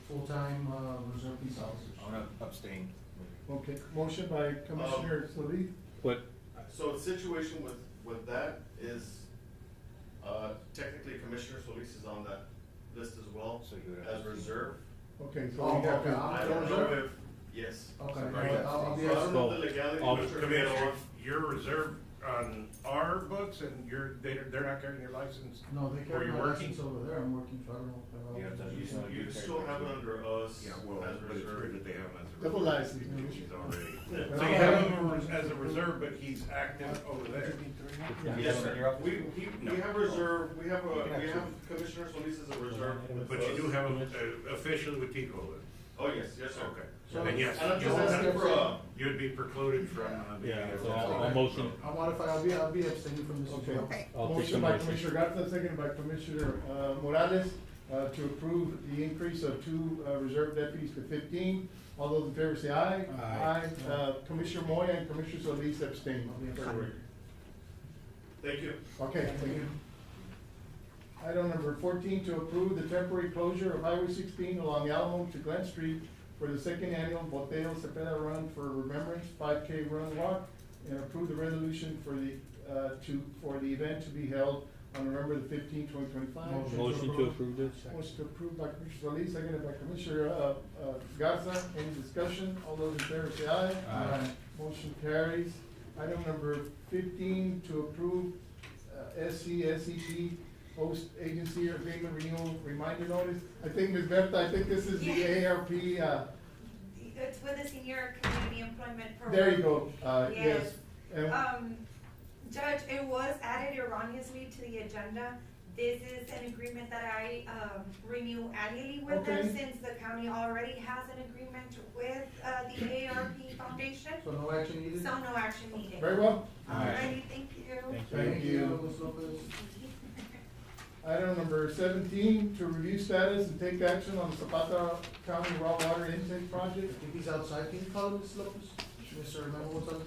full-time, reserve police officers. I'm gonna abstain. Okay, motion by Commissioner Solis. What? So the situation with that is, technically Commissioner Solis is on that list as well, So you would have as to- reserve. Okay, so Oh, we have okay. to. I don't know if, yes. Okay, So I'll be, I don't know the legality of Come it. in, you're reserved on our books and they're not carrying your license? no, they Where carry you're my working? license over there, I'm working, so I don't know. You have to- You still have it under us Yeah, well, as but it's reserve. weird that they have him as a Double reserve. license. He's already. Yeah. So you have him as a reserve, but he's active over there. Yes, sir. We have reserve, we have can Commissioner Solis as a reserve. with But you us. do have him officially with Tico then? Oh, yes, yes, sir. Okay. So- And yes, And I'm just asking for you'd be precluded from, being Yeah, able so to- I'll motion. I'll modify, I'll be abstaining from this as Okay. well. Okay. I'll take Motion the by motion. Commissioner Garza, seconded by Commissioner Morales, to approve the increase of 2 reserve deputies to 15. All those in favor say aye. Aye. Commissioner Moya and Commissioner Solis abstain. Thank you. Okay, thank you. Item number 14, to approve the temporary closure of Highway 16 along Alamo to Glen Street for the second annual Boteo Zapata Run for Remembrance 5K Run Walk, and approve the resolution for the event to be held on November the 15th, 2025. Motion to approve this. Motion to approve by Commissioner Solis, seconded by Commissioner Garza. Any discussion? All those in favor say aye. Aye. Motion carries. Item number 15, to approve SCSEP host agency agreement renewal reminder notice. I think, Ms. Berta, I think this is the ARP, It's with the Senior Community Employment Program. there you go, yes. And- Judge, it was added erroneously to the agenda. This is an agreement that I, renew annually with them, Okay. since the county already has an agreement with, the AARP Foundation. So no action needed? So no action needed. Very well. Alrighty, thank you. Thank you. Ms. Lopez. Item number 17, to review status and take action on the Zapata County Raw Water Intake Project. I think he's outside, can you call him, Ms. Lopez? Mr. Memo Gonzalez?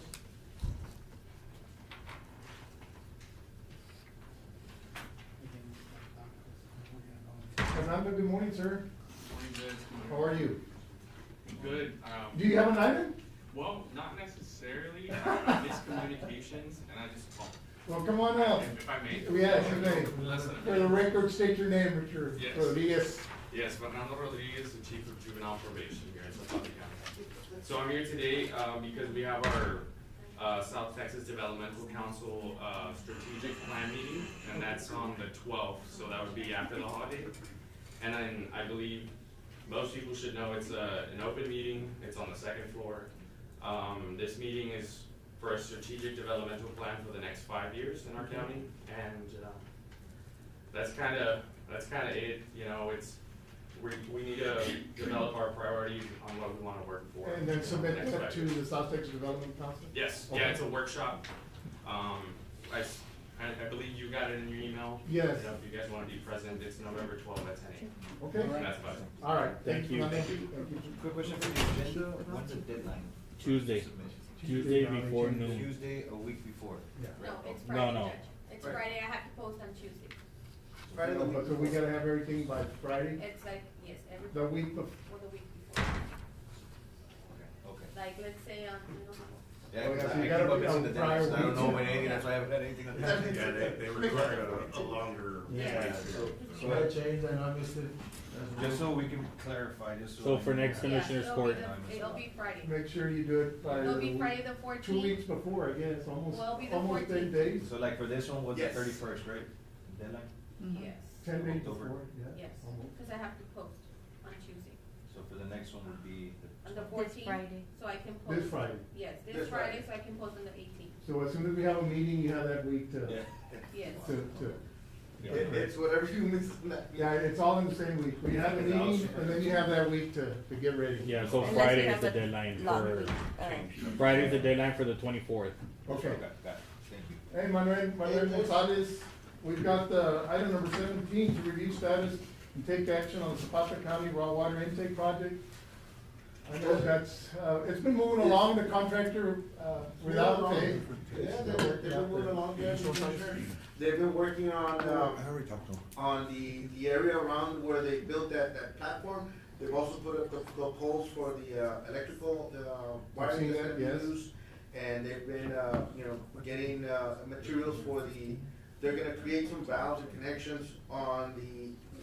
Fernando, good morning, sir. Morning, Judge. How are you? Good. Do you have an item? Well, not necessarily. Miscommunications, and I just called. Well, come on up. If I may. Yes, your name. Less than a For the minute. record, state your name, Richard Yes. Rodriguez. Yes, Fernando Rodriguez, the Chief of Juvenile Probation here in Zapata County. So I'm here today because we have our South Texas Developmental Council strategic plan meeting, and that's on the 12th, so that would be after the holiday. And then I believe most people should know it's an open meeting. It's on the second floor. This meeting is for a strategic developmental plan for the next 5 years in our county, and that's kind of it. You know, it's we need to develop our priorities on what we wanna work for. And then submit next that five to years. the South Texas Development Council? Yes, Okay. yeah, it's a workshop. I believe you got it in your email. Yes. You know, if you guys wanna be present, it's November 12th at 10 a.m. Okay. And that's about it. All right, Thank you. Thank you. Quick question for the agenda, when's the deadline? Tuesday. Submission? Tuesday before noon. Tuesday, a week before. No, it's No, Friday, no. Judge. It's Friday, I have to post on Tuesday. Friday the week So we gotta have everything by Friday, It's like, yes, every. the week before. Or the week before. Okay. Like, let's say, Yeah, Oh, yeah, cause so I you keep gotta up be missing on the prior deadline, so I don't know week. when anything, that's why I haven't had anything on that. Yeah, they require a longer. Yeah. So I changed and I missed it. Just so we can clarify, just so. So for next yeah, Commissioners Court. it'll be Friday. Make sure you do it by. It'll the be week- Friday the 14th. 2 weeks before, I guess, almost, Well, it'll be the almost 10 14th. days, So like for this one was the Yes. 31st, right? Deadline? Yes, 10 days October. before, yeah. yes, almost. cause I have to post on Tuesday. So for the next one would be On the the. 14th. Friday. So I can post. This Friday. Yes, This this Friday, Friday. so I can post on the 18th. So as soon as we have a meeting, you have that week to, Yeah. Yes. to. It's whatever you miss on that. Yeah, it's all in the same week. We have a meeting, and then you have that week to get ready. Yeah, so Unless we Friday is have the a deadline long for, week, Friday's the deadline for the 24th. Okay. Got it, thank you. Hey, Manuel Gonzalez, we've got, item number 17, to review status and take action on the Zapata County raw water intake project. I know that's, it's been moving along, the contractor, without pay. Yeah, they've been moving along there. They've been working on, I already talked to him. on the area around where they built that platform. They've also put up the poles for the, electrical, I've seen wiring that, that yes. we use. And they've been, getting, materials for they're gonna create some valves and connections on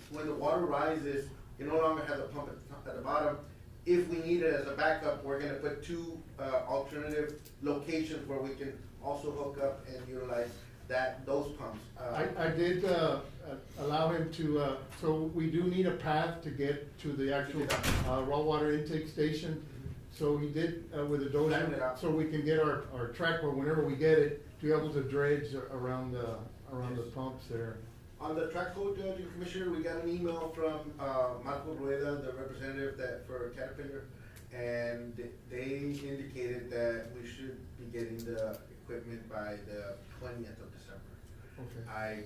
when the water rises, it no longer has a pump at the bottom. If we need it as a backup, we're gonna put two, alternative locations where we can also hook up and utilize those pumps. I did, allow him to, so we do need a path to get to the actual, raw water intake station. So he did, with a Plan it dozer, out. so we can get our track, or whenever we get it, to be able to dredge around the pumps there. On the track code, Judge and Commissioner, we got an email from, Marco Rueda, the representative for Caterpillar, and they indicated that we should be getting the equipment by the 20th of December. Okay. I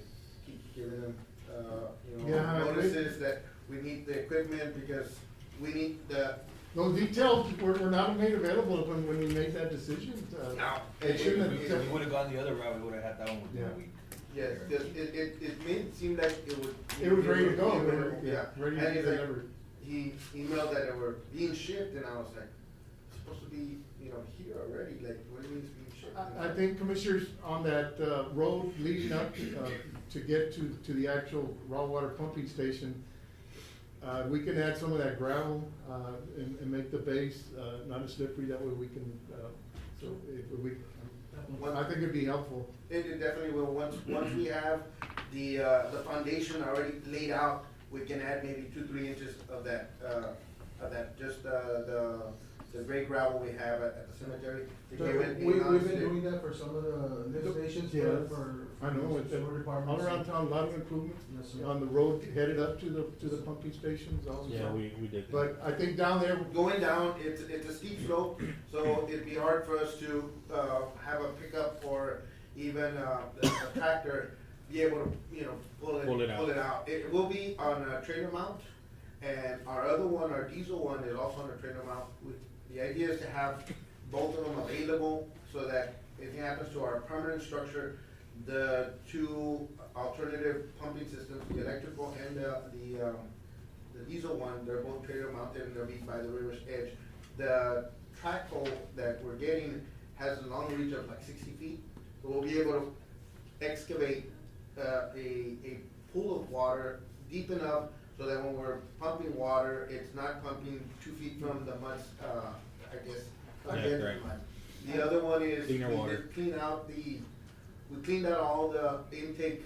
keep giving them, Yeah, notices that we need the equipment because we need Those details were not made available when we made that decision. No. They shouldn't If have. we would've gone the other route, we would've had that one within Yeah. a week. yes, because it made it seem like it would. It was ready to go, Yeah. ready to And be he's like, delivered. he emailed that they were being shipped, and I was like, it's supposed to be, here already, like, what do you mean it's being shipped? I think commissioners on that, road leading up to get to the actual raw water pumping station, we can add some of that gravel, and make the base, not as slippery, that way we can, so if we, I think it'd be helpful. It definitely will, once we have the foundation already laid out, we can add maybe 2-3 inches of that, just, the gray gravel we have at the cemetery. to give it a We've been non-slip. doing that for some of the lift stations, Yes. for. I know, it's, sewer departments. all around town, a lot of improvements Yes, sir. on the road headed up to the pumping stations also. Yeah, we did. But I think down there, Going down, it's a steep slope, so it'd be hard for us to, have a pickup or even, the tractor be able to, pull it out. It will be on a trailer mount, and our other one, our diesel one, is also on a trailer mount. The idea is to have both of them available, so that if anything happens to our permanent structure, the two alternative pumping systems, the electrical and the diesel one, they're both trailer mounted and they'll be by the river's edge. The track hole that we're getting has a long reach of like 60 feet, so we'll be able to excavate a pool of water deep enough so that when we're pumping water, it's not pumping 2 feet from the mud's, I guess. Yeah, right. The other one is, Cleaner we water. did clean out we cleaned out all the intake,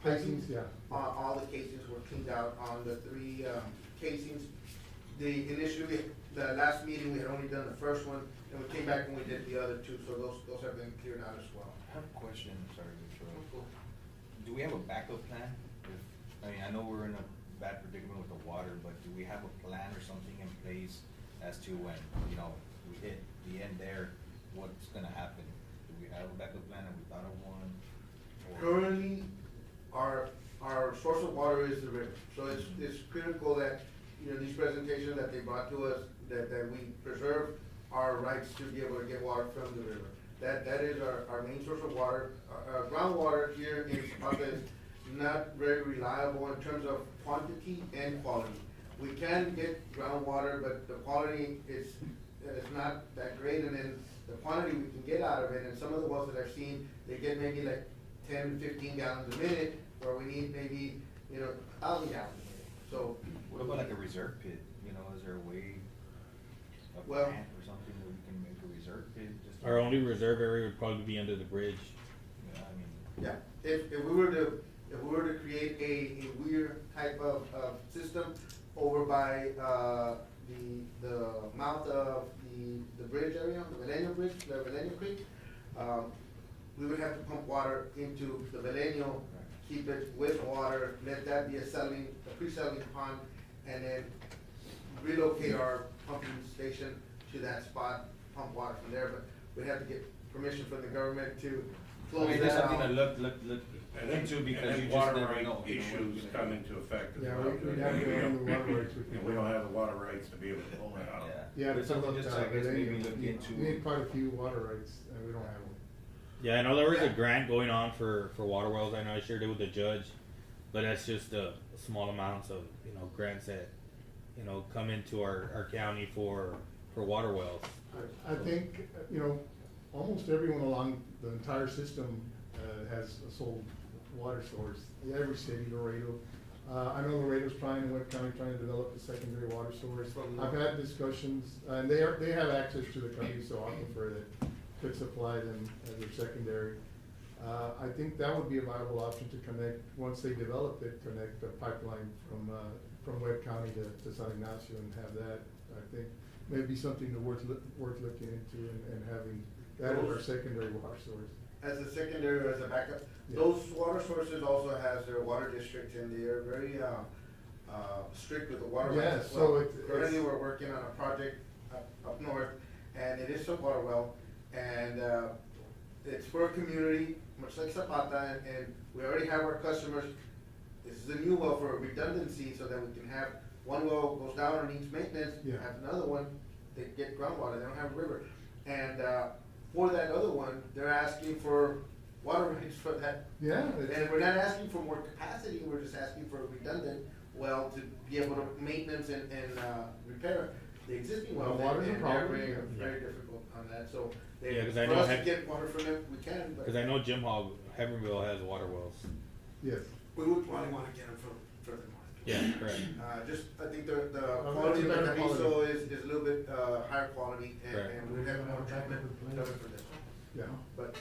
casings, yeah. all the casings were cleaned out on the 3, casings. Initially, the last meeting, we had only done the first one, and we came back and we did the other 2, so those have been cleared out as well. I have a question, sorry, Mr. Do we have a backup plan? I mean, I know we're in a bad predicament with the water, but do we have a plan or something in place as to when, you know, we hit the end there, what's gonna happen? Do we have a backup plan? Have we thought of one? Or- Currently, our source of water is the river, so it's critical that, you know, these presentations that they brought to us, that we preserve our rights to be able to get water from the river. That is our main source of water. Our groundwater here in Zapata is not very reliable in terms of quantity and quality. We can get groundwater, but the quality is not that great, and then the quantity we can get out of it, and some of the wells that I've seen, they get maybe like 10, 15 gallons a minute, where we need maybe, you know, 1,000 gallons a minute, so. What about like a reserve pit, you know, is there a way, a Well- plant or something that we can make a reserve pit? Just to- Our only reserve area would probably be under the bridge. Yeah, I mean. Yeah, if we were to create a weird type of system over by, the mouth of the bridge area, the Veleno Bridge, the Veleno Creek, we would have to pump water into the Veleno, keep it with water, let that be a pre-settling pond, and then relocate our pumping station to that spot, pump water from there, but we'd have to get permission from the government to I close mean, that just something out. to look into, because you just water never right know. you know, issues what- come into effect as Yeah, well. we have to own the water rights. And we don't have the water rights to be able to pull it out. Yeah, But to something fill up just, that I guess, maybe Veleno, look you into. need quite a few water rights, and we don't have them. Yeah, I know there was a grant going on for water wells. I know I shared it with the judge, but that's just small amounts of, you know, grants that, you know, come into our county for water wells. I think, you know, almost everyone along the entire system has a sole water source. Every city, Laredo. I know Laredo's trying, and Webb County trying to develop a secondary water source. I've had discussions, and they have access to the Calypso aquifer that could supply them as their secondary. I think that would be a viable option to connect, once they develop it, connect a pipeline from Webb County to San Ignacio and have that. I think maybe something worth looking into and having that as our secondary water source. As a secondary or as a backup. Yeah. Those water sources also has their water districts, and they are very, strict with the water rights Yeah, as so well. it's- Currently, we're working on a project up north, and it is a water well, and, it's for a community, much like Zapata, and we already have our customers. This is a new well for redundancy, so that we can have, one well goes down and needs maintenance, Yeah. have another one, they get groundwater, they don't have a river. And, for that other one, they're asking for water rights for that. Yeah. And we're not asking for more capacity, we're just asking for a redundant well to be able to maintenance and repair the existing well. Well, water's a And problem. they're Yeah. very difficult on that, so Yeah, they, 'cause I for know us to Heck- get water from them, we can, but. Because I know Jim Hog, Heavenville has water wells. Yes. We would probably wanna get them from further north. Yeah, correct. Just, I think the Oh, quality of that's the better Calypso quality. is a little bit, higher quality, Right. and we have more treatment coming for this. Yeah. But,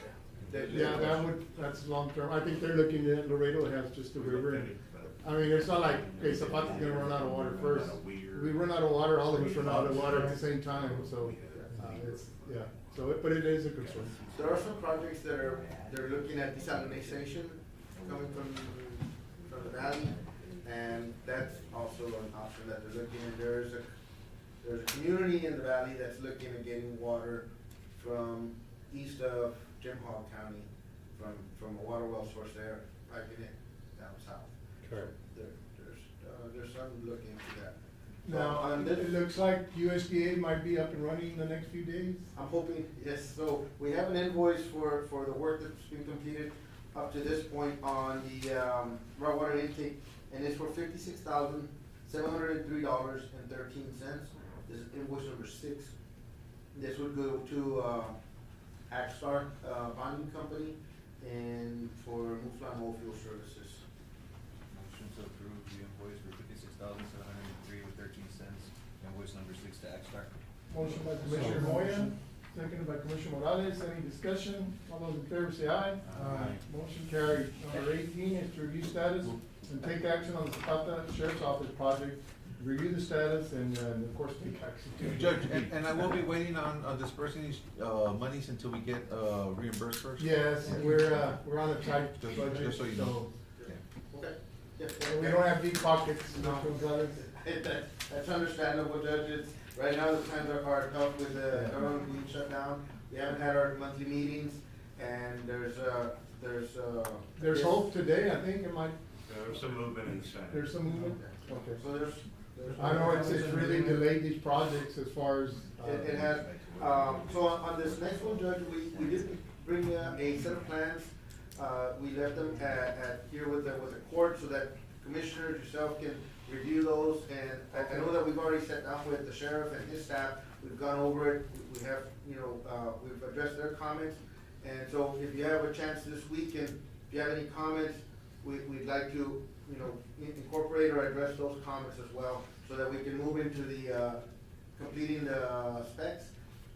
Yeah, that's long term. I think they're looking at Laredo has just a river. And, I mean, it's not like, okay, Zapata's gonna run out of water first. We run out of water, all of us run out of water at the same time, so, it's, yeah. So, but it is a concern. there are some projects they're looking at desalination coming from the valley, and that's also an option that they're looking at. There's a community in the valley that's looking at getting water from east of Jim Hall County, from a water well source there, piping it down south. Correct. There's some looking into that. Now, it looks like USDA might be up and running in the next few days. I'm hoping, yes, so we have an invoice for the work that's been completed up to this point on the, raw water intake, and it's for $56,703.13. This is invoice number 6. This would go to, Axstar, bonding company, and for Muflon Oil Fuel Services. Motion to approve the invoice for $56,703.13, invoice number 6 to Axstar. Motion by Commissioner Moya, seconded by Commissioner Morales. Any discussion? All those in favor say aye. Aye. Motion carried. Number 18 is to review status and take action on the Zapata Sheriff's Office project. Review the status and of course, take action. Judge, and I will be waiting on dispersing these, monies until we get, reimbursed first? Yes, we're on a tight Just budget, so you know. so. Okay. We don't have deep pockets. No. Mr. Gonzalez. That's understandable, Judge. Right now, the times are tough with the government being shut down. We haven't had our monthly meetings, and There's hope today, I think it might, There's some movement in the Senate. there's some movement, okay. So there's. I know it's really delayed these projects as far as. It has, so on this next one, Judge, we did bring a set of plans. We left them at here with the court so that commissioners, yourself can review those. And I know that we've already sat down with the sheriff and his staff. We've gone over it. We have, we've addressed their comments. And so if you have a chance this week and if you have any comments, we'd like to, incorporate or address those comments as well so that we can move into the, completing the specs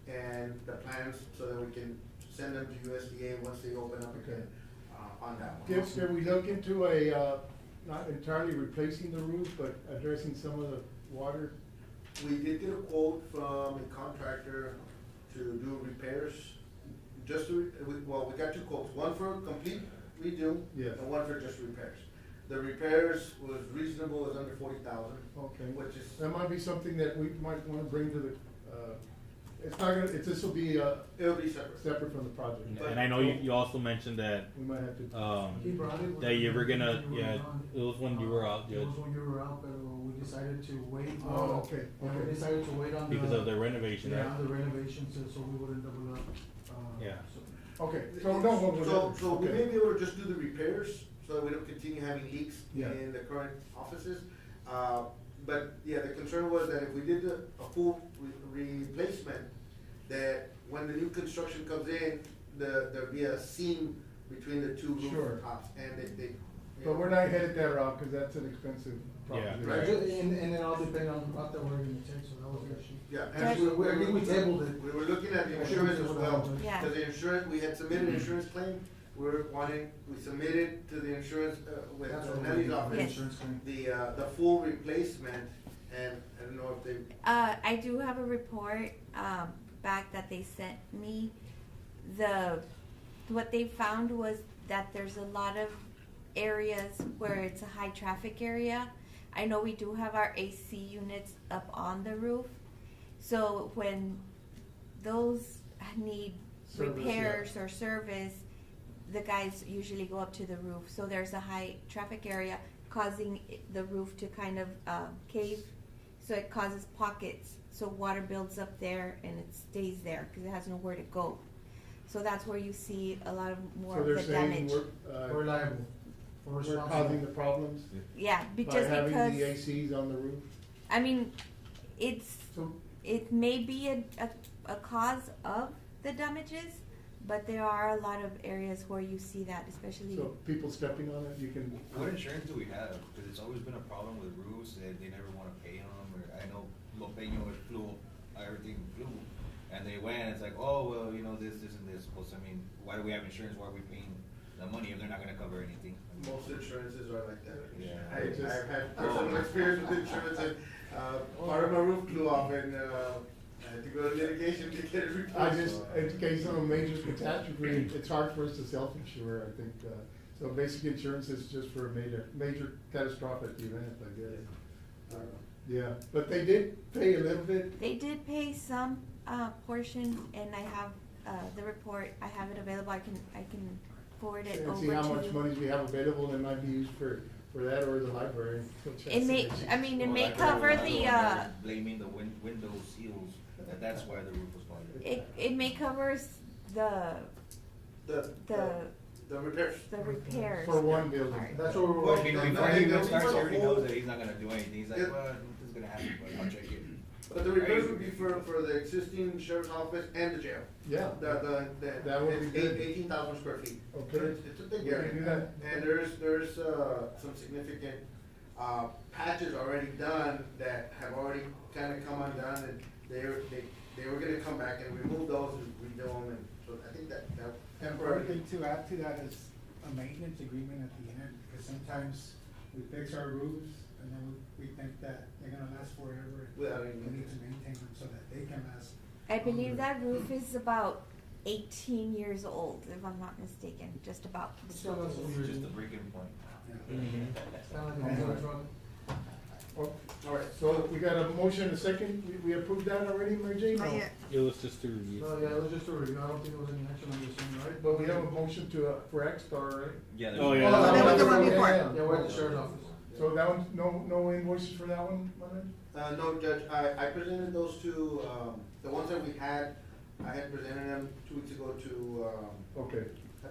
and the plans so that we can send them to USDA once they open up again, on that one. Can we look into not entirely replacing the roof, but addressing some of the water? We did get a quote from a contractor to do repairs, we got two quotes, one for a complete redo. Yes. And one for just repairs. The repairs was reasonable, was under 40,000. Okay. Which is. That might be something that we might wanna bring to the, it's not gonna, this will be, It'll be separate. separate from the project. And I know you also mentioned that, We might have to. He brought it. that you were gonna, when you were gone. it was when you were out, It Judge, was when you were out, but we decided to wait. Oh, okay, We okay. decided to wait on the. because of the renovation, right? Yeah, on the renovations, so we wouldn't double up. Yeah. Okay, so no, So we okay. may be able to just do the repairs, so that we don't continue having leaks Yeah. in the current offices. But yeah, the concern was that if we did a full replacement, that when the new construction comes in, there'd be a seam between the two Sure. roof tops, and they. But we're not headed that route, cause that's an expensive proposition. Right. And it all depends on what they were gonna take, so that was the issue. Yeah, Judge- and I think we tabled it. We were looking at the insurance as well. Yeah. Cause the insurance, we had submitted an insurance claim, we submitted to the insurance, with That's what Nelly's we- office. Yes. Insurance claim. The full replacement, and I don't know if they, I do have a report, back that they sent me. What they found was that there's a lot of areas where it's a high traffic area. I know we do have our AC units up on the roof, so when those need Service, repairs or service, the guys usually go up to the roof. So there's a high traffic area causing the roof to kind of cave, so it causes pockets. So water builds up there and it stays there because it has nowhere to go. So that's where you see a lot of more So of they're the saying damage. we're liable. We're We're responsible. causing the problems Yeah, by just having because, the ACs on the roof? I mean, So, it may be a cause of the damages, but there are a lot of areas where you see that, especially. so people stepping on it, you can. What insurance do we have? Because it's always been a problem with roofs, they never wanna pay them, or I know Lopeño, it flew, everything flew. And they went, it's like, oh, well, this and this, well, I mean, why do we have insurance, why are we paying the money if they're not gonna cover anything? most insurances are like that. Yeah. I've had personal experience with insurance, and, part of my roof blew off, and, I had to go to litigation to get it replaced. In case of a major catastrophe, it's hard for us to self-insure, I think, so basic insurance is just for a major catastrophic event, I guess. Yeah, but they did pay a little bit. They did pay some portion, and I have the report. I have it available. I can forward it And over see how to much you. money we have available that might be used for that or the library. It may, I mean, it may cover the, Blaming the window seals, that's why the roof was falling. it may cover the repairs. The repairs. For one building. part. That's what we're Well, working on. before he even starts, he already knows that he's not gonna do anything, he's like, well, this is gonna happen, but I'll check it. But the repairs would be for the existing sheriff's office and the jail. Yeah. That would be good. 18,000 square feet. Okay. So it's a big We can area. do that. And there's some significant, patches already done that have already kinda come undone, and they were gonna come back and remove those and redo them, and so I think that And temporary. one thing to add to that is a maintenance agreement at the end, because sometimes we fix our roofs and then we think that they're gonna last forever. Without any We need to maintain them so that they can last. I believe that roof is about 18 years old, if I'm not mistaken, just about. It's just a breaking point. It's kinda like a diesel truck. Oh, all right, so we got a motion, a second, we approved that already, Mary Jane? Not No. yet. It was just to review. No, yeah, it was just a review, I don't think there was any action on this one, right? But we have a motion to, for X-Star, right? Yeah, there's. Oh, yeah. that was the one before. Yeah, we're at the sheriff's office. So that one, no invoices for that one, Manuel? No, Judge, I presented those to, the ones that we had, I had presented them 2 weeks ago to, Okay, I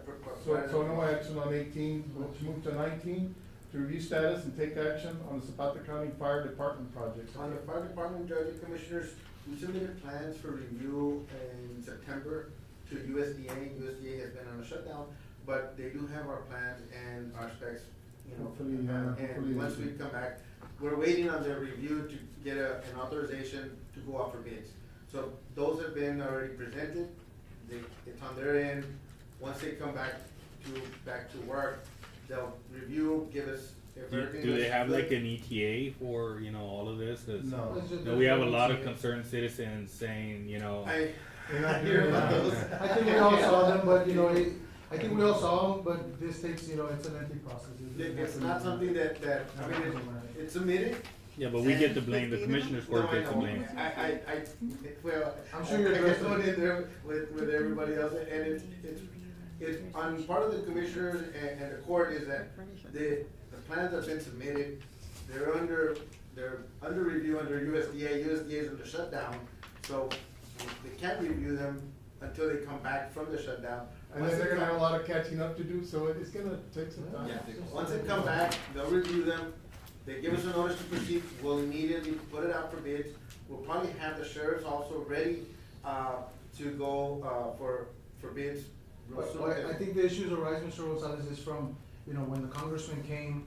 so no action on 18, let's move to 19, to review status and take action on the Zapata County Fire Department projects. On the fire department, Judge and Commissioners, we submitted plans for review in September to USDA. USDA has been on a shutdown, but they do have our plans and our specs, you know. Hopefully, hopefully And once they- we come back, we're waiting on their review to get an authorization to go out for bids. So those have been already presented, it's on their end. Once they come back to work, they'll review, give us, if everything Do they looks have good. like an ETA for, you know, all of this? 'Cause, No. It's just- no, we have a lot of concerned citizens saying, you know. You're not hearing about those. I think we all saw them, but you know, I think we all saw them, but this takes, you know, it's a lengthy process. It's not something that, I mean, it's submitted. Yeah, but we get to blame, the commissioners No, court I gets to know. blame. Well, I'm sure you're I addressing put it. in there with everybody else, and it's on part of the commissioners and the court is that the plans have been submitted, they're under review under USDA. USDA is under shutdown, so they can't review them until they come back from the shutdown. And then they're gonna have a lot of catching up to do, so it's gonna take some time. Yeah, once they come back, they'll review them, they give us a notice to proceed, we'll immediately put it out for bids. We'll probably have the sheriffs also ready, to go, for bids real soon. But I think the issues arise, Mr. Rosales, is from, you know, when the congressman came,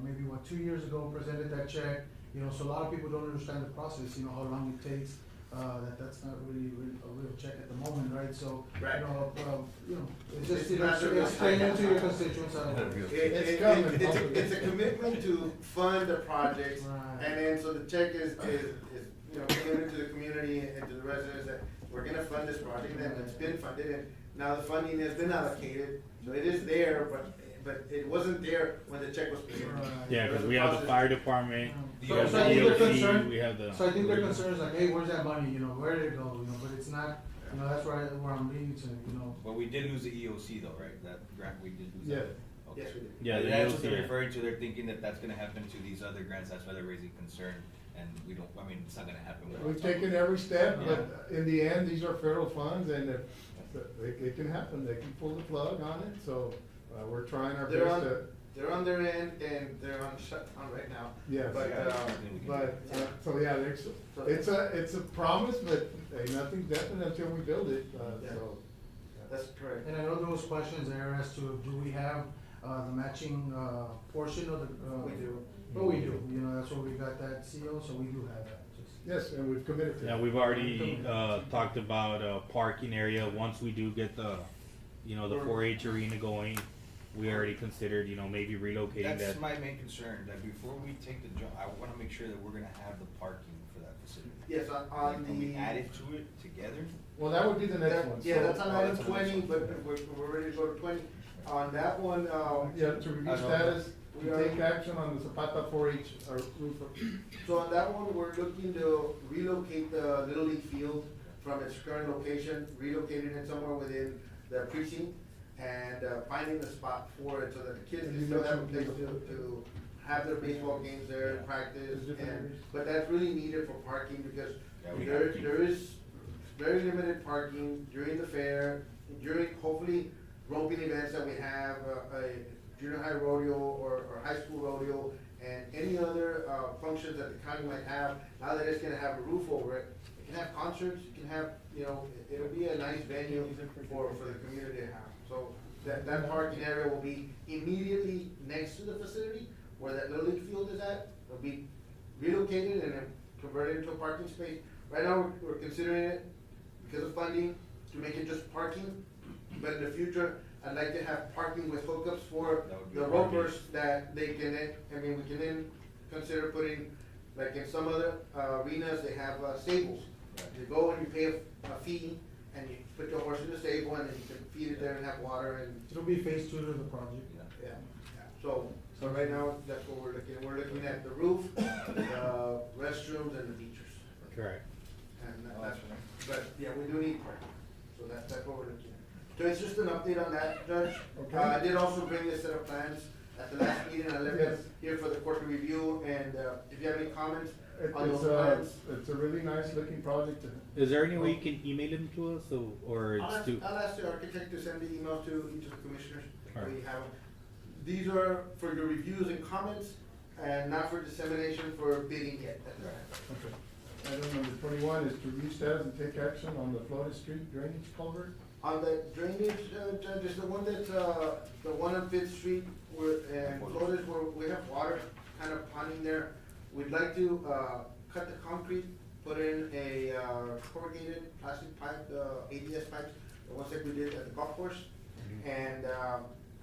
maybe 2 years ago, presented that check, you know, so a lot of people don't understand the process, you know, how long it takes. That's not really a real check at the moment, right? So, Right. you know, it's just, It's not really- explain it to your constituents. It's a commitment to fund the projects, Right. and then, so the check is, you know, committed to the community and to the residents that we're gonna fund this project, and it's been funded, and now the funding has been allocated, so it is there, but it wasn't there when the check was presented. Yeah, because we have the fire department, we So have the I think their DOT, concern, we have the. so I think their concern is like, hey, where's that money, you know, where did it go, you know, but it's not, you know, that's where I'm leading to, you know. But we did lose the EOC though, right? That grant, we did lose Yeah. that. Okay. Yes, we did. Yeah, the That's what EOC, they're yeah. referring to, they're thinking that that's gonna happen to these other grants, that's why they're raising concern, and we don't, I mean, it's not gonna happen. We've taken every step, but in the end, these are federal funds, and if, it can happen, they can pull the plug on it, so, we're trying our They're best on, to. they're on their end, and they're on shutdown right now. Yes. But, So yeah, it's a promise, but hey, nothing's definite until we build it, Yeah. so. that's correct. And I know there was questions there as to, do we have, the matching, portion of the, We do. But we do, you know, that's where we got that CO, so we do have that, just. Yes, and we've committed to Yeah, it. we've already, talked about a parking area, once we do get the, you know, the 4-H arena going, we already considered, you know, maybe relocating that. That's my main concern, that before we take the job, I wanna make sure that we're gonna have the parking for that facility. Yes, on Can we the. add it to it together? Well, that would be the next one. Yeah, So- that's on item 20, but we're ready to go to 20. On that one, Yeah, to review I know. status, We to are- take action on the Zapata 4-H, roof. so on that one, we're looking to relocate the Little League field from its current location, relocating it somewhere within the precinct, and finding a spot for it so that the kids can still have a place to have their baseball games there and practice. But that's really needed for parking because Yeah, we there have to. is very limited parking during the fair, during hopefully roping events that we have, a junior high rodeo or high school rodeo, and any other functions that the county might have. Now that it's gonna have a roof over it, it can have concerts, it can have, you know, it'll be a nice venue for the community to have. So that parking area will be immediately next to the facility where that Little League field is at. It'll be relocated and then converted into a parking space. Right now, we're considering it because of funding to make it just parking. But in the future, I'd like to have parking with hookups for That would be the parking. ropers that they can then, I mean, we can then consider putting, like in some other arenas, they have stables. You go and you pay a fee and you put your horse in the stable and then you can feed it there and have water and, It'll be phase 2 of the project. yeah. So right now, that's what we're looking at. We're looking at the roof, the restrooms, and the bleachers. Correct. And that's, but, yeah, we do need parking, so that's what we're looking at. So it's just an update on that, Judge. Okay. I did also bring a set of plans at the last meeting, I left Yes. it here for the court to review, and, if you have any comments It's on those plans. it's a really nice looking project. Is there any way you can email them to us, or I'll it's ask, too? I'll ask the architect to send the email to each of the commissioners, so Alright. you have them. These are for your reviews and comments, and not for dissemination for bidding yet. Okay. Item number 21 is to review status and take action on the Florida Street drainage culvert. On the drainage, Judge, is the one that, the one on Fifth Street, where, and Florida's where we have water kind of ponding there. We'd like to, cut the concrete, put in a, corrugated plastic pipe, ABS pipes, the ones that we did at the golf course. And,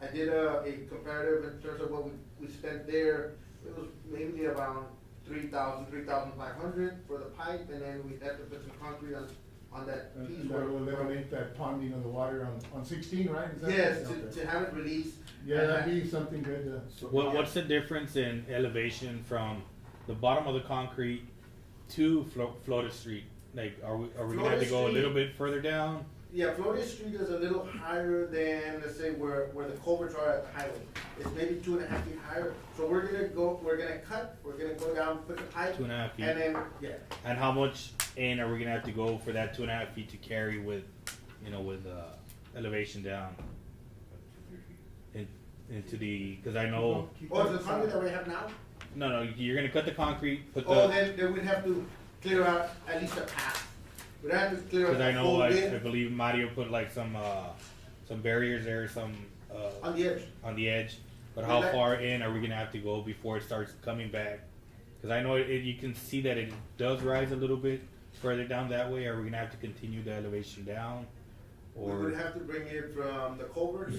I did a comparative in terms of what we spent there. It was maybe around 3,000, 3,500 for the pipe, and then we had to put some concrete on that piece. And that will eliminate that ponding of the water on 16, right? Is that- Yes, okay. to have it released. Yeah, that'd be something good. What's the difference in elevation from the bottom of the concrete to Florida Street? Like, are we gonna have to go a little bit further down? Yeah, Florida Street is a little higher than, let's say, where the culverts are at the highway. It's maybe 2.5 feet higher, so we're gonna go down, put the pipe. 2.5 feet. And then, yeah, And how much in are we gonna have to go for that 2.5 feet to carry with, elevation down? Into the, cause I know. oh, the concrete that we have now? No, you're gonna cut the concrete, put Oh, the, then we'd have to clear out at least a path. We'd have to clear out cause I the know, whole I bit believe Mario put like some barriers there, on the edge. on the edge. But Yeah, how that- far in are we gonna have to go before it starts coming back? Cause I know you can see that it does rise a little bit further down that way. Are we gonna have to continue the elevation down? We would have to bring it from the culverts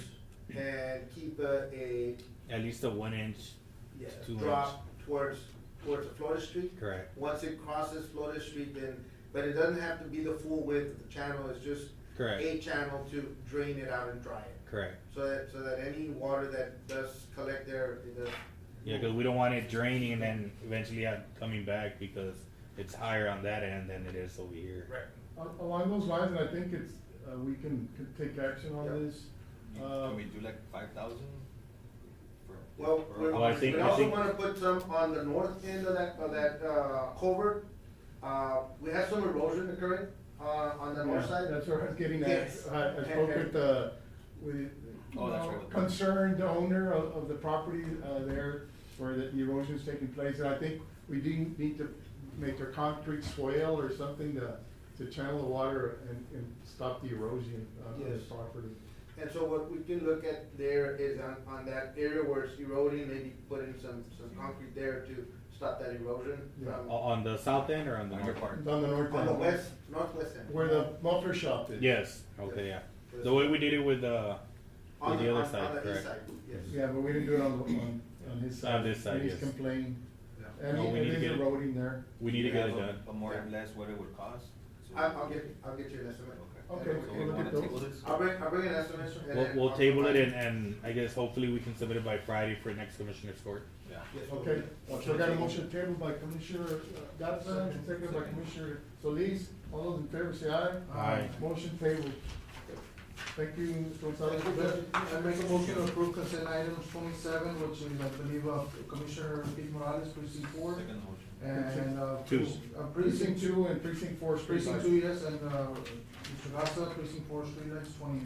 and keep At least a 1 inch, yeah, 2 inch. drop towards the Florida Street. Correct. Once it crosses Florida Street, then, but it doesn't have to be the full width of the channel, it's just Correct. a channel to drain it out and dry it. Correct. So that any water that does collect there, it does. Yeah, because we don't want it draining and then eventually coming back because it's higher on that end than it is over here. Right. Along those lines, and I think it's, we can take action on this. Can we do like 5,000? Well, I we think- also wanna put some on the north end of that culvert. We have some erosion occurring, on the north Yeah, side. that's where I was getting at. Yes. I spoke with Oh, that's right. concerned owner of the property, there where the erosion is taking place. And I think we do need to make a concrete swale or something to channel the water and stop the erosion on this Yes. property. And so what we can look at there is on that area where it's eroding, maybe put in some concrete there to stop that erosion. Yeah. On the south end or on the On north your part? part. It's on the north On the end. northwest end. Where the muffler shop is. Yes. Okay. Yeah. The way we did it with the On other on side, the east correct? side, yes. Yeah, but we didn't do it on his side. On this side, And he's yes. complaining. And No, we need to it get is it- eroding there. We need to get it Do you have done. a more or less what it would cost? I'll get you an estimate. Okay, And we'll we look wanna at those. table this? I'll bring an estimate. and then We'll I'll table it provide- and I guess hopefully we can submit it by Friday for next commissioner's court. Yeah. Yes, Okay, so I got a motion tabled by Commissioner Gatsa, and seconded by Commissioner Solis. All those in favor say aye. Aye. Motion tabled. Thank you, Mr. Gonzalez. Thank you, Judge. I make a motion to approve consent items 27, which is, I believe, Commissioner Pete Morales, precinct 4. Second motion. And, Two. precinct 2, and precinct 4 street precinct lights. 2, yes, and, Mr. Gasa, precinct 4, streetlights 20.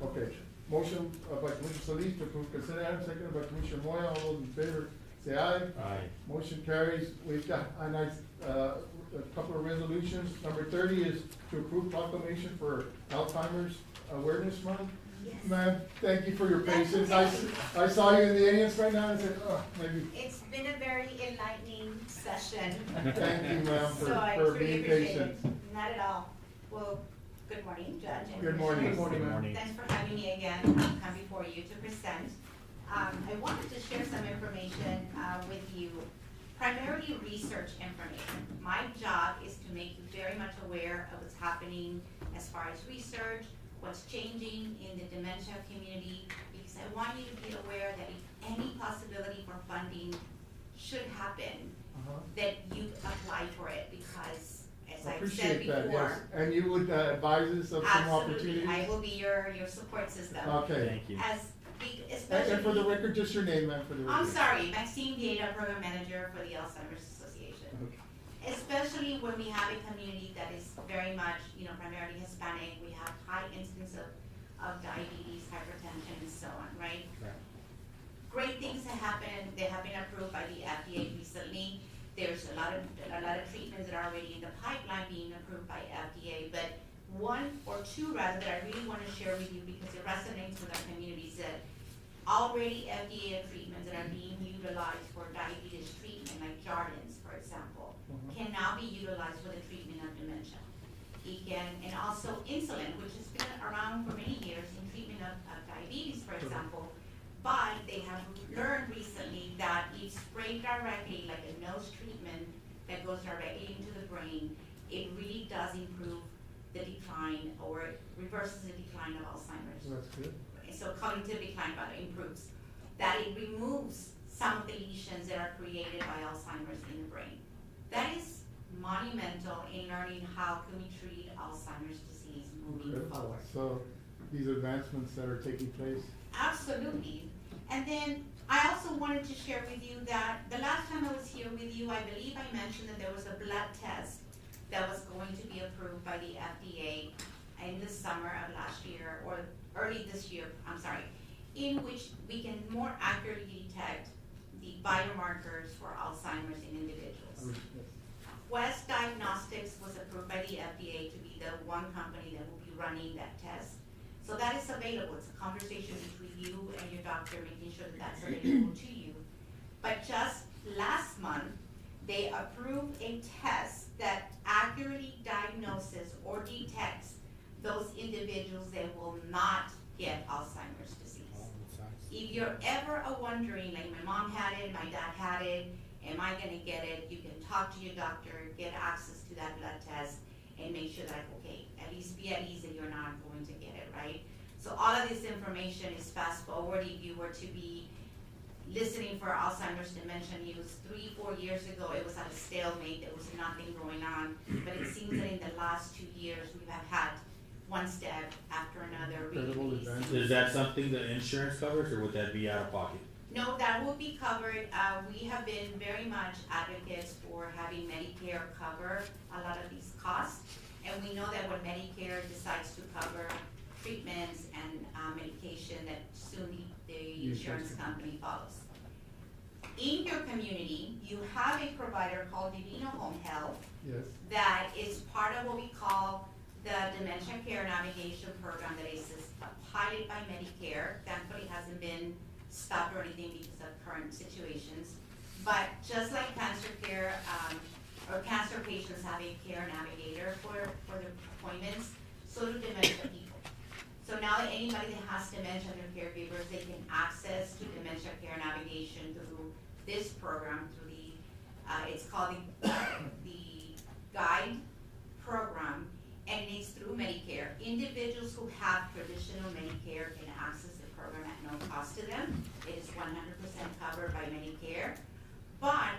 Okay, motion by Commissioner Solis to approve consent item, seconded by Commissioner Moya. All those in favor say aye. Aye. Motion carries. We've got a nice, a couple of resolutions. Number 30 is to approve proclamation for Alzheimer's Awareness Month. Yes. Ma'am, thank you for your That's patience. okay. I saw you in the audience right now and said, oh, maybe, It's been a very enlightening session. thank you, ma'am, So I for truly being appreciate patient. it. Not at all. Well, good morning, Judge. and Good morning. Commissioners. Good morning. Thanks for having me again, come before you to present. I wanted to share some information, with you, primarily research information. My job is to make you very much aware of what's happening as far as research, what's changing in the dementia community, because I want you to be aware that if any possibility for funding should happen, that you apply for it, because as I've said Appreciate that, before. yes. And you would advise us of some opportunities? Absolutely, I will be your support system. Okay. Thank you. Especially. And for the record, just your name, ma'am, for the record. I'm sorry, Maxine Vieta, Program Manager for the Alzheimer's Association. Okay. Especially when we have a community that is very much, primarily Hispanic, we have high incidence of diabetes, hypertension, and so on, right? Right. Great things have happened, they have been approved by the FDA recently. There's a lot of treatments that are already in the pipeline being approved by FDA, but one or two rather that I really want to share with you because it resonates with our communities, that already FDA treatments that are being utilized for diabetes treatment, like Jardiance, for example, can now be utilized for the treatment of dementia. It can, and also insulin, which has been around for many years in treatment of diabetes, for example, but they have learned recently that if sprayed directly, like a nose treatment that goes directly into the brain, it really does improve the decline, or it reverses the decline of Alzheimer's. That's good. So cognitive decline, but it improves. That it removes some of the lesions that are created by Alzheimer's in the brain. That is monumental in learning how can we treat Alzheimer's disease moving forward. So these advancements that are taking place. Absolutely. And then I also wanted to share with you that the last time I was here with you, I believe I mentioned that there was a blood test that was going to be approved by the FDA in the summer of last year, or early this year, I'm sorry, in which we can more accurately detect the biomarkers for Alzheimer's in individuals. Quest Diagnostics was approved by the FDA to be the one company that will be running that test. So that is available. It's a conversation between you and your doctor, making sure that that's available to you. But just last month, they approved a test that accurately diagnoses or detects those individuals that will not get Alzheimer's disease. If you're ever wondering, like my mom had it, my dad had it, am I gonna get it? You can talk to your doctor, get access to that blood test, and make sure that, okay, at least be at ease that you're not going to get it, right? So all of this information is fast forward. If you were to be listening for Alzheimer's dementia news 3-4 years ago, it was at a stalemate, there was nothing going on. But it seems that in the last 2 years, we have had one step after another. Is that something the insurance covers, or would that be out of pocket? No, that will be covered. We have been very much advocates for having Medicare cover a lot of these costs. And we know that when Medicare decides to cover treatments and medication, that soon the insurance company follows. In your community, you have a provider called Divino Home Health. Yes. That is part of what we call the Dementia Care Navigation Program, that is a pilot by Medicare. Thankfully, it hasn't been stopped or anything because of current situations. But just like cancer care, or cancer patients have a care navigator for their appointments, so do dementia people. So now that anybody that has dementia and their caregivers, they can access to dementia care navigation through this program, through the, it's called the GUIDE program, and it's through Medicare. Individuals who have traditional Medicare can access the program at no cost to them. It is 100% covered by Medicare. But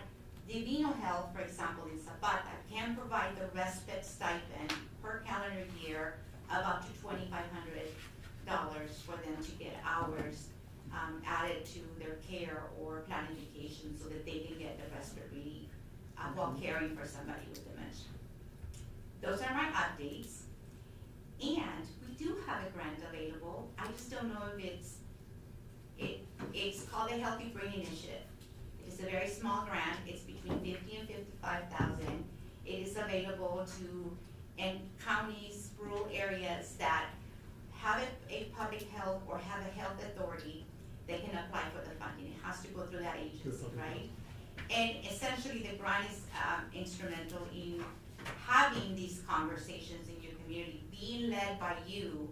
Divino Health, for example, in Zapata, can provide the respite stipend per calendar year of up to $2,500 for them to get hours added to their care or planification so that they can get the respite relief while caring for somebody with dementia. Those are my updates. And we do have a grant available. I just don't know if it's called the Healthy Brain Initiative. It is a very small grant. It's between $50,000 and $55,000. It is available to counties, rural areas that have a public health or have a health authority. They can apply for the funding. It has to go through that agency, right? And essentially, the grant is instrumental in having these conversations in your community, being led by you.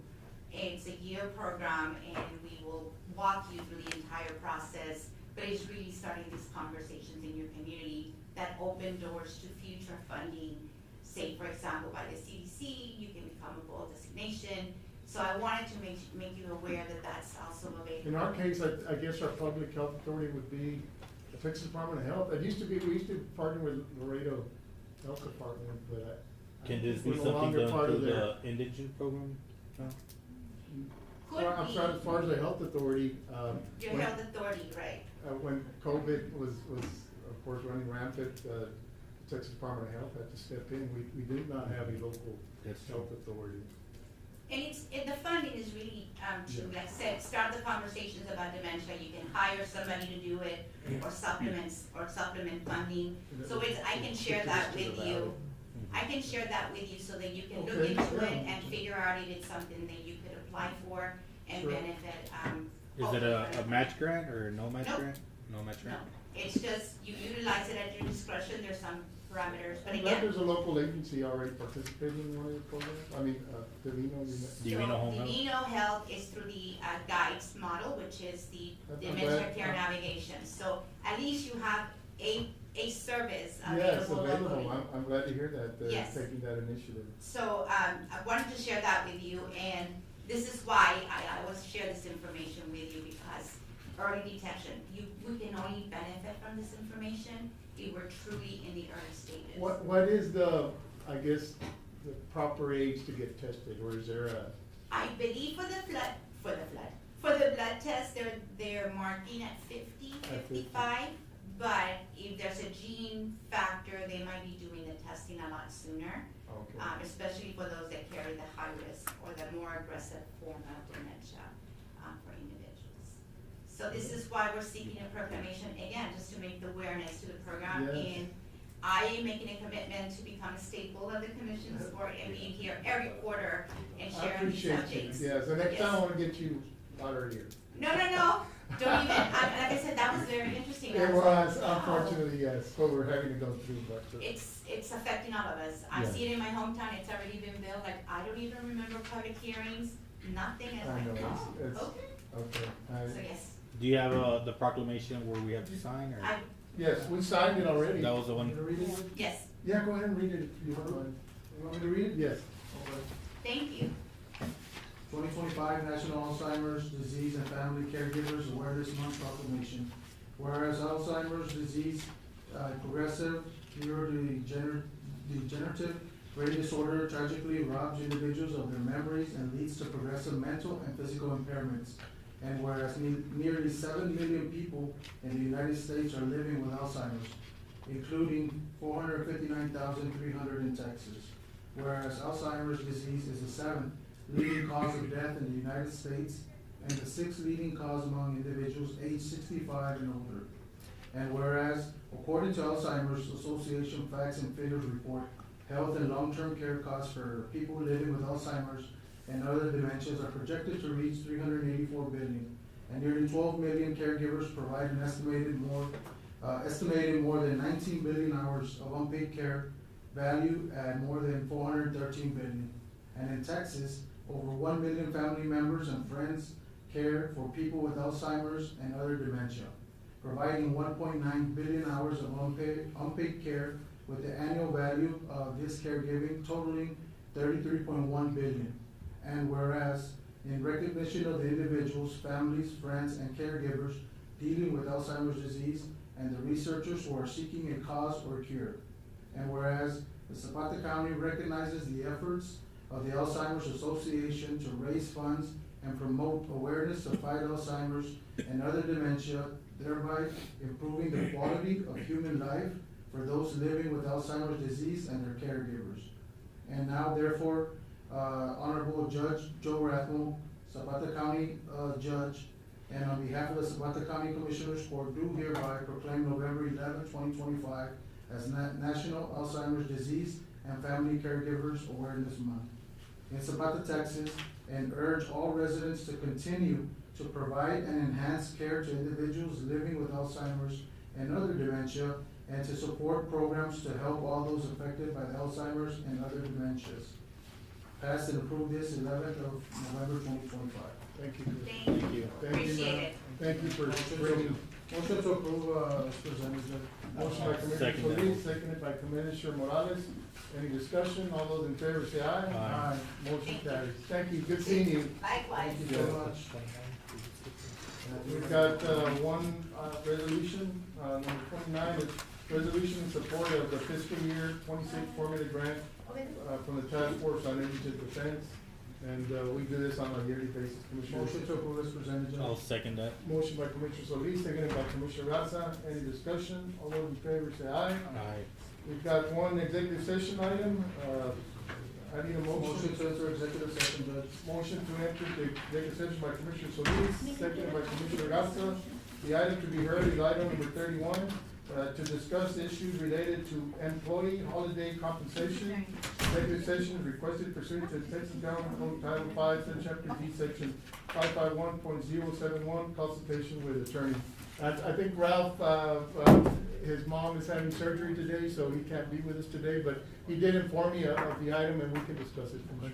It's a year program, and we will walk you through the entire process, but it's really starting these conversations in your community that open doors to future funding. Say, for example, by the CDC, you can become a bold designation. So So I wanted to make you aware that that's also available. In our case, I guess our public health authority would be the Texas Department of Health. It used to be, we used to partner with Laredo Health Department, but Can this we're be no something longer done part through of their. the indigent program? No? Could I'm be. sorry, as far as the health authority, Your when- health authority, right? when COVID was of course running rampant, Texas Department of Health had to step in. We did not have a local health authority. And the funding is really, to, Yeah. like I said, start the conversations about dementia. You can hire somebody to do it, or supplement funding. So I can share that with you. I can share that with you so that you can look Okay, into yeah. it and figure out if it's something that you could apply for and Sure. benefit. Is it a match grant or no match Nope. grant? No match No, grant? it's just, you utilize it at your discretion. There's some parameters, but I'm glad again. there's a local agency already participating in one of the programs. I mean, Divino. Divino Home Health? Divino Health is through the GUIDES model, which is the I'm dementia glad- care navigation. So at least you have a service Yes, available available. locally. I'm glad to hear that, Yes. taking that initiative. So I wanted to share that with you, and this is why I always share this information with you, because early detection, we can only benefit from this information if we're truly in the early stages. What is the, I guess, the proper age to get tested, or is there a? I believe for the blood test, they're marking at 50, 55, but if there's a gene factor, they might be doing the testing a lot sooner. Okay. Especially for those that carry the high risk or the more aggressive form of dementia, for individuals. So this is why we're seeking a proclamation, again, just to make the awareness to the program. Yes. And I am making a commitment to become a staple of the commission's board and being here every quarter and I sharing these appreciate updates. you, yes, the next Yes. time I wanna get you a lot earlier. No, don't even, like I said, that was very interesting. I It was like, was, wow. unfortunately, yes, what we're having to go through, but. It's affecting all of us. I Yeah. see it in my hometown, it's already been built, like, I don't even remember public hearings, nothing, and I know, like, oh, it's, okay. okay. So yes, Do you have the proclamation where we have to sign, or? Yes, we signed it already. That was the one. You wanna read it? yes, Yeah, go ahead and read it if you want. You want me to read it? Yes. Okay. thank you. 2025 National Alzheimer's Disease and Family Caregivers Awareness Month proclamation. Whereas Alzheimer's disease, progressive neurodegenerative brain disorder tragically robs individuals of their memories and leads to progressive mental and physical impairments. And whereas nearly 7 million people in the United States are living with Alzheimer's, including 459,300 in Texas. Whereas Alzheimer's disease is the 7th leading cause of death in the United States and the 6th leading cause among individuals aged 65 and older. And whereas, according to Alzheimer's Association Facts and Figures Report, health and long-term care costs for people living with Alzheimer's and other dementias are projected to reach $384 billion. And nearly 12 million caregivers provide an estimated more than 19 billion hours of unpaid care, valued at more than $413 billion. And in Texas, over 1 million family members and friends care for people with Alzheimer's and other dementia, providing 1.9 billion hours of unpaid care, with the annual value of this caregiving totaling $33.1 billion. And whereas, in recognition of the individuals, families, friends, and caregivers dealing with Alzheimer's disease and the researchers who are seeking a cause or cure. And whereas, the Zapata County recognizes the efforts of the Alzheimer's Association to raise funds and promote awareness to fight Alzheimer's and other dementia, thereby improving the quality of human life for those living with Alzheimer's disease and their caregivers. And now therefore, Honorable Judge Joe Rathmel, Zapata County Judge, and on behalf of the Zapata County Commissioners Court, do hereby proclaim November 11, 2025 as National Alzheimer's Disease and Family Caregivers Awareness Month in Zapata, Texas, and urge all residents to continue to provide and enhance care to individuals living with Alzheimer's and other dementia, and to support programs to help all those affected by the Alzheimer's and other dementias. Passed and approved this 11th of November 2025. Thank you. Thank you. Appreciate ma'am. it. Thank you for bringing. Motion to approve, as presented, Judge. Motion by Commissioner Second that. Solis, seconded by Commissioner Morales. Any discussion? All those in favor say aye. Aye. Motion carries. Thank you, good seeing you. Likewise. Thank you very much. We've got, one, resolution, number 29, is resolution in support of the fiscal year 26 formula grant, from the Task Force on Indigent Defense. And, we do this on a yearly basis, Commissioner. Motion to approve as presented, Judge. I'll second that. Motion by Commissioner Solis, seconded by Commissioner Garza. Any discussion? All those in favor say aye. Aye. We've got one executive session item. I need a motion. Motion to enter executive session, Judge. Motion to enter the executive session by Commissioner Solis, seconded by Commissioner Garza. The item to be heard is item number 31, to discuss issues related to employee holiday compensation. Executive session is requested pursuant to Texas Government Code Title 5, Subchapter D, Section 551.071, consultation with attorney. I think Ralph, his mom is having surgery today, so he can't be with us today, but he did inform me of the item and we can discuss it. Okay.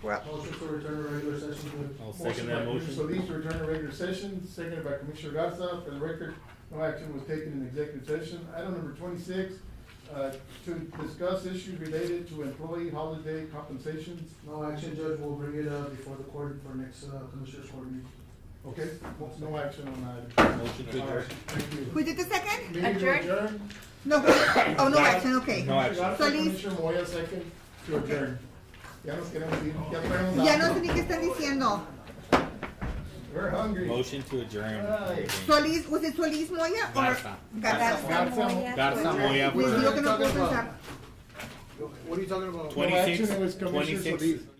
we're up. Motion to return to regular session, Judge. I'll second that by motion. Commissioner Solis to return to regular session, seconded by Commissioner Garza. For the record, no action was taken in executive session. Item number 26, to discuss issues related to employee holiday compensations. No action, Judge, we'll bring it up before the court for next, Commissioners Court meeting. Okay, no action on that. Motion to adjourn. Thank you. Who did the second? Meeting to Adjourn? adjourn. No, oh, no action, okay. No action. Garza, Solis. Commissioner Moya, second to adjourn. Ya nos queremos ir, ya traemos Ya no hambre. sé ni qué están diciendo. We're hungry. Motion to adjourn. Ay. Solis, was it Solis Moya or? Garza. Garza. Garza Moya Les for digo que no puedo pensar. What are you talking about? No action, 26, it was Commissioner 26, Solis.